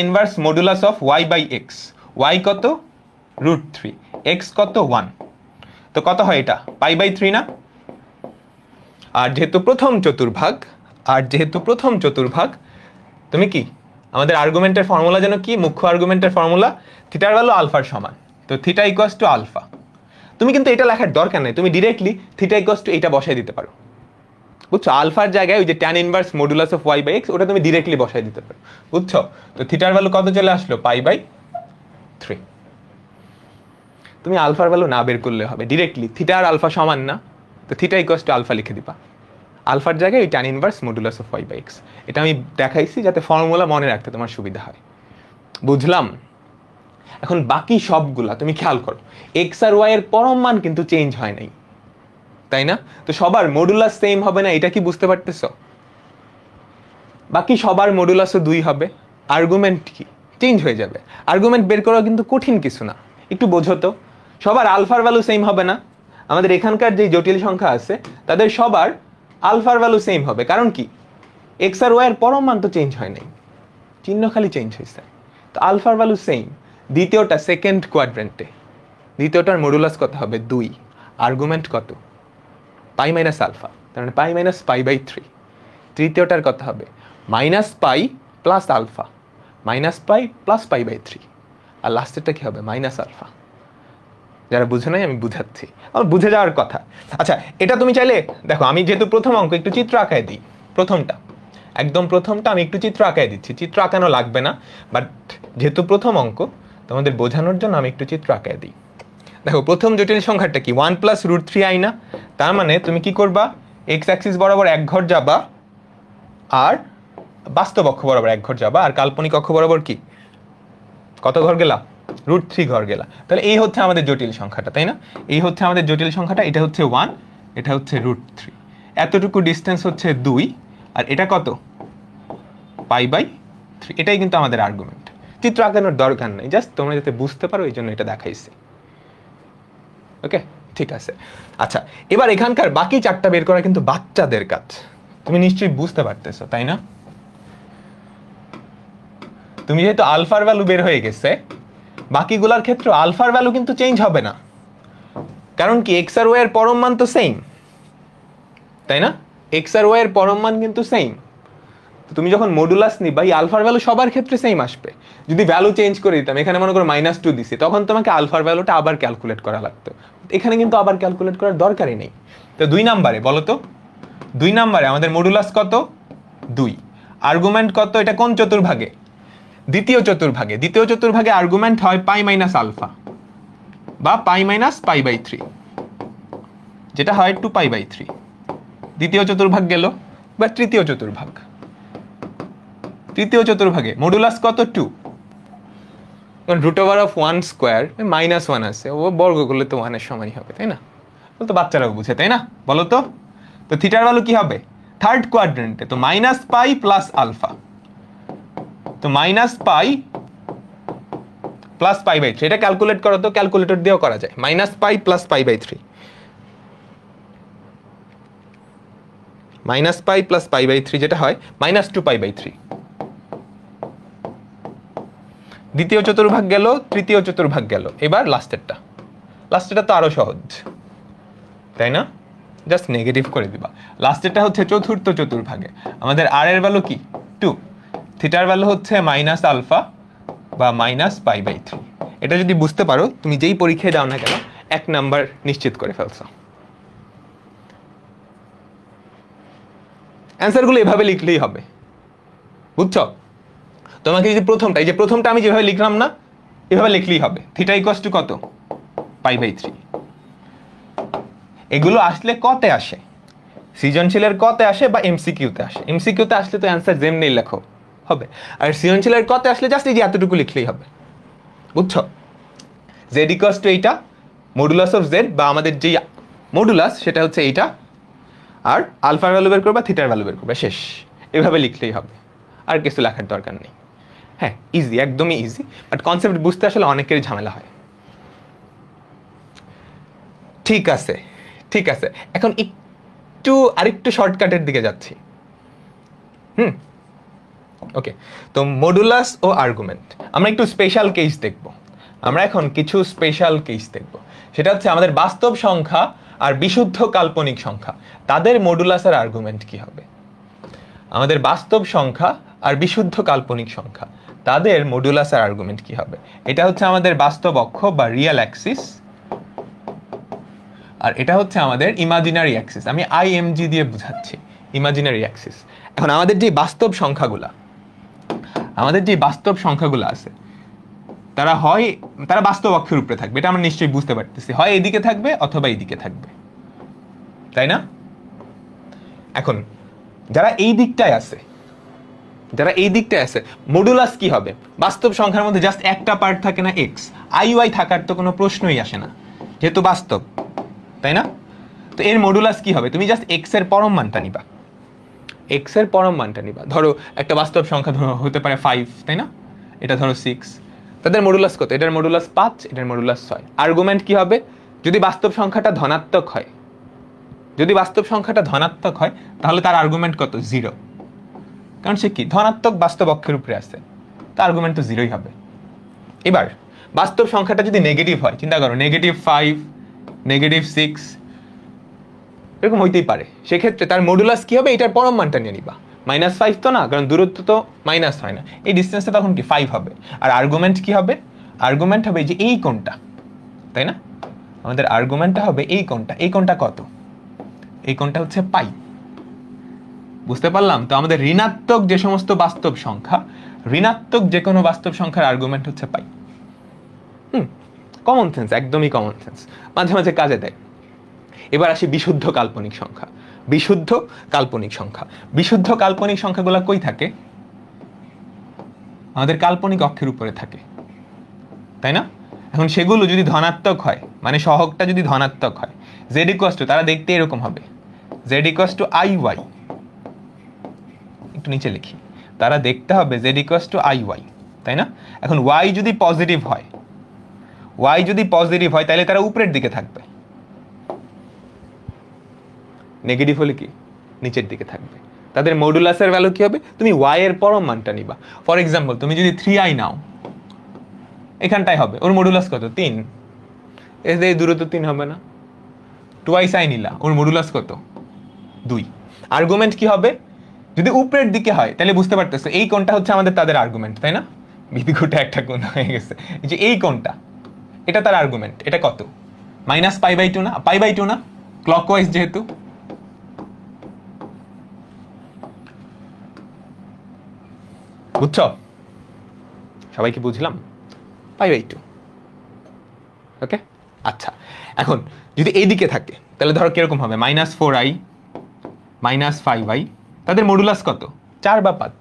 inverse modulus of y by x. y কত? √3, x কত? 1। তো কত হয় এটা? π/3 না? আর যেহেতু প্রথম চতুর্ভাগ, তুমি কি আমাদের আর্গুমেন্টের ফর্মুলা যেন কি? মুখ্য আর্গুমেন্টের ফর্মুলা থিটার ভ্যালু আলফার সমান। তো থিটা ইকুয়ালস টু আলফা। তুমি কিন্তু এটা লেখার দরকার নেই, তুমি ডিরেক্টলি থিটা ইকুয়ালস টু এটা বসাই দিতে পারো। বুঝছো? আলফার জায়গায় ওই যে tan inverse modulus of y by x, ওটা তুমি ডিরেক্টলি বসাই দিতে পারো। বুঝছো? তো থিটার ভ্যালু কত চলে আসলো? π/3। তুমি আলফার ভ্যালু না বের করলে হবে, ডিরেক্টলি থিটা আর আলফা সমান না, তো থিটা ইকুয়ালস টু আলফা লিখে দিবা। আলফার জায়গায় ওই tan inverse modulus of y by x. এটা আমি দেখাইছি যাতে ফর্মুলা মনে রাখতে তোমার সুবিধা হয়। বুঝলাম? এখন বাকি সবগুলা তুমি খেয়াল করো, এক্স আর ওয়াই এর পরম মান কিন্তু চেঞ্জ হয় নাই, তাই না? তো সবার মডুলাস সেম হবে না, এটা কি বুঝতে পারতেছো? বাকি সবার মডুলাসও 2 হবে। আর্গুমেন্ট কি চেঞ্জ হয়ে যাবে। আর্গুমেন্ট বের করা কিন্তু কঠিন কিছু না, একটু বোঝো তো। সবার আলফার ভ্যালু সেম হবে না। আমাদের এখানকার যে জটিল সংখ্যা আছে তাদের সবার আলফার ভ্যালু সেম হবে, কারণ কি? এক্স আর ওয়াই এর পরম মান তো চেঞ্জ হয় নাই, চিহ্ন খালি চেঞ্জ হয়েছে। তো আলফার ভ্যালু সেম। দ্বিতীয়টা সেকেন্ড কোয়াড্রেন্টে, দ্বিতীয়টার মডুলাস কত হবে? 2। আর্গুমেন্ট কত? π মাইনাস আলফা, তার মানে π-π/3। তৃতীয়টার কত হবে? -π প্লাস আলফা, -π প্লাস π/3। আর লাস্টেরটা কি হবে? Minus alpha. যারা বুঝে নাই আমি বুঝাচ্ছি, আমার বুঝে যাওয়ার কথা। আচ্ছা, এটা তুমি চাইলে দেখো, আমি যেহেতু প্রথম অঙ্ক একটু চিত্র আঁকায় দিই। একদম প্রথমটা আমি একটু চিত্র আঁকায় দিচ্ছি। চিত্র আঁকানো লাগবে না, বাট যেহেতু প্রথম অঙ্ক, তোমাদের বোঝানোর জন্য আমি একটু চিত্র আঁকায় দিই। দেখো, প্রথম জটিল সংখ্যাটা কি? 1 প্লাস √3i না? তার মানে তুমি কি করবা? এক্স অ্যাক্সিস বরাবর 1 ঘর যাবা, আর বাস্তব অক্ষ বরাবর 1 ঘর যাবা, আর কাল্পনিক অক্ষ বরাবর কি কত ঘর গেলা? √3 ঘর গেলা। তাহলে এই হচ্ছে আমাদের জটিল সংখ্যাটা, তাই না? এই হচ্ছে আমাদের জটিল সংখ্যাটা। এটা হচ্ছে 1, এটা হচ্ছে √3। এতটুকু ডিস্টেন্স হচ্ছে 2, আর এটা কত? π/3। এটাই কিন্তু আমাদের আর্গুমেন্ট। চিত্র আঁকানোর দরকার নেই, জাস্ট তোমরা যাতে বুঝতে পারো এই জন্য এটা দেখাইছি। ওকে, ঠিক আছে। আচ্ছা, এবার এখানকার বাকি 4টা বের করা কিন্তু বাচ্চাদের কাজ। তুমি নিশ্চয়ই বুঝতে পারতেছো, তাই না? তুমি যেহেতু আলফার ভ্যালু বের হয়ে গেছে, বাকিগুলোর ক্ষেত্রে আলফার ভ্যালু কিন্তু চেঞ্জ হবে না, কারণ কি? এক্স আর ওয়াই এর পরম মান তো সেম, তাই না? এক্স আর ওয়াই এর পরম মান কিন্তু সেম। তুমি যখন মডুলাস নিবা, এই আলফার ভ্যালু সবার ক্ষেত্রে সেম আসবে। যদি ভ্যালু চেঞ্জ করে দিতাম, এখানে মনে করো -2 দিছি, তখন তোমাকে আলফার ভ্যালুটা আবার ক্যালকুলেট করা লাগতো। এখানে কিন্তু আবার ক্যালকুলেট করার দরকারই নেই। তো 2 নম্বরে বলো তো, 2 নম্বরে আমাদের মডুলাস কত? 2। আর্গুমেন্ট কত? এটা কোন চতুর্ভাগে? দ্বিতীয় চতুর্ভাগে আর্গুমেন্ট হয় পাই মাইনাস আলফা বা পাই মাইনাস পাই বাই 3, যেটা হয় 2π/3। দ্বিতীয় চতুর্ভাগ গেল। বা তৃতীয় চতুর্ভাগে মডুলাস কত? 2। √(1² -1 আছে, ও বর্গ করলে তো 1 এর সমানই হবে, তাই না? বলতো বাচ্চারাও বুঝে, তাই না? বলো তো। তো থিটার ভ্যালু কি হবে? থার্ড কোয়াড্রেন্টে তো -π প্লাস আলফা, তো -π প্লাস π/3। এটা ক্যালকুলেট করো তো, ক্যালকুলেটর দিয়েও করা যায়। -π প্লাস π/3, -π প্লাস π/3 যেটা হয় -2π/3। দ্বিতীয় চতুর্ভাগ গেল, তৃতীয় চতুর্ভাগ গেল। এবার লাস্টেরটা তো আরো সহজ, তাই না? জাস্ট নেগেটিভ করে দিবা। লাস্টেরটা হচ্ছে চতুর্থ চতুর্ভাগে। আমাদের আর এর ভ্যালু কি? 2, থিটার ভ্যালু হচ্ছে মাইনাস আলফা বা -π/3। এটা যদি বুঝতে পারো, তুমি যেই পরীক্ষায় দাও না কেন 1 নাম্বার নিশ্চিত করে ফেলছো। অ্যান্সারগুলো এভাবে লিখলেই হবে, বুঝছো? তোমাকে যে প্রথমটা আমি যেভাবে লিখলাম না, এভাবে লিখলেই হবে। থিটা ইকুয়ালস টু কত? π/3। এগুলো আসলে কতে আসে? সৃজনশীলের কতে আসে বা এমসিকিউতে আসে। এমসিকিউতে আসলে তো অ্যান্সার যেমনি লেখো হবে, আর সৃজনশীলের কতে আসলে জাস্ট এই যে এতটুকু লিখলেই হবে, বুঝছো? জেড ইকুয়ালস টু এইটা, মডুলাস অফ জেড বা আমাদের যে মডুলাস সেটা হচ্ছে এইটা, আর আলফার ভ্যালু বের করবা, থিটার ভ্যালু বের করবা, শেষ। এভাবে লিখলেই হবে, আর কিছু লেখার দরকার নেই। হ্যাঁ, ইজি, একদমই ইজি, বাট কনসেপ্ট বুঝতে আসলে অনেকেরই ঝামেলা হয়। ঠিক আছে, এখন আরেকটু শর্টকাটের দিকে যাচ্ছি। ওকে, তো মডুলাস ও আর্গুমেন্ট আমরা একটু স্পেশাল কেস দেখব। আমরা এখন কিছু স্পেশাল কেস দেখব। সেটা হচ্ছে আমাদের বাস্তব সংখ্যা আর বিশুদ্ধ কাল্পনিক সংখ্যা, তাদের মডুলাস আর আর্গুমেন্ট কি হবে। আমাদের বাস্তব সংখ্যা আর বিশুদ্ধ কাল্পনিক সংখ্যা, তাদের মডুলাস আর আর্গুমেন্ট কি হবে। এটা হচ্ছে আমাদের বাস্তব অক্ষ বা রিয়েল অ্যাক্সিস, আর এটা হচ্ছে আমাদের ইমাজিনারি অ্যাক্সিস। আমি আইএমজি দিয়ে বুঝাচ্ছি, ইমাজিনারি অ্যাক্সিস। এখন আমাদের যে বাস্তব সংখ্যাগুলো আছে, তারা বাস্তব অক্ষের উপরে থাকবে, এটা আমরা নিশ্চয়ই বুঝতে পারতেছি। হয় এদিকে থাকবে অথবা এইদিকে থাকবে, তাই না? এখন যারা এই দিকটায় আছে, মডুলাস কি হবে? বাস্তব সংখ্যার মধ্যে জাস্ট একটা পার্ট থাকে না, এক্স। আই থাকার তো কোনো প্রশ্নই আসে না, যেহেতু বাস্তব, তাই না? তো এর মডুলাস কি হবে? তুমি জাস্ট এক্স এর পরম মানটা নিবা। ধরো একটা বাস্তব সংখ্যা ধরো হতে পারে 5, তাই না? এটা ধরো 6। তাদের মডুলাস কত? এটার মডুলাস 5, এটার মডুলাস 6। আর্গুমেন্ট কি হবে? যদি বাস্তব সংখ্যাটা ধনাত্মক হয়, তাহলে তার আর্গুমেন্ট কত? 0। কারণ সে কি? ধনাত্মক বাস্তব অক্ষের উপরে আছে, তার আর্গুমেন্ট তো 0ই হবে। এবার বাস্তব সংখ্যাটা যদি নেগেটিভ হয়, চিন্তা করো, -5, -6 এরকম হইতেই পারে। সেক্ষেত্রে তার মডুলাস কি হবে? এটার পরম মানটা নিয়ে নিবা। -5 তো না, কারণ দূরত্ব তো মাইনাস হয় না, এই ডিস্টেন্সটা তখন কি 5 হবে। আর আর্গুমেন্ট কি হবে? আর্গুমেন্ট হবে যে এই কোণটা, তাই না? আমাদের আর্গুমেন্টটা হবে এই কোণটা। এই কোণটা কত? এই কোণটা হচ্ছে পাই। বুঝতে পারলাম? তো আমাদের ঋণাত্মক যে সমস্ত বাস্তব সংখ্যা, ঋণাত্মক যে কোনো বাস্তব সংখ্যার আর্গুমেন্ট হচ্ছে পাই। কমন সেন্স, একদমই কমন সেন্স, মাঝে মাঝে কাজে দেয়। এবার আসি বিশুদ্ধ কাল্পনিক সংখ্যা। বিশুদ্ধ কাল্পনিক সংখ্যাগুলো কই থাকে? আমাদের কাল্পনিক অক্ষের উপরে থাকে, তাই না? এখন সেগুলো যদি ধনাত্মক হয়, মানে সহগটা যদি ধনাত্মক হয়, জেড ইকুয়ালস টু, তারা দেখতে এরকম হবে, Z equals to i y. একটু নিচে লিখি, তারা দেখতে হবে Z equals to i y, তাই না? এখন ওয়াই যদি পজিটিভ হয়, তাহলে তারা উপরের দিকে থাকবে। নেগেটিভ হলে কি? নিচের দিকে থাকবে। তাদের মডুলাসের ভ্যালু কি হবে? তুমি ওয়াই এর পরম মানটা নিবা। ফর এক্সাম্পল, তুমি যদি 3i নাও, এখানটায় হবে, ওর মডুলাস কত? 3। এই দূরত্ব 3 হবে না? 2i নিলা, ওর মডুলাস কত? 2। আর্গুমেন্ট কি হবে? যদি উপরের দিকে হয়, তাহলে বুঝতে পারতেছো এই কোণটা হচ্ছে আমাদের তাদের আর্গুমেন্ট, তাই না? বিপিকুটা একটা কোণ হয়ে গেছে। এই যে এই কোণটা, এটা তার আর্গুমেন্ট। এটা কত? -π/2 না? π/2 না, ক্লকওয়াইজ যেহেতু। বুঝছো? সবাই কি বুঝলাম? π/2। ওকে, আচ্ছা এখন যদি এইদিকে থাকে তাহলে ধরো কিরকম হবে, -4i -5i, তাদের মডুলাস কত? 4 বা 5।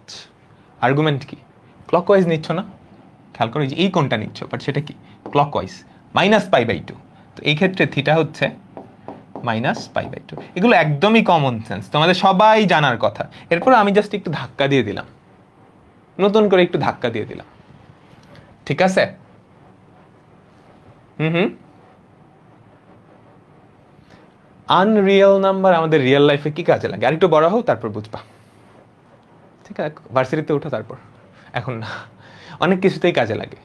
আর্গুমেন্ট কি? ক্লকওয়াইজ নিচ্ছ না, খেয়াল করো যে এই কোনটা নিচ্ছ, বাট সেটা কি ক্লকওয়াইজ, -π/2। তো এই ক্ষেত্রে থিটা হচ্ছে -π/2। এগুলো একদমই কমন সেন্স, তোমাদের সবাই জানার কথা। এরপর আমি জাস্ট একটু ধাক্কা দিয়ে দিলাম, নতুন করে একটু ধাক্কা দিয়ে দিলাম, ঠিক আছে? আনরিয়েল নাম্বার আমাদের রিয়েল লাইফে কি কাজে লাগে? আরেকটু বড় হও তারপর বুঝবা, ঠিক আছে? ভার্সিটিতে ওঠো তারপর, এখন না। অনেক কিছুতেই কাজে লাগে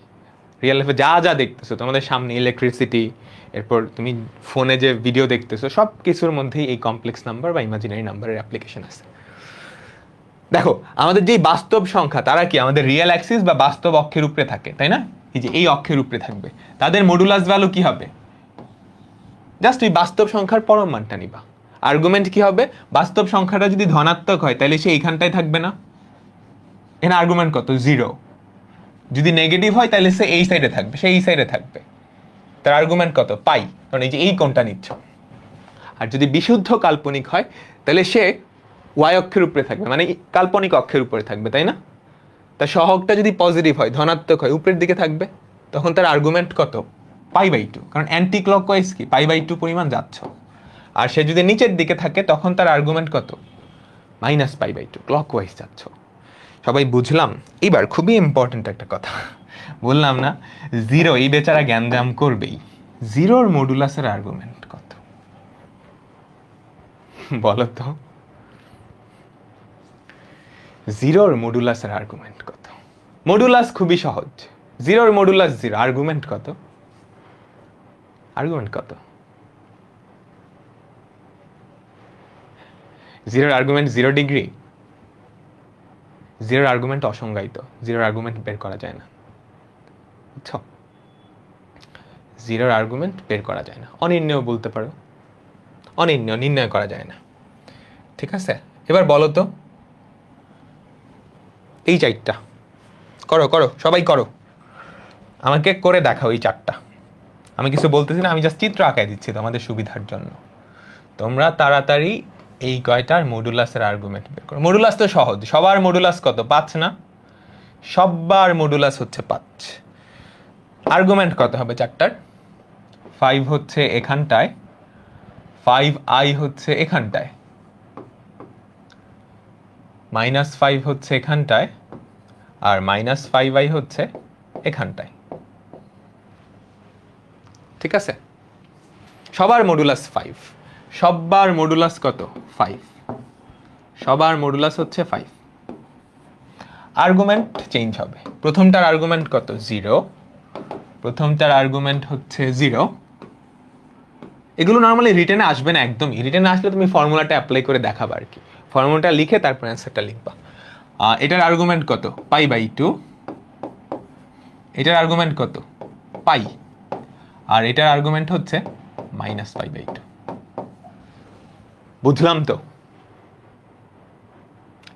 রিয়েল লাইফে। যা যা দেখতেছো তোমাদের সামনে, ইলেকট্রিসিটি, এরপর তুমি ফোনে যে ভিডিও দেখতেছো, সব কিছুর মধ্যেই এই কমপ্লেক্স নাম্বার বা ইমাজিনারি নাম্বারের অ্যাপ্লিকেশন আছে। দেখো আমাদের যে বাস্তব সংখ্যা, তারা কি আমাদের রিয়েল অ্যাক্সিস বা বাস্তব অক্ষের উপরে থাকে, তাই না? এই যে এই অক্ষের উপরে থাকবে, তাদের মডুলাস ভ্যালু কি হবে? জাস্ট ওই বাস্তব সংখ্যার পরম মানটা নিবা। আর্গুমেন্ট কি হবে? বাস্তব সংখ্যাটা যদি ধনাত্মক হয় তাহলে সে এইখানটায় থাকবে না, এখানে আর্গুমেন্ট কত? 0। যদি নেগেটিভ হয় তাহলে সে এই সাইডে থাকবে, সে এই সাইডে থাকবে, তার আর্গুমেন্ট কত? পাই, কারণ এই যে এই কোণটা নিচ্ছ। আর যদি বিশুদ্ধ কাল্পনিক হয় তাহলে সে ওয়াই অক্ষের উপরে থাকবে, মানে কাল্পনিক অক্ষের উপরে থাকবে, তাই না? তার সহগটা যদি পজিটিভ হয়, ধনাত্মক হয়, উপরের দিকে থাকবে, তখন তার আর্গুমেন্ট কত? π/2, কারণ অ্যান্টি ক্লকওয়াইজ কি π/2 পরিমাণ যাচ্ছ। আর সে যদি নিচের দিকে থাকে তখন তার আর্গুমেন্ট কত? -π/2, ক্লকওয়াইজ যাচ্ছ। সবাই বুঝলাম? এবার খুবই ইম্পর্টেন্ট একটা কথা বললাম না, 0, এই বেচারা জ্ঞানজাম করবেই। 0-র মডুলাসের আর্গুমেন্ট কত বলো তো? 0-র মডুলাসের আর্গুমেন্ট কত? মডুলাস খুবই সহজ, 0-র মডুলাস 0, আর্গুমেন্ট কত? আর্গুমেন্ট কত? 0-র আর্গুমেন্ট 0 ডিগ্রি। 0-র আর্গুমেন্ট অসংজ্ঞায়িত, 0-র আর্গুমেন্ট বের করা যায় না, বুঝছো? 0-র আর্গুমেন্ট বের করা যায় না, অনির্ণয় বলতে পারো, অনির্ণয়, নির্ণয় করা যায় না, ঠিক আছে? এবার বলো তো, এই 4টা করো, করো সবাই করো, আমাকে করে দেখাও এই 4টা। আমি কিছু বলতেছি না, আমি জাস্ট চিত্র আঁকায় দিচ্ছি তোমাদের সুবিধার জন্য। তোমরা তাড়াতাড়ি এই কয়টার মডুলাসের আর্গুমেন্ট বের করো। মডুলাস তো সহজ, সবার মডুলাস কত? 5 না? সবার মডুলাস হচ্ছে 5। আর্গুমেন্ট কত হবে 4টার? 5 হচ্ছে এখানটায়, 5i হচ্ছে এখানটায়, -5 হচ্ছে এখানটায়, আর -5i হচ্ছে এখানটায়, ঠিক আছে? সবার মডুলাস 5। সবার মডুলাস কত? 5। সবার মডুলাস হচ্ছে 5। আর্গুমেন্ট চেঞ্জ হবে। প্রথমটার আর্গুমেন্ট কত? 0। প্রথমটার আর্গুমেন্ট হচ্ছে 0। এগুলো নর্মালি রিটেনে আসবে না একদমই। রিটেনে আসলে তুমি ফর্মুলাটা অ্যাপ্লাই করে দেখাবা আর কি, ফর্মুলাটা লিখে তারপর অ্যান্সারটা লিখবা। এটার আর্গুমেন্ট কত? π/2। এটার আর্গুমেন্ট কত? পাই। আর এটার আর্গুমেন্ট হচ্ছে -π/2। বুঝলাম তো?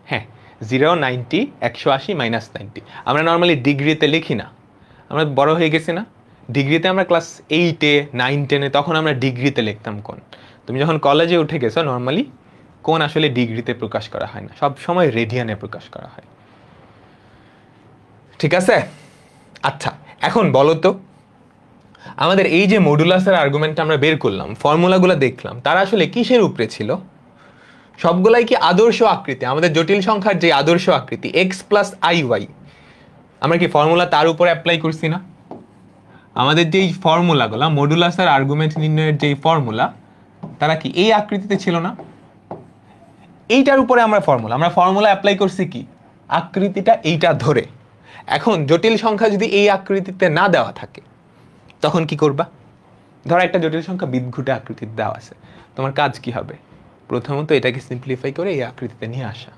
হ্যাঁ, 0, 90, 180, -90 আমরা নর্মালি ডিগ্রিতে লিখি না, আমরা বড় হয়ে গেছি না। ডিগ্রিতে আমরা ক্লাস 8-এ 9-10-এ তখন আমরা ডিগ্রিতে লিখতাম কোণ। তুমি যখন কলেজে উঠে গেছো, নর্মালি কোণ আসলে ডিগ্রিতে প্রকাশ করা হয় না, সব সময় রেডিয়ানে প্রকাশ করা হয়, ঠিক আছে? আচ্ছা এখন বলো তো, আমাদের এই যে মডুলাসের আর্গুমেন্টটা আমরা বের করলাম, ফর্মুলাগুলো দেখলাম, তারা আসলে কিসের উপরে ছিল? সবগুলাই কি আদর্শ আকৃতি? আমাদের জটিল সংখ্যার যে আদর্শ আকৃতি x + iy, আমরা কি ফর্মুলা তার উপরে অ্যাপ্লাই করছি না? আমাদের যেই ফর্মুলাগুলো, মডুলাসের আর্গুমেন্ট নির্ণয়ের যেই ফর্মুলা, তারা কি এই আকৃতিতে ছিল না? এইটার উপরে আমরা ফর্মুলা অ্যাপ্লাই করছি কি? আকৃতিটা এইটা ধরে। এখন জটিল সংখ্যা যদি এই আকৃতিতে না দেওয়া থাকে তখন কি করবা? ধরো একটা জটিল সংখ্যা বিদঘুটে আকৃতিতে দেওয়া আছে, তোমার কাজ কি হবে? প্রথমত এটাকে সিম্পলিফাই করে এই আকৃতিতে নিয়ে আসা।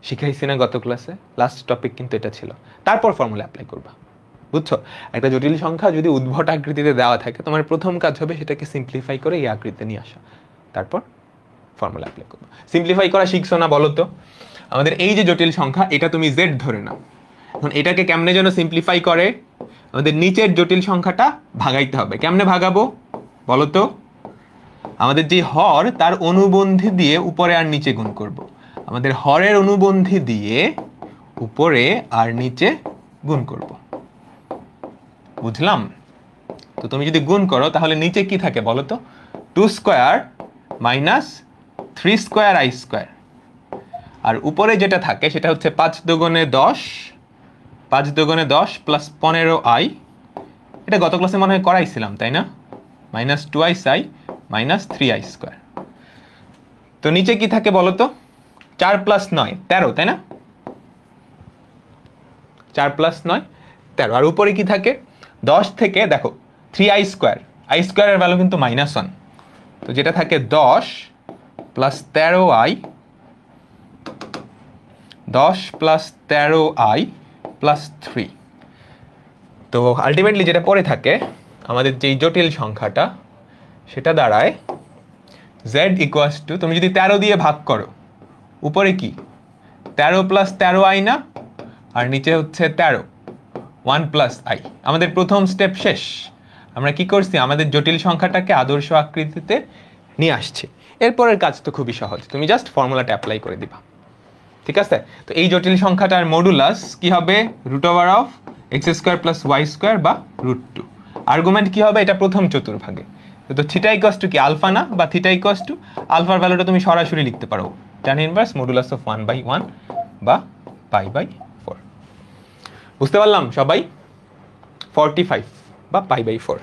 শিখাইছি না গত ক্লাসে? লাস্ট টপিক কিন্তু এটা ছিল। তারপর ফর্মুলা অ্যাপ্লাই করবা, বুঝছো? একটা জটিল সংখ্যা যদি উদ্ভট আকৃতিতে দেওয়া থাকে, তোমার প্রথম কাজ হবে সেটাকে সিম্পলিফাই করে এই আকৃতিতে নিয়ে আসা, তারপর ফর্মুলা অ্যাপ্লাই করবা। সিম্পলিফাই করা শিখছো না বলো তো? আমাদের এই যে জটিল সংখ্যা, এটা তুমি z ধরে নাও। এখন এটাকে কেমনে যেন সিম্পলিফাই করে, আমাদের নিচের জটিল সংখ্যাটা ভাগাইতে হবে। কেমনে ভাগাবো বলো তো? আমাদের যে হর তার অনুবন্ধী দিয়ে উপরে আর নিচে গুণ করব। আমাদের হরের অনুবন্ধী দিয়ে উপরে আর নিচে গুণ করব, বুঝলাম? তো তুমি যদি গুণ করো তাহলে নিচে কি থাকে বলো তো? 2 square minus 3 square i square, আর উপরে যেটা থাকে সেটা হচ্ছে 5 দুগুণে 10, 5 দুগুণে 10 প্লাস 15i। এটা গত ক্লাসে মনে হয় করাইছিলাম তাই না? Minus 2i minus 3i square. তো নিচে কি থাকে বলো তো? 4 প্লাস 9 13, তাই না? 4 প্লাস 9 13, আর উপরে কি থাকে? 10 থেকে দেখো 3i স্কয়ার, আই স্কয়ারের ভ্যালু কিন্তু -1, তো যেটা থাকে 10 plus 13i, 10 plus 13i plus 3। তো আলটিমেটলি যেটা পরে থাকে আমাদের যেই জটিল সংখ্যাটা সেটা দাঁড়ায় z ইকুয়ালস টু, তুমি যদি 13 দিয়ে ভাগ করো, উপরে কি 13 প্লাস 13i না, আর নিচে হচ্ছে 13, 1 প্লাস i। আমাদের প্রথম স্টেপ শেষ। আমরা কি করছি? আমাদের জটিল সংখ্যাটাকে আদর্শ আকৃতিতে নিয়ে আসছি। এরপরের কাজ তো খুবই সহজ, তুমি জাস্ট ফর্মুলাটা অ্যাপ্লাই করে দিবা, ঠিক আছে? তো এই জটিল সংখ্যাটার মডুলাস কি হবে? √x² প্লাস y² বা √2। আর্গুমেন্ট কি হবে? এটা প্রথম চতুর্ভাগে। তো থিটা ইকুয়ালস টু কি আলফা না, বা থিটা ইকুয়ালস টু আলফার ভ্যালুটা তুমি সরাসরি লিখতে পারো tan ইনভার্স মডুলাস অফ 1/1 বা π/4। বুঝতে পারলাম সবাই? 45 বা π/4,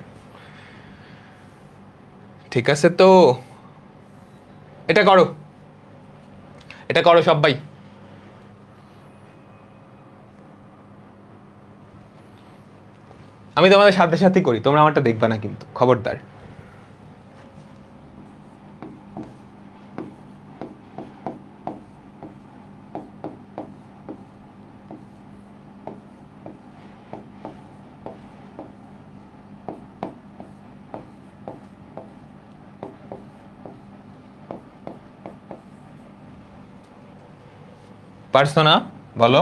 ঠিক আছে? তো এটা করো, এটা করো সবাই। আমি তোমাদের সাথে সাথে করি, তোমরা আমারটা দেখবা না কিন্তু, খবরদার। পারছো না বলো?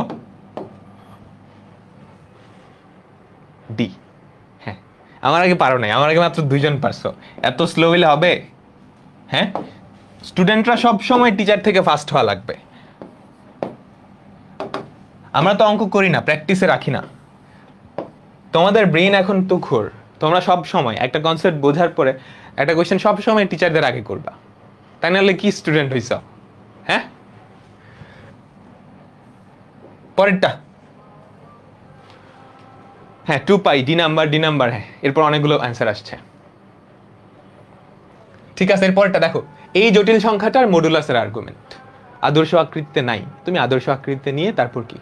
ডি। হ্যাঁ, আমার আগে পারো নাই, আমার আগে মাত্র 2 জন পারছো। এত স্লো হইলে হবে? হ্যাঁ, স্টুডেন্টরা সব সময় টিচার থেকে ফাস্ট হওয়া লাগবে। আমরা তো অঙ্ক করি না, প্র্যাকটিসে রাখি না। তোমাদের ব্রেন এখন তুখোর, তোমরা সব সময় একটা কনসেপ্ট বোঝার পরে একটা কোয়েশ্চেন সব সময় টিচারদের আগে করবা, তাই নাহলে কি স্টুডেন্ট হইছ? হ্যাঁ, পরেরটা। হ্যাঁ, 2π ডি নাম্বার। হ্যাঁ, এরপর অনেকগুলো অ্যান্সার আসছে, ঠিক আছে? এরপরটা দেখো, এই জটিল সংখ্যাটার মডুলাসের আর্গুমেন্ট আদর্শ আকৃতিতে নাই। তুমি আদর্শ আকৃতিতে নিয়ে তারপর কি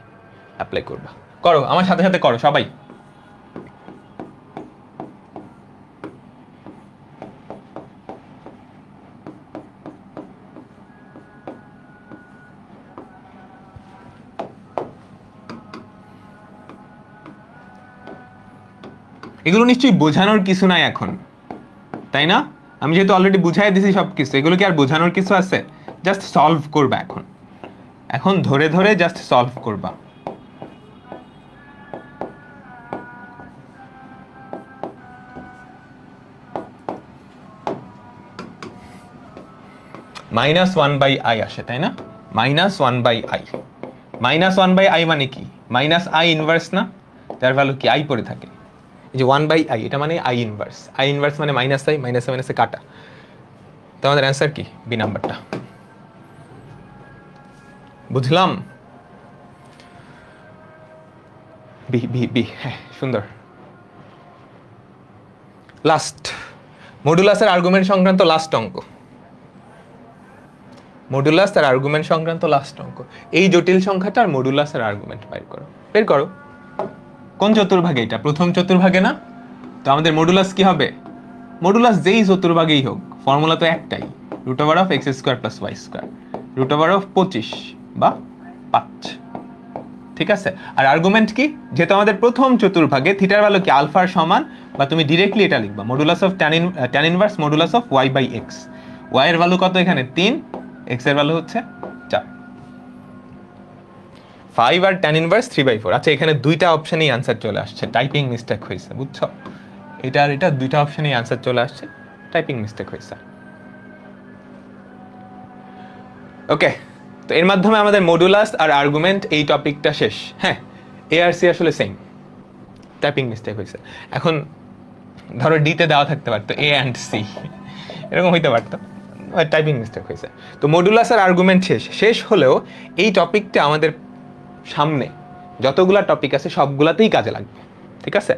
অ্যাপ্লাই করবা? করো, আমার সাথে সাথে করো সবাই। এগুলো নিশ্চয়ই বোঝানোর কিছু নাই এখন, তাই না? আমি যেহেতু অলরেডি বুঝাই দিছি সবকিছু, এগুলো কি আর বোঝানোর কিছু আছে? জাস্ট সলভ করবা এখন, এখন ধরে ধরে জাস্ট সলভ করবা। -1/i আসে, তাই না? -1/i, -1/i মানে কি? -i ইনভার্স না, তার ভ্যালু কি i পড়ে থাকে। এই যে 1/i, এটা মানে i ইনভার্স। i ইনভার্স মানে -i, -i কাটা। তো আমাদের অ্যান্সার কি? বি নাম্বারটা। বুঝলাম? বি বি বি, হ্যাঁ, সুন্দর। লাস্ট, মডুলাসের আর্গুমেন্ট সংক্রান্ত লাস্ট অঙ্ক। মডুলাস আর আর্গুমেন্ট সংক্রান্ত লাস্ট অঙ্ক। এই জটিল সংখ্যাটার মডুলাস আর আর্গুমেন্ট বের করো। বের করো। কোন চতুর্ভাগে? এটা প্রথম চতুর্ভাগে না? তো আমাদের মডুলাস কি হবে? মডুলাস যেই চতুর্ভাগেই হোক, ফর্মুলা তো একটাই, √x² প্লাস y², √25 বা 5, ঠিক আছে? আর আর্গুমেন্ট কি? যেহেতু আমাদের প্রথম চতুর্ভাগে থিটার ভ্যালু কি আলফার সমান, বা তুমি ডিরেক্টলি এটা লিখবা modulus of tan inverse modulus of y/x। y এর ভ্যালু কত এখানে? 3, x এর ভ্যালু হচ্ছে 4। 5 আর tan ইনভার্স 3/4। আচ্ছা এখানে দুইটা অপশনেই আনসার চলে আসছে, টাইপিং মিস্টেক হয়েছে, বুঝছো? এটা আর এটা দুইটা অপশনেই আনসার চলে আসছে, টাইপিং মিস্টেক হয়েছে। ওকে, তো এর মাধ্যমে আমাদের মডুলাস আর আর্গুমেন্ট এই টপিকটা শেষ। হ্যাঁ, এ আর সি আসলে সেম, টাইপিং মিস্টেক হয়েছে। এখন ধরো ডিতে দেওয়া থাকতে পারতো এ অ্যান্ড সি, এরকম হইতে পারতো, টাইপিং মিস্টেক হয়েছে। তো মডুলাস আর আর্গুমেন্ট শেষ হলেও এই টপিকটা আমাদের সামনে যতগুলা টপিক আছে সবগুলাতেই কাজে লাগবে, ঠিক আছে?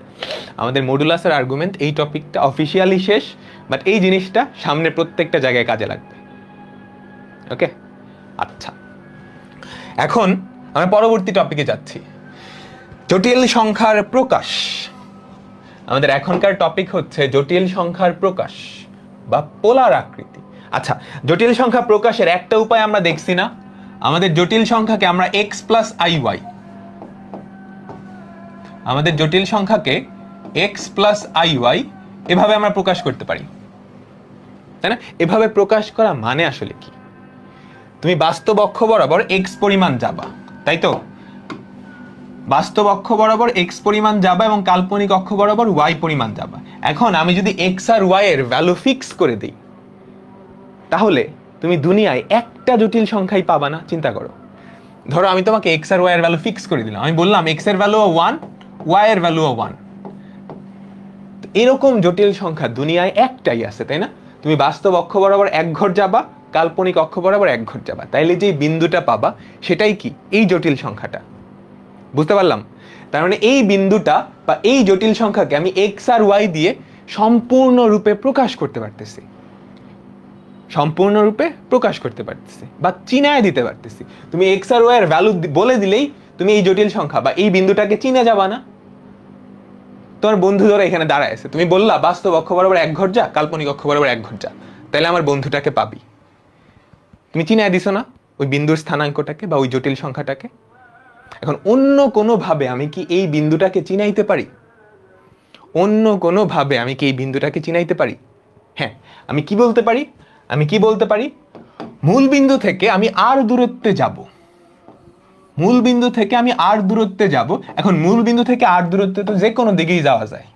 আমাদের মডুলাস আর আর্গুমেন্ট এই টপিকটা অফিসিয়ালি শেষ, বাট এই জিনিসটা সামনে প্রত্যেকটা জায়গায় কাজে লাগবে। ওকে, আচ্ছা এখন আমরা পরবর্তী টপিকে যাচ্ছি, জটিল সংখ্যার প্রকাশ। আমাদের এখনকার টপিক হচ্ছে জটিল সংখ্যার প্রকাশ বা পোলার আকৃতি। আচ্ছা, জটিল সংখ্যা প্রকাশের একটা উপায় আমরা দেখছি না, আমাদের জটিল সংখ্যাকে আমরা x প্লাস iy, আমাদের জটিল সংখ্যাকে x প্লাস iy এভাবে আমরা প্রকাশ করতে পারি, তাই না? এভাবে প্রকাশ করা মানে আসলে কি? তুমি বাস্তব অক্ষ বরাবর x পরিমাণ যাবা, তাই তো? বাস্তব অক্ষ বরাবর x পরিমাণ যাবা এবং কাল্পনিক অক্ষ বরাবর y পরিমাণ যাবা। এখন আমি যদি x আর y এর ভ্যালু ফিক্স করে দিই, তাহলে তুমি দুনিয়ায় একটা জটিল সংখ্যাই পাবা না। চিন্তা করো, ধরো আমি তোমাকে x আর y এর ভ্যালু ফিক্স করে দিলাম, আমি বললাম x এর ভ্যালু 1, y এর ভ্যালু 1। এরকম জটিল সংখ্যা দুনিয়ায় একটাই আছে, তাই না? তুমি বাস্তব অক্ষ বরাবর এক ঘর যাবা, কাল্পনিক অক্ষ বরাবর এক ঘর যাবা, তাইলে যে বিন্দুটা পাবা সেটাই কি? এই জটিল সংখ্যাটা। বুঝতে পারলাম? তার মানে এই বিন্দুটা বা এই জটিল সংখ্যাকে আমি x আর y দিয়ে সম্পূর্ণরূপে প্রকাশ করতে পারতেছি, সম্পূর্ণরূপে প্রকাশ করতে পারতেছি বা চিনায় দিতে পারতেছি। তুমি x আর y এর ভ্যালু বলে দিলেই তুমি এই জটিল সংখ্যা বা এই বিন্দুটাকে চিনে যাবা না? তোমার বন্ধু ধরো এখানে দাঁড়ায় আছে, তুমি বললা বাস্তব অক্ষ বরাবর এক ঘর যা, কাল্পনিক অক্ষ বরাবর এক ঘর যা, তাহলে আমার বন্ধুটাকে পাবি। তুমি চিনায় দিছো না ওই বিন্দুর স্থানাঙ্কটাকে বা ওই জটিল সংখ্যাটাকে? এখন অন্য কোনো ভাবে আমি কি এই বিন্দুটাকে চিনাইতে পারি? অন্য কোনো ভাবে আমি কি এই বিন্দুটাকে চিনাইতে পারি? হ্যাঁ, আমি কি বলতে পারি? আমি কি বলতে পারি? মূল বিন্দু থেকে আমি আর দূরত্বে যাব, মূল বিন্দু থেকে আমি আর দূরত্বে যাব। এখন মূল বিন্দু থেকে আর দূরত্বে তো যে কোনো দিকেই যাওয়া যায়,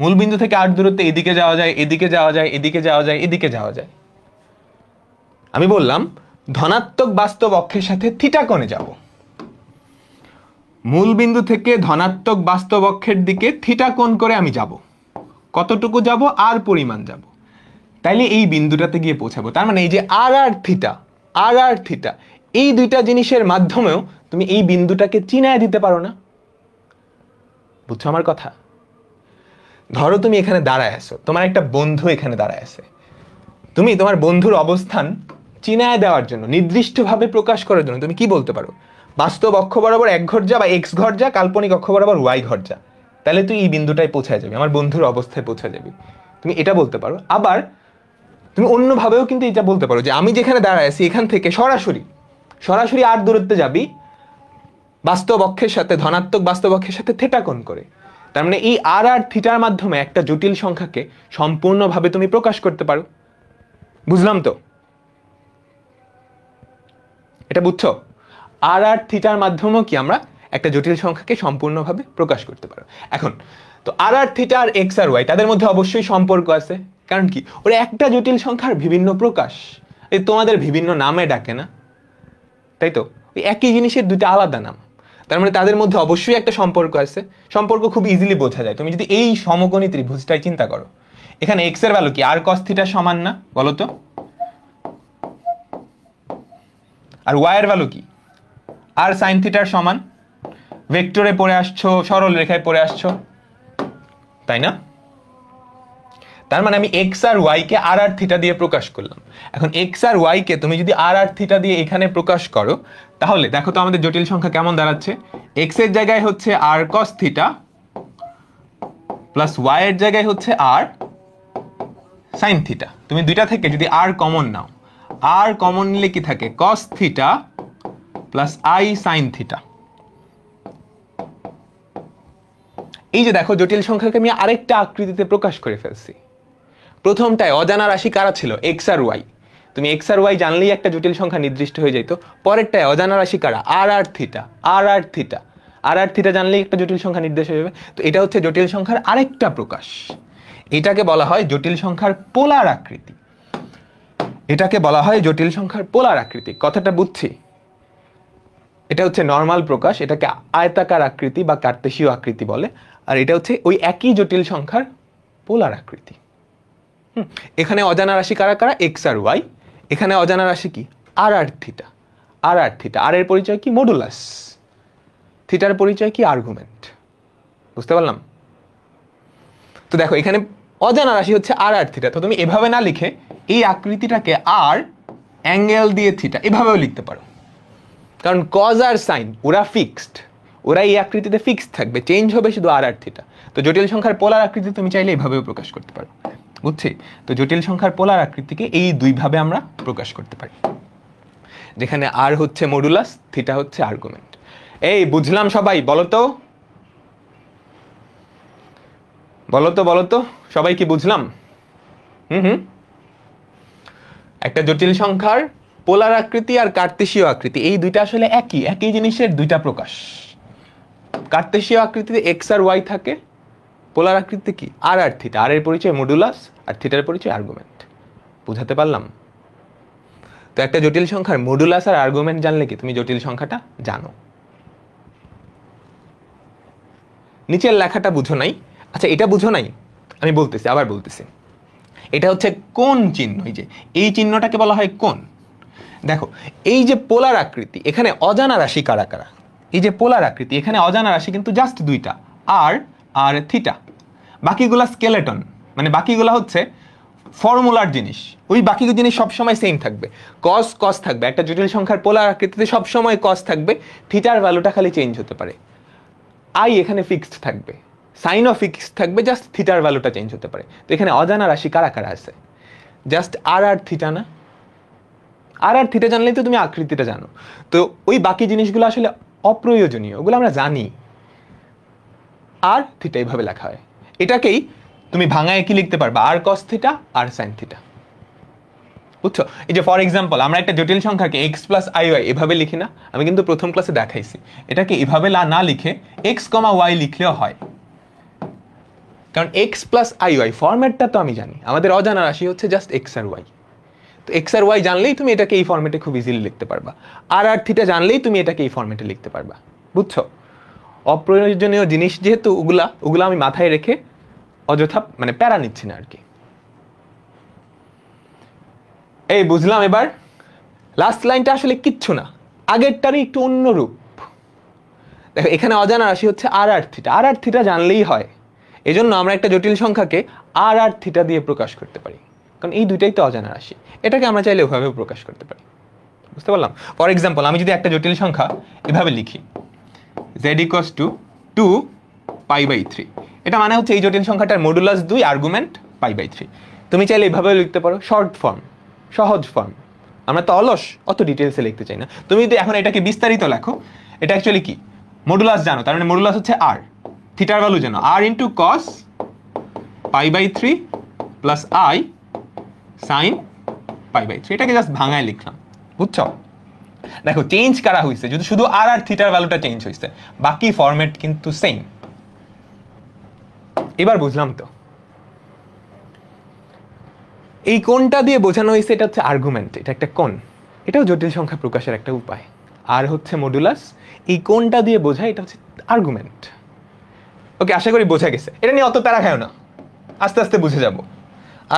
মূল বিন্দু থেকে আর দূরত্বে এদিকে যাওয়া যায়, এদিকে যাওয়া যায়, এদিকে যাওয়া যায়, এদিকে যাওয়া যায়। আমি বললাম ধনাত্মক বাস্তব অক্ষের সাথে থিটা কোণে যাব, মূল বিন্দু থেকে ধনাত্মক বাস্তব অক্ষের দিকে থিটা কোণ করে আমি যাব। কতটুকু যাব? আর পরিমাণ যাব, তাইলে এই বিন্দুটাতে গিয়ে পৌঁছাবো। তার মানে এই যে আর আর থিটা এই দুইটা জিনিসের মাধ্যমেও তুমি এই বিন্দুটাকে চিনায় দিতে পারো না। বুঝছো আমার কথা? ধরো তুমি এখানে দাঁড়ায় আছো, তোমার একটা বন্ধু এখানে দাঁড়ায় আছে, তুমি তোমার বন্ধুর অবস্থান চিনায় দেওয়ার জন্য, নির্দিষ্টভাবে প্রকাশ করার জন্য তুমি কি বলতে পারো? বাস্তব অক্ষ বরাবর এক ঘর যা বা x ঘর যা, কাল্পনিক অক্ষ বরাবর y ঘর যা, তাহলে তুই এই বিন্দুটায় পৌঁছায় যাবি, আমার বন্ধুর অবস্থায় পৌঁছে যাবি। তুমি এটা বলতে পারো। আবার তুমি অন্যভাবেও কিন্তু এটা বলতে পারো যে আমি যেখানে দাঁড়ায় আছি এখান থেকে সরাসরি আর দূরত্বে যাবি বাস্তব অক্ষের সাথে, ধনাত্মক বাস্তব অক্ষের সাথে থিটা কোণ করে। তার মানে এই আর আর থিটার মাধ্যমে একটা জটিল সংখ্যাকে সম্পূর্ণভাবে তুমি প্রকাশ করতে পারো। বুঝলাম তো? এটা বুঝছো? আর আর থিটার মাধ্যমেও কি আমরা একটা জটিল সংখ্যাকে সম্পূর্ণভাবে প্রকাশ করতে পারো। এখন তো আর আর থিটা আর এক্স আর ওয়াই তাদের মধ্যে অবশ্যই সম্পর্ক আছে, কারণ কি ওরা একটা জটিল সংখ্যার বিভিন্ন প্রকাশ, এই তোমাদের বিভিন্ন নামে ডাকে না, তাই তো? ওই একই জিনিসের দুটো আলাদা নাম, তার মানে তাদের মধ্যে অবশ্যই একটা সম্পর্ক আছে। সম্পর্ক খুব ইজিলি বোঝা যায়। তুমি যদি এই সমকোণী ত্রিভুজটাই চিন্তা করো, এখানে এক্স এর ভ্যালু কি আর কস থিটা সমান না? বলো তো। আর ওয়াই এর ভ্যালু কি? আর সাইন থিটার সমান। ভেক্টরে পড়ে আসছো, সরল রেখায় পড়ে আসছো, তাই না? তার মানে আমি এক্স আর ওয়াই কে আর আর থিটা দিয়ে প্রকাশ করলাম। এখন এক্স আর ওয়াই কে তুমি যদি আর আর থিটা দিয়ে এখানে প্রকাশ করো, তাহলে দেখো তো আমাদের জটিল সংখ্যা কেমন দাঁড়াচ্ছে। এক্স এর জায়গায় হচ্ছে আর কস থিটা প্লাস ওয়াই এর জায়গায় হচ্ছে আর সাইন থিটা। তুমি দুইটা থেকে যদি আর কমন নাও, আর কমন নিলে কি থাকে? কস theta plus i sine theta. এই যে দেখো জটিল সংখ্যাকে আমি আরেকটা আকৃতিতে প্রকাশ করে ফেলছি। প্রথমটায় অজানা রাশি কারা ছিল? এক্স আর ওয়াই। তুমি এক্স আর ওয়াই জানলেই একটা জটিল সংখ্যা নির্দিষ্ট হয়ে যেত। পরেরটায় অজানা রাশি কারা, আর আর থিটা, আর আর থিটা, আর আর থিটা জানলেই একটা জটিল সংখ্যা নির্দেশ হয়ে যাবে। তো এটা হচ্ছে জটিল সংখ্যার আরেকটা প্রকাশ। এটাকে বলা হয় জটিল সংখ্যার পোলার আকৃতি। এটাকে বলা হয় জটিল সংখ্যার পোলার আকৃতি। কথাটা বুঝছি? এটা হচ্ছে নর্মাল প্রকাশ, এটাকে আয়তাকার আকৃতি বা কার্তেশীয় আকৃতি বলে। আর এটা হচ্ছে ওই একই জটিল সংখ্যার পোলার আকৃতি। এখানে অজানা রাশি কারা কারা, এক্স আর ওয়াই। এখানে অজানা রাশি কি, আর আর থিটা, আর আর থিটা। আর এর পরিচয় কি, মডুলাস। থিটার পরিচয় কি, আর্গুমেন্ট। বুঝতে পারলাম? তো দেখো এখানে অজানা রাশি হচ্ছে আর আর থিটা। তো তুমি এভাবে না লিখে এই আকৃতিটাকে আর অ্যাঙ্গেল দিয়ে থিটা এভাবেও লিখতে পারো, কারণ কজ আর সাইন ওরা ফিক্সড, ওরা এই আকৃতিতে ফিক্সড থাকবে, চেঞ্জ হবে শুধু আর আর থিটা। তো জটিল সংখ্যার পোলার আকৃতি তুমি চাইলে এইভাবেও প্রকাশ করতে পারো। বুঝছি? তো জটিল সংখ্যার পোলার আকৃতিকে এই দুইভাবে আমরা প্রকাশ করতে পারি, যেখানে আর হচ্ছে মডুলাস, থিটা হচ্ছে আর্গুমেন্ট। এই বুঝলাম সবাই? বলো তো, বলো তো, বলো তো সবাই কি বুঝলাম? একটা জটিল সংখ্যার পোলার আকৃতি আর কার্তেশীয় আকৃতি, এই দুইটা আসলে একই জিনিসের দুইটা প্রকাশ। কার্তেশীয় আকৃতিতে এক্স আর ওয়াই থাকে, পোলার আকৃতি কি, আর আর থিটা। আর এর পরিচয় মডুলাস আর থিটার পরিচয় আর্গুমেন্ট। বুঝাতে পারলাম? তো একটা জটিল সংখ্যার মডুলাস আর আর্গুমেন্ট জানলে কি তুমি জটিল সংখ্যাটা জানো। নিচের লেখাটা বুঝো নাই? আচ্ছা এটা বুঝো নাই, আমি বলতেছি, আবার বলতেছি। এটা হচ্ছে কোণ চিহ্ন। এই চিহ্নটাকে বলা হয় কোণ। দেখো এই যে পোলার আকৃতি, এখানে অজানা রাশি কারা কারা। এই যে পোলার আকৃতি, এখানে অজানা রাশি কিন্তু জাস্ট দুইটা, আর আর থিটা। বাকিগুলা স্কেলেটন, মানে বাকিগুলা হচ্ছে ফর্মুলার জিনিস। ওই বাকি জিনিস সবসময় সেম থাকবে। কস কস থাকবে, একটা জটিল সংখ্যার পোলার আকৃতিতে সবসময় কস থাকবে, থিটার ভ্যালুটা খালি চেঞ্জ হতে পারে। আই এখানে ফিক্সড থাকবে, সাইনও ফিক্সড থাকবে, জাস্ট থিটার ভ্যালুটা চেঞ্জ হতে পারে। তো এখানে অজানা রাশি কারা কারা আছে, জাস্ট আর আর থিটা না? আর আর থিটা জানলেই তো তুমি আকৃতিটা জানো। তো ওই বাকি জিনিসগুলো আসলে অপ্রয়োজনীয়, ওগুলো আমরা জানি। আর থিটা এইভাবে লেখা হয়। এটাকেই তুমি ভাঙায় কি লিখতে পারবা, আর কস থিটা আর সাইন থিটা। বুঝছো? এই যে ফর এক্সাম্পল আমরা একটা জটিল সংখ্যাকে এক্স প্লাস আই ওয়াই এভাবে লিখি না? আমি কিন্তু প্রথম ক্লাসে দেখাইছি। এটাকে এভাবে না লিখে এক্স কমা ওয়াই লিখলেও হয়, কারণ এক্স প্লাস আই ওয়াই ফরম্যাটটা তো আমি জানি। আমাদের অজানা রাশি হচ্ছে জাস্ট এক্স আর ওয়াই। তো এক্স আর ওয়াই জানলেই তুমি এটাকে এই ফরম্যাটে খুব ইজিলি লিখতে পারবা। আর আর থিটা জানলেই তুমি এটাকে এই ফরম্যাটে লিখতে পারবা। বুঝছো? অপ্রয়োজনীয় জিনিস যেহেতু ওগুলা আমি মাথায় রেখে অযথা মানে প্যারা নিচ্ছি না আর কি। এই বুঝলাম এবার? লাস্ট লাইনটা আসলে কিচ্ছু না, আগেরটারই একটু অন্য রূপ। দেখো এখানে অজানা রাশি হচ্ছে আর আর থিটা। আর আর থিটা জানলেই হয়, এজন্য আমরা একটা জটিল সংখ্যাকে আর আর থিটা দিয়ে প্রকাশ করতে পারি, কারণ এই দুইটাই তো অজানা রাশি। এটাকে আমরা চাইলে ওভাবেও প্রকাশ করতে পারি। বুঝতে পারলাম? ফর এক্সাম্পল আমি যদি একটা জটিল সংখ্যা এভাবে লিখি, z ইকুয়ালস টু 2 π/3, এটা মানে হচ্ছে এই জটিল সংখ্যাটার মডুলাস 2, আর্গুমেন্ট π/3। তুমি চাইলে এভাবেও লিখতে পারো, শর্ট ফর্ম, সহজ ফর্ম। আমরা তো অলস, অত ডিটেলসে লিখতে চাই না। তুমি যদি এখন এটাকে বিস্তারিত লেখো, এটা অ্যাকচুয়ালি কি, মডুলাস জানো, তার মানে মডুলাস হচ্ছে আর, থিটার ভ্যালু জানো, r into cos π/3 plus i sine π/3। এটাকে জাস্ট ভাঙায় লিখলাম। বুঝছো? দেখো চেঞ্জ করা হয়েছে যদি শুধু আর আর থিটার ভ্যালুটা চেঞ্জ হয়েছে, বাকি ফরম্যাট কিন্তু সেম। এবার বুঝলাম তো? এই কোণটা দিয়ে বোঝানো হয়েছে এটা হচ্ছে আর্গুমেন্ট, এটা একটা কোণ। এটাও জটিল সংখ্যা প্রকাশের একটা উপায়। আর হচ্ছে মডুলাস, এই কোণটা দিয়ে বোঝায়, এটা হচ্ছে আর্গুমেন্ট। ওকে, আশা করি বোঝা গেছে। এটা নিয়ে অত প্যারা খাও না, আস্তে আস্তে বুঝে যাব,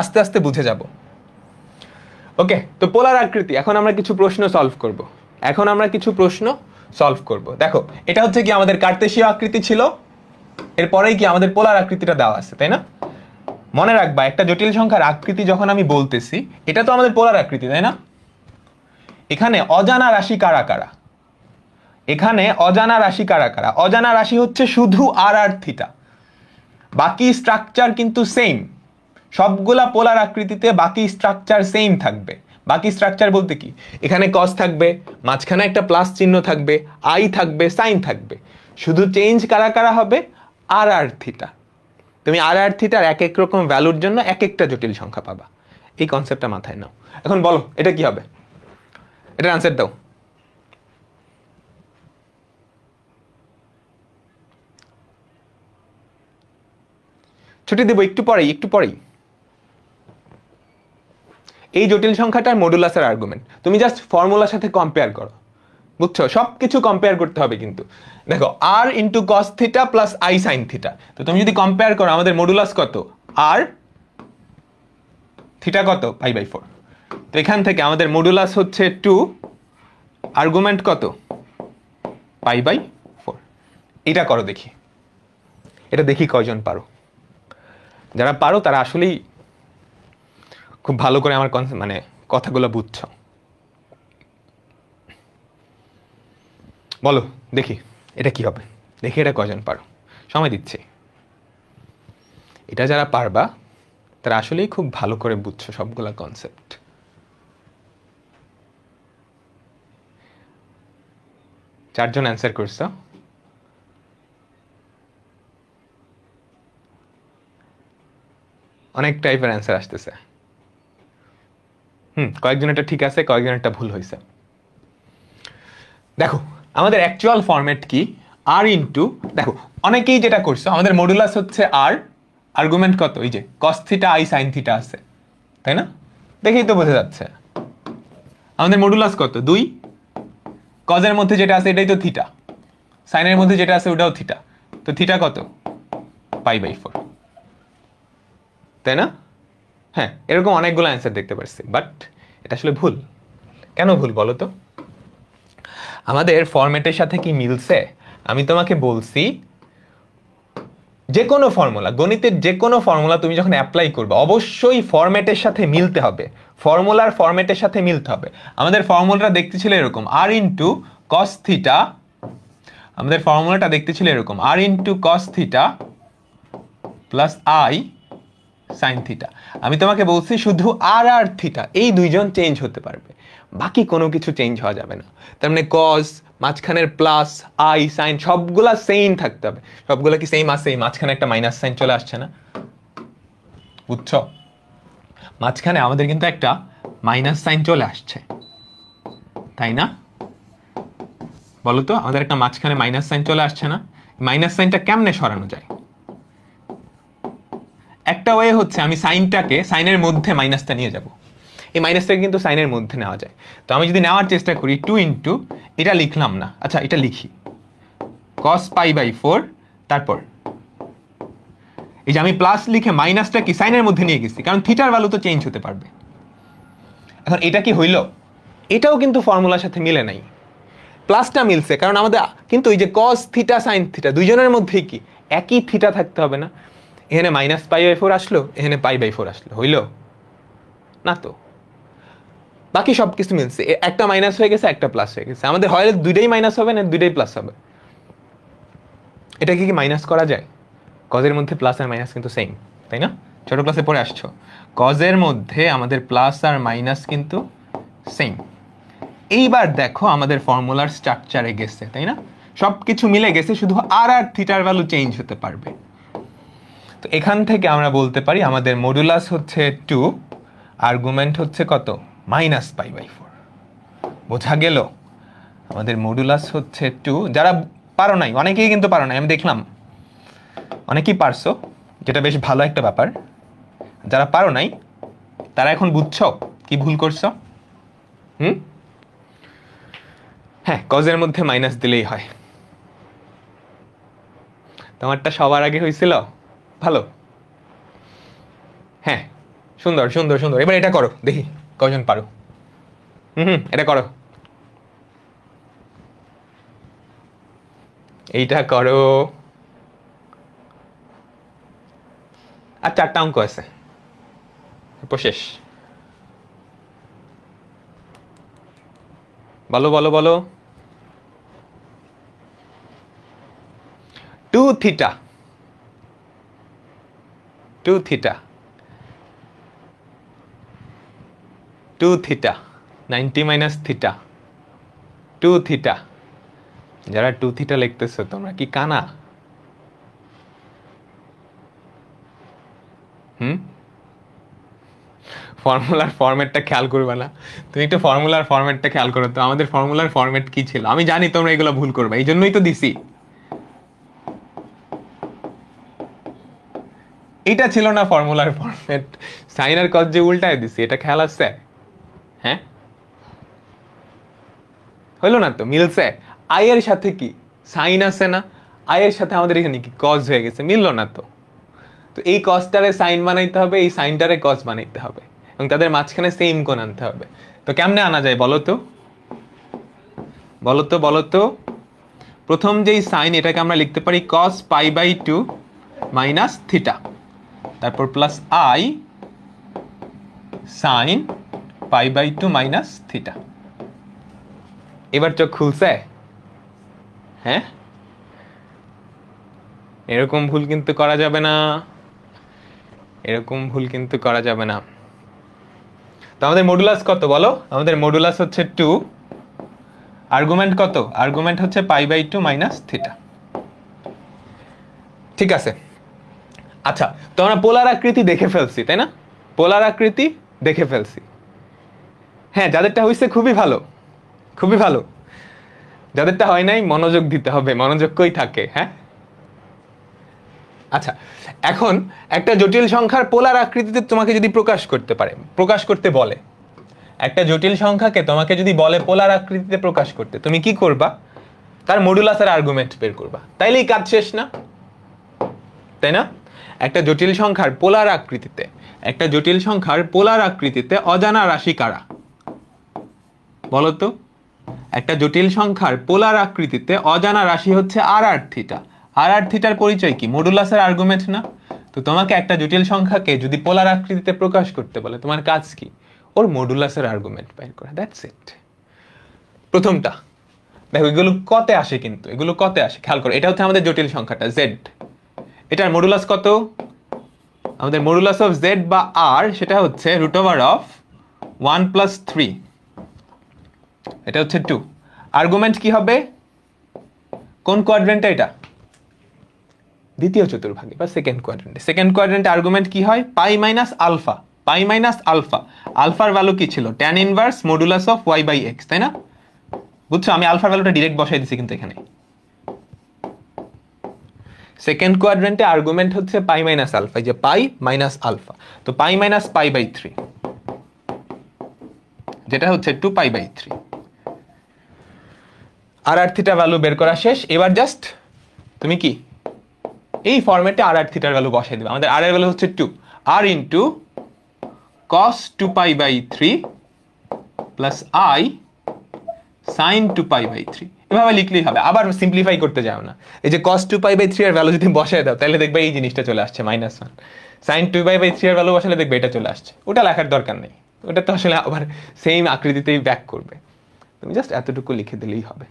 আস্তে আস্তে বুঝে যাব। ওকে, তো পোলার আকৃতি। এখন আমরা কিছু প্রশ্ন সলভ করব। দেখো এটা হচ্ছে কি আমাদের কার্তেশীয় আকৃতি ছিল, এরপরেই কি আমাদের পোলার আকৃতিটা দেওয়া আছে, তাই না? মনে রাখবা একটা জটিল সংখ্যার আকৃতি যখন আমি বলতেছি, এটা তো আমাদের পোলার আকৃতি, তাই না? এখানে অজানা রাশি কারা কারা, এখানে অজানা রাশি কারা কারা? অজানা রাশি হচ্ছে শুধু আর আর থিটা, বাকি স্ট্রাকচার কিন্তু সেম। সবগুলা পোলার আকৃতিতে বাকি স্ট্রাকচার সেম থাকবে। বাকি স্ট্রাকচার বলতে কি, এখানে কস থাকবে, মাঝখানে একটা প্লাস চিহ্ন থাকবে, আই থাকবে, সাইন থাকবে। শুধু চেঞ্জ কারা কারা হবে, আর আর থিটা। তুমি আর আর থিটার এক এক রকম ভ্যালুর জন্য এক একটা জটিল সংখ্যা পাবা। এই কনসেপ্টটা মাথায় নাও। এখন বলো এটা কি হবে, এটার আনসার দাও। ছুটি দেবো একটু পরেই, একটু পরেই। এই জটিল সংখ্যাটার মডুলাসের আর্গুমেন্ট, তুমি জাস্ট ফর্মুলার সাথে কম্পেয়ার করো, বুঝছো? সবকিছু কম্পেয়ার করতে হবে কিন্তু। দেখো r into cos theta plus i sine theta, তো তুমি যদি কম্পেয়ার করো আমাদের মডুলাস কত, আর থিটা কত, পাই/4। তো এখান থেকে আমাদের মডুলাস হচ্ছে 2, আর্গুমেন্ট কত, পাই/4। এটা করো দেখি, এটা দেখি কয়জন পারো। যারা পারো তারা আসলেই খুব ভালো করে আমার মানে কথাগুলো বুঝছো। বলো দেখি এটা কি হবে, দেখি এটা কয়জন পারো, সময় দিচ্ছি। এটা যারা পারবা তারা আসলেই খুব ভালো করে বুঝছো সবগুলা কনসেপ্ট। চারজন অ্যান্সার করছো, অনেক টাইপের অ্যান্সার আসতেছে। কয়েকজন এটা ঠিক আছে, কয়েকজন এটা ভুল হয়েছে। দেখো আমাদের অ্যাকচুয়াল ফরম্যাট কি, আর ইন্টু, দেখো অনেকেই যেটা করছো, আমাদের মডুলাস হচ্ছে আর, আর্গুমেন্ট কত, এই যে cos theta I sine theta আছে, তাই না? দেখেই তো বোঝা যাচ্ছে আমাদের মডুলাস কত, 2। কজের মধ্যে যেটা আছে এটাই তো থিটা, সাইনের মধ্যে যেটা আছে ওটাও থিটা, তো থিটা কত, পাই/4, তাই না? হ্যাঁ, এরকম অনেকগুলো অ্যান্সার দেখতে পাচ্ছি, বাট এটা আসলে ভুল। কেন ভুল বলো তো? আমাদের ফরম্যাটের সাথে কি মিলছে? আমি তোমাকে বলছি যে কোনো ফর্মুলা, গণিতের যে কোনো ফর্মুলা তুমি যখন অ্যাপ্লাই করবে অবশ্যই ফরম্যাটের সাথে মিলতে হবে, ফর্মুলার ফরম্যাটের সাথে মিলতে হবে। আমাদের ফর্মুলাটা দেখতে ছিল এরকম, আর ইন্টু কস থিটা, আমাদের ফর্মুলাটা দেখতে ছিল এরকম, r into cos theta plus i sine theta. আমি তোমাকে বলছি শুধু আর আর থিটা এই দুইজন চেঞ্জ হতে পারবে, বাকি কোনো কিছু চেঞ্জ হওয়া যাবে না। তার মানে কস, মাঝখানের প্লাস, আই সাইন সবগুলা সেম থাকতে হবে। সবগুলা কি সেম আছে? মাঝখানে একটা মাইনাস সাইন চলে আসছে না, বুঝছো? মাঝখানে আমাদের কিন্তু একটা মাইনাস সাইন চলে আসছে, তাই না? বলো তো, আমাদের একটা মাঝখানে মাইনাস সাইন চলে আসছে না? মাইনাস সাইনটা কেমনে সরানো যায়? একটা ওয়ে হচ্ছে আমি সাইনটাকে, সাইনের মধ্যে মাইনাসটা নিয়ে যাব। এই মাইনাসটাকে কিন্তু সাইনের মধ্যে নেওয়া যায়। তো আমি যদি নেওয়ার চেষ্টা করি 2 ইন্টু, এটা লিখলাম না, আচ্ছা এটা লিখি, cos π/4, তারপর এই যে আমি প্লাস লিখে মাইনাসটা কি সাইনের মধ্যে নিয়ে গেছি, কারণ থিটার ভ্যালু তো চেঞ্জ হতে পারবে। এখন এটা কি হইল? এটাও কিন্তু ফর্মুলার সাথে মিলে নাই। প্লাসটা মিলছে কারণ আমাদের কিন্তু এই যে cos থিটা সাইন থিটা দুইজনের মধ্যেই কি একই থিটা থাকতে হবে না? এখানে -π/4 আসলো, এখানে π/4 আসলো, হইল না? তো বাকি সব কিছু মিলছে, একটা মাইনাস হয়ে গেছে, একটা প্লাস হয়ে গেছে। আমাদের হয় দুইটাই মাইনাস হবে না দুইটাই প্লাস হবে। এটাকে কি মাইনাস করা যায়? কজের মধ্যে প্লাস আর মাইনাস কিন্তু সেম, তাই না? ছোট ক্লাসে পড়ে আসছো, কজের মধ্যে আমাদের প্লাস আর মাইনাস কিন্তু সেম। এইবার দেখো আমাদের ফর্মুলার স্ট্রাকচারে গেছে, তাই না? সব কিছু মিলে গেছে, শুধু আর আর থিটার ভ্যালু চেঞ্জ হতে পারবে। তো এখান থেকে আমরা বলতে পারি আমাদের মডুলাস হচ্ছে 2, আর্গুমেন্ট হচ্ছে কত, -π/4। বোঝা গেল? আমাদের মডুলাস হচ্ছে 2। যারা পারো নাই, অনেকেই কিন্তু পারো নাই, আমি দেখলাম অনেকেই পারছো, যেটা বেশ ভালো একটা ব্যাপার। যারা পারো নাই তারা এখন বুঝছো কি ভুল করছো। হ্যাঁ, কজের মধ্যে মাইনাস দিলেই হয়। তোমারটা সবার আগে হয়েছিল, ভালো। হ্যাঁ, সুন্দর সুন্দর সুন্দর। এবার এটা করো দেখি কজন পারো। এটা করো, এইটা করো। আর 4টা অঙ্ক আছে, শেষ। বলো বলো বলো। 2 theta, 2 theta, 2 theta, 90 minus theta, 2 theta. যারা 2 থিটা লিখতেছো তোমরা কি কানা? ফর্মুলার ফরম্যাটটা খেয়াল করবে না? তুমি একটু ফর্মুলার ফরম্যাটটা খেয়াল করো তো, আমাদের ফর্মুলার ফরম্যাট কি ছিল? আমি জানি তোমরা এগুলো ভুল করবে, এই জন্যই তো দিছি। এটা ছিল না ফর্মুলার ফরম্যাট, সাইন আর কস যে উল্টায় দিছি, এটা খেয়াল আছে? হ্যাঁ, হইলো না তো, মিলছে? আই এর সাথে কি সাইন আছে না, আই এর সাথে আমাদের এখানে কি কস হয়ে গেছে, মিললো না তো? তো এই কসটারে সাইন বানাইতে হবে, এই সাইনটারে কস বানাইতে হবে, এবং তাদের মাঝখানে সেম কোণ আনতে হবে। তো কেমনে আনা যায় বলো তো, বলো তো, বলো তো? প্রথম যেই সাইন, এটাকে আমরা লিখতে পারি cos π/2 মাইনাস থিটা, তারপর plus i sine π/2 minus theta. এবার চোখ খুলছে? হ্যাঁ, এরকম ভুল কিন্তু করা যাবে না, এরকম ভুল কিন্তু করা যাবে না। তো আমাদের মডুলাস কত বলো? আমাদের মডুলাস হচ্ছে 2, আর্গুমেন্ট কত? আর্গুমেন্ট হচ্ছে π/2 মাইনাস থিটা। ঠিক আছে, আচ্ছা, তো আমরা পোলার আকৃতি দেখে ফেলছি, তাই না? পোলার আকৃতি দেখে ফেলছি। হ্যাঁ, যাদেরটা হয়েছে খুবই ভালো, খুবই ভালো। যাদেরটা হয় নাই মনোযোগ দিতে হবে, মনোযোগ কই থাকে? হ্যাঁ, আচ্ছা, এখন একটা জটিল সংখ্যার পোলার আকৃতিতে তোমাকে যদি প্রকাশ করতে বলে, একটা জটিল সংখ্যাকে তোমাকে যদি বলে পোলার আকৃতিতে প্রকাশ করতে, তুমি কি করবা? তার মডুলাসের আর্গুমেন্ট বের করবা, তাইলেই কাজ শেষ না? তাই না? একটা জটিল সংখ্যার পোলার আকৃতিতে, একটা জটিল সংখ্যার পোলার আকৃতিতে অজানা রাশি কারা বলো তো? একটা জটিল সংখ্যার পোলার আকৃতিতে অজানা রাশি হচ্ছে আর থিটা। আর থিটার পরিচয় কি? মডুলাসের আর্গুমেন্ট না? তো তোমাকে একটা জটিল সংখ্যাকে যদি পোলার আকৃতিতে প্রকাশ করতে বলে, তোমার কাজ কি? ওর মডুলাসের আর্গুমেন্ট বের করা, দ্যাটস ইট। প্রথমটা দেখো, এগুলো কতে আসে, কিন্তু এগুলো কতে আসে খেয়াল করো। এটা হচ্ছে আমাদের জটিল সংখ্যাটা z, এটার মডুলাস কত? আমাদের মডুলাস অফ z বা r সেটা হচ্ছে √1 + 3, এটা হচ্ছে 2। আর্গুমেন্ট কি হবে? কোন কোয়াড্রেন্টে? এটা দ্বিতীয় চতুর্ভাগে বা সেকেন্ড কোয়াড্রেন্টে। সেকেন্ড কোয়াড্রেন্টে আর্গুমেন্ট কি হয়? পাই মাইনাস আলফা। পাই মাইনাস আলফা, আলফার ভ্যালু কি ছিল? tan inverse modulus of y/x, তাই না? বুঝছো, আমি আলফার ভ্যালুটা ডিরেক্ট বসাই দিছি কিন্তু এখানে। সেকেন্ড কোয়াড্রেন্টে আর্গুমেন্ট হচ্ছে পাই মাইনাস আলফা, যে পাই মাইনাস আলফা, তো পাই মাইনাস π/3, যেটা হচ্ছে 2π/3। আর থিটা ভ্যালু বের করা শেষ। এবার জাস্ট তুমি কি এই ফরম্যাটে আর থিটার ভ্যালু বসাই দিবে। আমাদের আর এর ভ্যালু হচ্ছে 2, r into cos 2π/3 plus i sin 2π/3। এভাবে লিখলেই হবে, আবার সিম্পলিফাই করতে যাও না। এই যে cos 2π/3 এর ভ্যালু যদি বসায় দাও, তাহলে দেখবে এই জিনিসটা চলে আসছে -1। sin 2π/3 এর ভ্যালু বসালে দেখবে এটা চলে আসছে। ওটা লেখার দরকার নেই, ওটা তো আসলে আবার সেম আকৃতিতেই ব্যাক করবে। তুমি জাস্ট এতটুকু লিখে দিলেই হবে।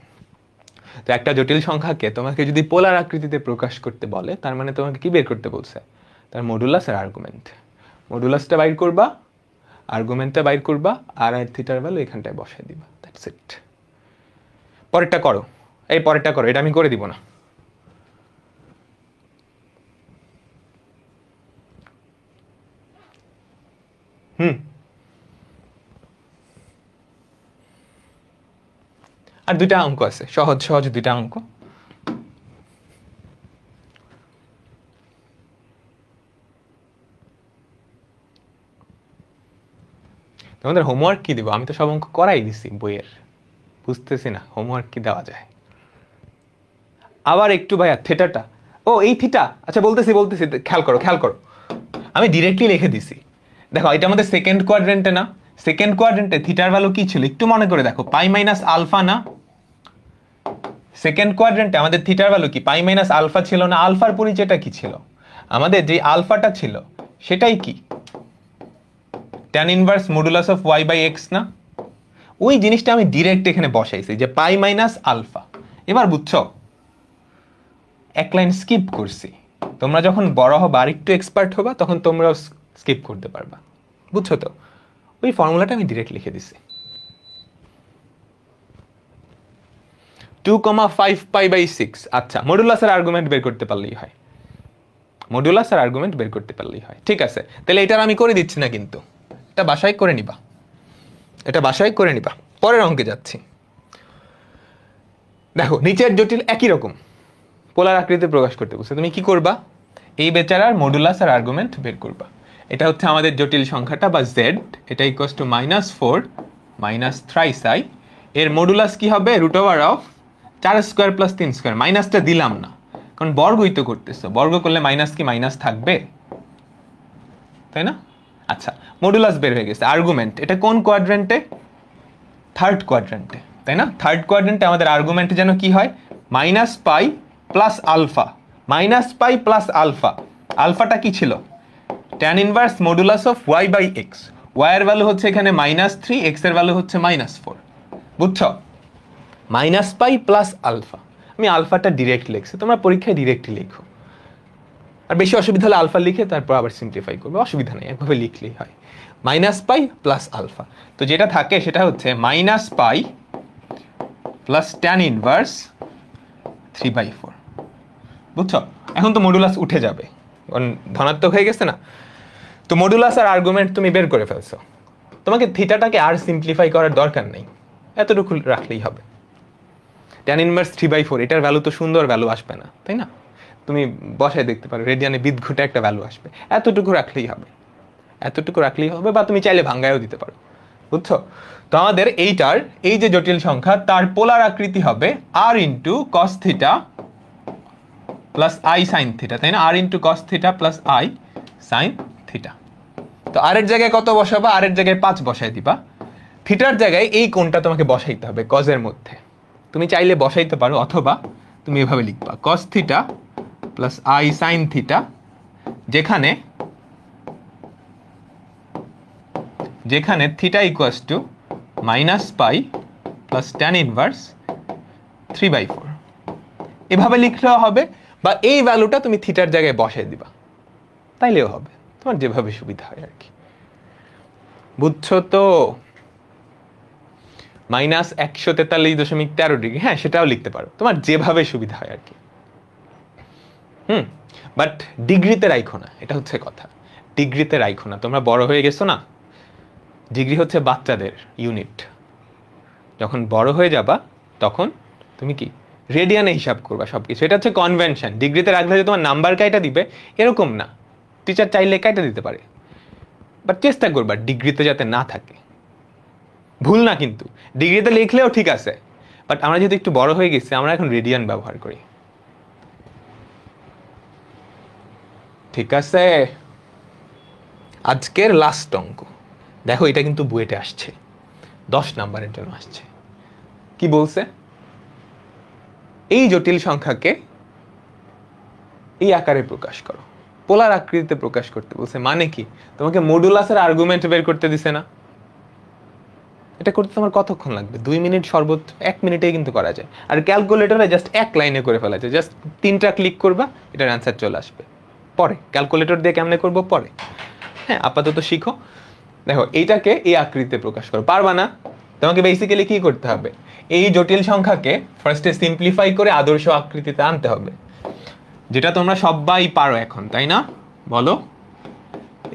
তো একটা জটিল সংখ্যাকে তোমাকে যদি পোলার আকৃতিতে প্রকাশ করতে বলে, তার মানে তোমাকে কি বের করতে বলছে? তার মডুলাস আর আর্গুমেন্ট। মডুলাসটা বাইর করবা, আর্গুমেন্টটা বাইর করবা, আর থিটার ভ্যালু এখানটায় বসাই দিবা, দ্যাটস ইট। পরেরটা করো, এই পরেরটা করো, এটা আমি করে দিব না। আর দুইটা অঙ্ক আছে, সহজ সহজ দুইটা অঙ্ক। তোমাদের হোমওয়ার্ক কি দিব? আমি তো সব অঙ্ক করাই দিছি বইয়ের, বুঝতেছি না হোমওয়ার্ক কি দেওয়া যায়। আবার একটু ভাইয়া থিটাটা, ও এই থিটা, আচ্ছা বলতেছি খেয়াল করো খেয়াল করো, আমি ডিরেক্টলি লিখে দিছি। দেখো, এটা আমাদের সেকেন্ড কোয়াড্রেন্টে না? সেকেন্ড কোয়াড্রেন্টে থিটার ভ্যালু কি ছিল একটু মনে করে দেখো, পাই মাইনাস আলফা না? সেকেন্ড কোয়াড্রেন্টে আমাদের থিটার ভ্যালু কি পাই মাইনাস আলফা ছিল না? আলফার পরিচয়টা কি ছিল? আমাদের যে আলফাটা ছিল সেটাই কি tan inverse modulus of y/x না? ওই জিনিসটা আমি ডিরেক্ট এখানে বসাইছি, যে পাই মাইনাস আলফা। এবার বুঝছো, এক লাইন স্কিপ করছি। তোমরা যখন বড় হবা আর একটু এক্সপার্ট হবা, তখন তোমরাও স্কিপ করতে পারবা, বুঝছো তো? ওই ফর্মুলাটা আমি ডিরেক্ট লিখে দিছি। 2,5π/6। আচ্ছা, মডুলাসের আর্গুমেন্ট বের করতে পারলেই হয়, মডুলাসের আর্গুমেন্ট বের করতে পারলেই হয়। ঠিক আছে, তাহলে এটার আমি করে দিচ্ছি না, কিন্তু এটা বাসায় করে নিবা, এটা বাসায় করে নিবা। পরের অঙ্কে যাচ্ছি। দেখো নিচের জটিল একই রকম পোলার আকৃতি প্রকাশ করতে বলছে, তুমি কি করবা? এই বেচারার মডুলাস আর আর্গুমেন্ট বের করবা। এটা হচ্ছে আমাদের জটিল সংখ্যাটা বা জেড, এটা ইকুয়ালস টু -4 -3 সাই। এর মডুলাস কি হবে? √4 স্কোয়ার প্লাস 3 স্কোয়ার। মাইনাসটা দিলাম না কারণ বর্গই তো করতেছো, বর্গ করলে মাইনাস কি মাইনাস থাকবে, তাই না? আচ্ছা, মডুলাস বের হয়ে গেছে। আর্গুমেন্ট এটা কোন কোয়াড্রেন্টে? থার্ড কোয়াড্রেন্টে, তাই না? থার্ড কোয়াড্রেন্টে আমাদের আর্গুমেন্ট যেন কি হয়? -π প্লাস আলফা, -π প্লাস আলফা। আলফাটা কি ছিল? tan inverse modulus of y/x। y এর ভ্যালু হচ্ছে এখানে -3, x এর ভ্যালু হচ্ছে -4। বুঝছো? -π প্লাস আলফা। আমি আলফাটা ডিরেক্ট লিখছি, তোমরা পরীক্ষায় ডিরেক্টলি লিখো। আর বেশি অসুবিধা হলে আলফা লিখে তারপর আবার সিম্পলিফাই করবে, অসুবিধা নেই, একভাবে লিখলেই হয়। -π প্লাস আলফা। তো যেটা থাকে সেটা হচ্ছে -π প্লাস tan ইনভার্স 3/4। বুঝছো? এখন তো মডুলাস উঠে যাবে কারণ ধনাত্মক হয়ে গেছে না। তো মডুলাস আর আর্গুমেন্ট তুমি বের করে ফেলছো, তোমাকে থিটাটাকে আর সিম্পলিফাই করার দরকার নেই, এতটুকু রাখলেই হবে। tan ইনভার্স 3/4 এটার ভ্যালু তো সুন্দর ভ্যালু আসবে না, তাই না? তুমি বসায় দেখতে পারো, রেডিয়ানে বিদঘুটে একটা ভ্যালু আসবে, এতটুকু রাখলেই হবে, এতটুকু রাখলেই হবে। বা তুমি চাইলে ভাঙ্গায়ও দিতে পারো। বুঝছো? তো আমাদের এইটার এই যে জটিল সংখ্যা তার পোলার আকৃতি হবে r into cos theta plus i sine theta, তাই না? r into cos theta plus i sine theta. তো আর এর জায়গায় কত বসাবা? আর এর জায়গায় 5 বসাই দিবা। থিটার জায়গায় এই কোণটা তোমাকে বসাইতে হবে কজের মধ্যে। তুমি চাইলে বসাইতে পারো অথবা তুমি এভাবে লিখবা cos theta plus i sine theta, যেখানে theta equals to -π plus tan inverse 3/4। এভাবে লিখলেও হবে, বা এই ভ্যালুটা তুমি থিটার জায়গায় বসাই দিবা, তাইলেও হবে, তোমার যেভাবে সুবিধা হয় আর কি। বুঝছো তো? -143.13 ডিগ্রি, হ্যাঁ সেটাও লিখতে পারো, তোমার যেভাবে সুবিধা হয় আর কি। বাট ডিগ্রিতে রাখো না, এটা হচ্ছে কথা। ডিগ্রিতে রাখো না, তোমরা বড় হয়ে গেছো না। ডিগ্রি হচ্ছে বাচ্চাদের ইউনিট। যখন বড় হয়ে যাবা তখন তুমি কি রেডিয়ানে হিসাব করবা সবকিছু। এটা হচ্ছে কনভেনশন। ডিগ্রিতে রাখলে যে তোমার নাম্বার কাইটা দিবে এরকম না, টিচার চাইলে কাইটা দিতে পারে, বাট চেষ্টা করবা ডিগ্রিতে যাতে না থাকে। ভুল না কিন্তু, ডিগ্রিতে লিখলেও ঠিক আছে, বাট আমরা যেহেতু একটু বড় হয়ে গেছি আমরা এখন রেডিয়ান ব্যবহার করি। ঠিক আছে, আজকের লাস্ট অঙ্ক দেখো, এটা কিন্তু বুয়েটে আসছে, 10 নাম্বারের জন্য আসছে। কি বলছে? এই জটিল সংখ্যাকে এই আকারে প্রকাশ করো, পোলার আকৃতিতে প্রকাশ করতে বলছে। মানে কি? তোমাকে মডুলাসের আর্গুমেন্ট বের করতে দিছে না? এটা করতে তোমার কতক্ষণ লাগবে? 2 মিনিট, সর্বোচ্চ 1 মিনিটেই কিন্তু করা যায়। আর ক্যালকুলেটরে জাস্ট 1 লাইনে করে ফেলা যায়, জাস্ট 3টা ক্লিক করবা, এটার অ্যান্সার চলে আসবে। পরে ক্যালকুলেটর দিয়ে কেমনে করবো পরে, হ্যাঁ আপাতত শিখো। দেখো এইটাকে এই আকৃতিতে প্রকাশ করো, পারবা না? তোমাকে বেসিক্যালি কি করতে হবে? এই জটিল সংখ্যাকে ফার্স্টে সিম্পলিফাই করে আদর্শ আকৃতিতে আনতে হবে, যেটা তোমরা সবাই পারো এখন, তাই না? বলো,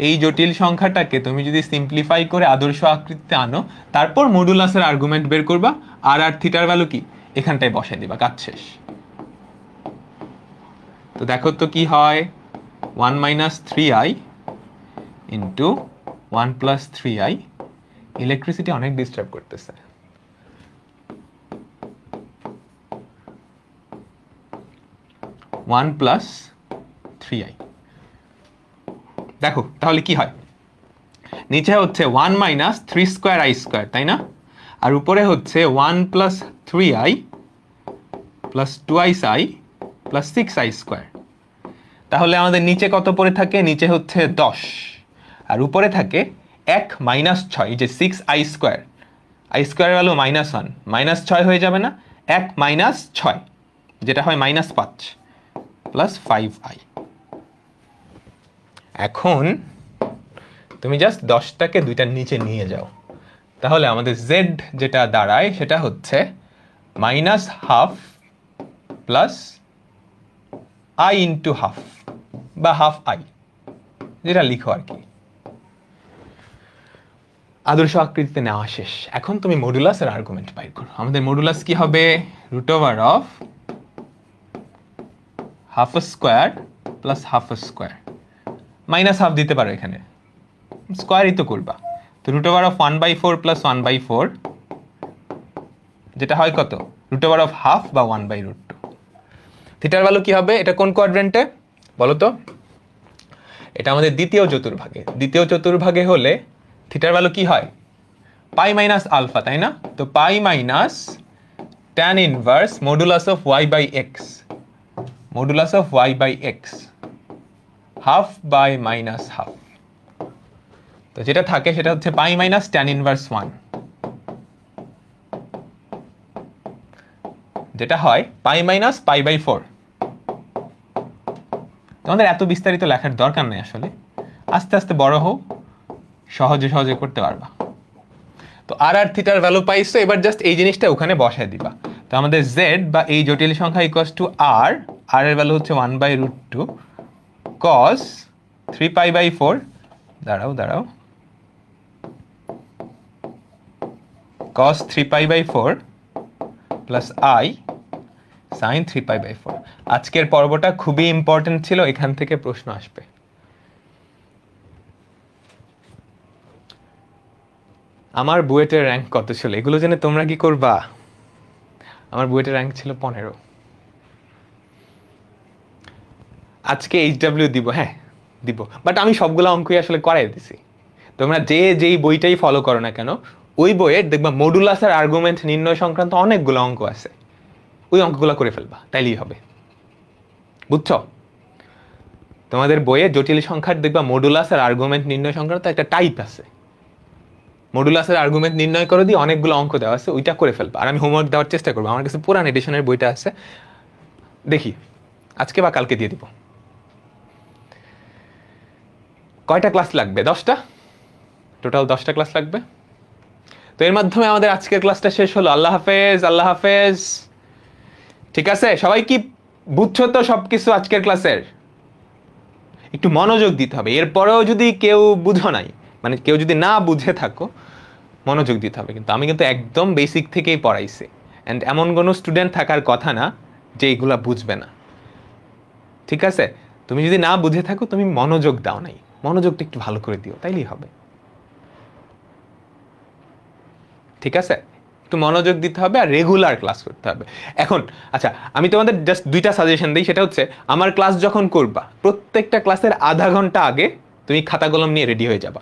এই জটিল সংখ্যাটাকে তুমি যদি সিম্পলিফাই করে আদর্শ আকৃতিতে আনো, তারপর মডুলাসের আর্গুমেন্ট বের করবা, আর থিটার ভ্যালু কি এখানটায় বসাই দিবা, কাজ শেষ। তো দেখো তো কি হয়, 1 - 3i ইন্টু 1 + 3i। ইলেকট্রিসিটি অনেক ডিস্টার্ব করতেছে। 1 + 3i। দেখো তাহলে কি হয়, নিচে হচ্ছে 1 - 3² তাই না? আর উপরে হচ্ছে 1 + 3i + 2i + 6i²। তাহলে আমাদের নিচে কত পড়ে থাকে? নিচে হচ্ছে 10, আর উপরে থাকে 1 - 6, যে 6i²। i² ভ্যালু -1, -6 হয়ে যাবে না? 1 - 6 যেটা হয় -5 + 5i। এখন তুমি জাস্ট 10টাকে 2টার নিচে নিয়ে যাও, তাহলে আমাদের z যেটা দাঁড়ায় সেটা হচ্ছে -12 প্লাস i ইন্টু হাফ বা ½ i, যেটা লিখো আর কি। আদর্শ আকৃতিতে নেওয়া শেষ। এখন তুমি মডুলাস আর আর্গুমেন্ট বাইর করো। আমাদের মডুলাস কি হবে? Root over of half square plus half square, minus half দিতে পারো, এখানে স্কোয়ারই তো করবা। তো রুট ওভার অফ 1/4 প্লাস 1/4, যেটা হয় কত? রুট ওভার অফ হাফ বা 1/√2। থিটার ভ্যালু কি হবে? এটা কোন কোয়াড্রেন্টে বলো তো? এটা আমাদের দ্বিতীয় চতুর্ভাগে। দ্বিতীয় চতুর্ভাগে হলে থিটার ভ্যালু কি হয়? পাই মাইনাস আলফা, তাই না? তো pi minus tan inverse modulus of y by x, modulus of y by x, half by minus half. তো যেটা থাকে সেটা হচ্ছে পাই মাইনাস ট্যান ইনভার্স 1, যেটা হয় পাই মাইনাস পাই/4। তোমাদের এত বিস্তারিত লেখার দরকার নেই আসলে, আস্তে আস্তে বড় হও, সহজে সহজে করতে পারবা। তো আর আর থিটার ভ্যালু পাইছো, এবার জাস্ট এই জিনিসটা ওখানে বসায় দিবা। তো আমাদের জেড বা এই জটিল সংখ্যা ইকুয়ালস টু আর, আর এর ভ্যালু হচ্ছে 1/√2 cos 3π/4, দাঁড়াও cos 3π/4 প্লাস আই sin 3π/4। আজকের পর্বটা খুবই ইম্পর্টেন্ট ছিল, এখান থেকে প্রশ্ন আসবে। আমার বুয়েটের র্যাঙ্ক কত ছিল এগুলো জেনে তোমরা কি করবা? আমার বুয়েটের র্যাঙ্ক ছিল 15। আজকে HW দিব, হ্যাঁ দিব, বাট আমি সবগুলো অঙ্কই আসলে করাই দিছি। তোমরা যেই বইটাই ফলো করো না কেন, ওই বইয়ের দেখবা মডুলাস আর আর্গুমেন্ট নির্ণয় সংক্রান্ত অনেকগুলো অঙ্ক আছে, ওই অঙ্কগুলো করে ফেলবা, তাইলেই হবে। বুঝছো? তোমাদের বইয়ে জটিল সংখ্যার দেখবা মডুলাস আর আর্গুমেন্ট নির্ণয় সংক্রান্ত একটা টাইপ আছে, মডুলাসের আর্গুমেন্ট নির্ণয় করে দিয়ে অনেকগুলো অঙ্ক দেওয়া আছে, ওইটা করে ফেলবা। আর আমি হোমওয়ার্ক দেওয়ার চেষ্টা করবো, আমার কাছে পুরান এডিশনের বইটা আছে, দেখি আজকে বা কালকে দিয়ে দিব। কয়টা ক্লাস লাগবে? 10টা, টোটাল 10টা ক্লাস লাগবে। তো এর মাধ্যমে আমাদের আজকের ক্লাসটা শেষ হলো। আল্লাহ হাফেজ, আল্লাহ হাফেজ। ঠিক আছে, সবাই কি বুঝছো তো সবকিছু আজকের ক্লাসের? একটু মনোযোগ দিতে হবে। এরপরেও যদি কেউ বুঝো নাই, মানে কেউ যদি না বুঝে থাকো, মনোযোগ দিতে হবে। কিন্তু আমি কিন্তু একদম বেসিক থেকেই পড়াইছি, অ্যান্ড এমন কোনো স্টুডেন্ট থাকার কথা না যে এইগুলা বুঝবে না। ঠিক আছে, তুমি যদি না বুঝে থাকো, তুমি মনোযোগ দাও নাই, মনোযোগটা একটু ভালো করে দিও, তাইলেই হবে। ঠিক আছে, একটু মনোযোগ দিতে হবে আর রেগুলার ক্লাস করতে হবে। এখন আচ্ছা, আমি তোমাদের জাস্ট 2টা সাজেশন দিই। সেটা হচ্ছে, আমার ক্লাস যখন করবা, প্রত্যেকটা ক্লাসের আধা ঘন্টা আগে তুমি খাতা কলম নিয়ে রেডি হয়ে যাবা।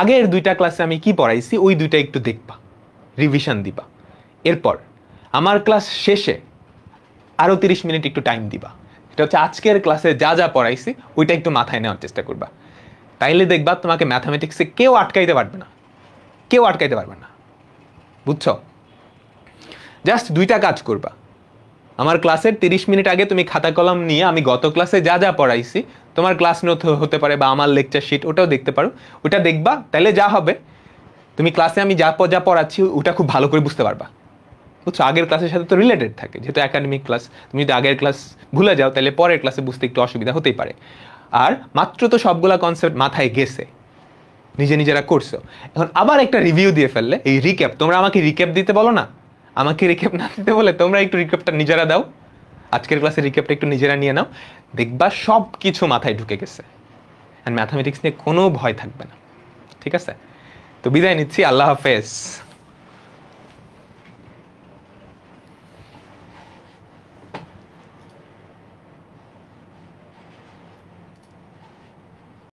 আগের 2টা ক্লাসে আমি কি পড়াইছি ওই 2টা একটু দেখবা, রিভিশন দিবা। এরপর আমার ক্লাস শেষে আরও 30 মিনিট একটু টাইম দিবা। এটা হচ্ছে আজকের ক্লাসে যা যা পড়াইছি ওইটা একটু মাথায় নেওয়ার চেষ্টা করবা। তাইলে দেখবা তোমাকে ম্যাথামেটিক্সে কেউ আটকাইতে পারবে না, কেউ আটকাইতে পারবে না। বুঝছো? জাস্ট 2টা কাজ করবা। আমার ক্লাসের 30 মিনিট আগে তুমি খাতা কলম নিয়ে আমি গত ক্লাসে যা যা পড়াইছি, তোমার ক্লাস নোট হতে পারে বা আমার লেকচার শিট, ওটাও দেখতে পারো। ওটা দেখবা, তাহলে যা হবে, তুমি ক্লাসে আমি যা যা পড়াচ্ছি ওটা খুব ভালো করে বুঝতে পারবা। বুঝছো? আগের ক্লাসের সাথে তো রিলেটেড থাকে, যেহেতু একাডেমিক ক্লাস। তুমি যদি আগের ক্লাস ভুলে যাও, তাহলে পরের ক্লাসে বুঝতে একটু অসুবিধা হতেই পারে। আর মাত্র তো সবগুলা কনসেপ্ট মাথায় গেছে, নিজেরা করছো। এখন আবার একটা রিভিউ দিয়ে ফেললে, এই রিক্যাপ, তোমরা আমাকে রিক্যাপ দিতে বলো না, আমাকে রিক্যাপ না দিতে বলে তোমরা একটু রিক্যাপটা নিজেরা দাও। আজকের ক্লাসের রিক্যাপটা একটু নিজেরা নিয়ে নাও, দেখবা সব কিছু মাথায় ঢুকে গেছে, আর ম্যাথামেটিক্স নিয়ে কোনো ভয় থাকবে না। ঠিক আছে, তো বিদায় নিচ্ছি, আল্লাহ হাফেজ।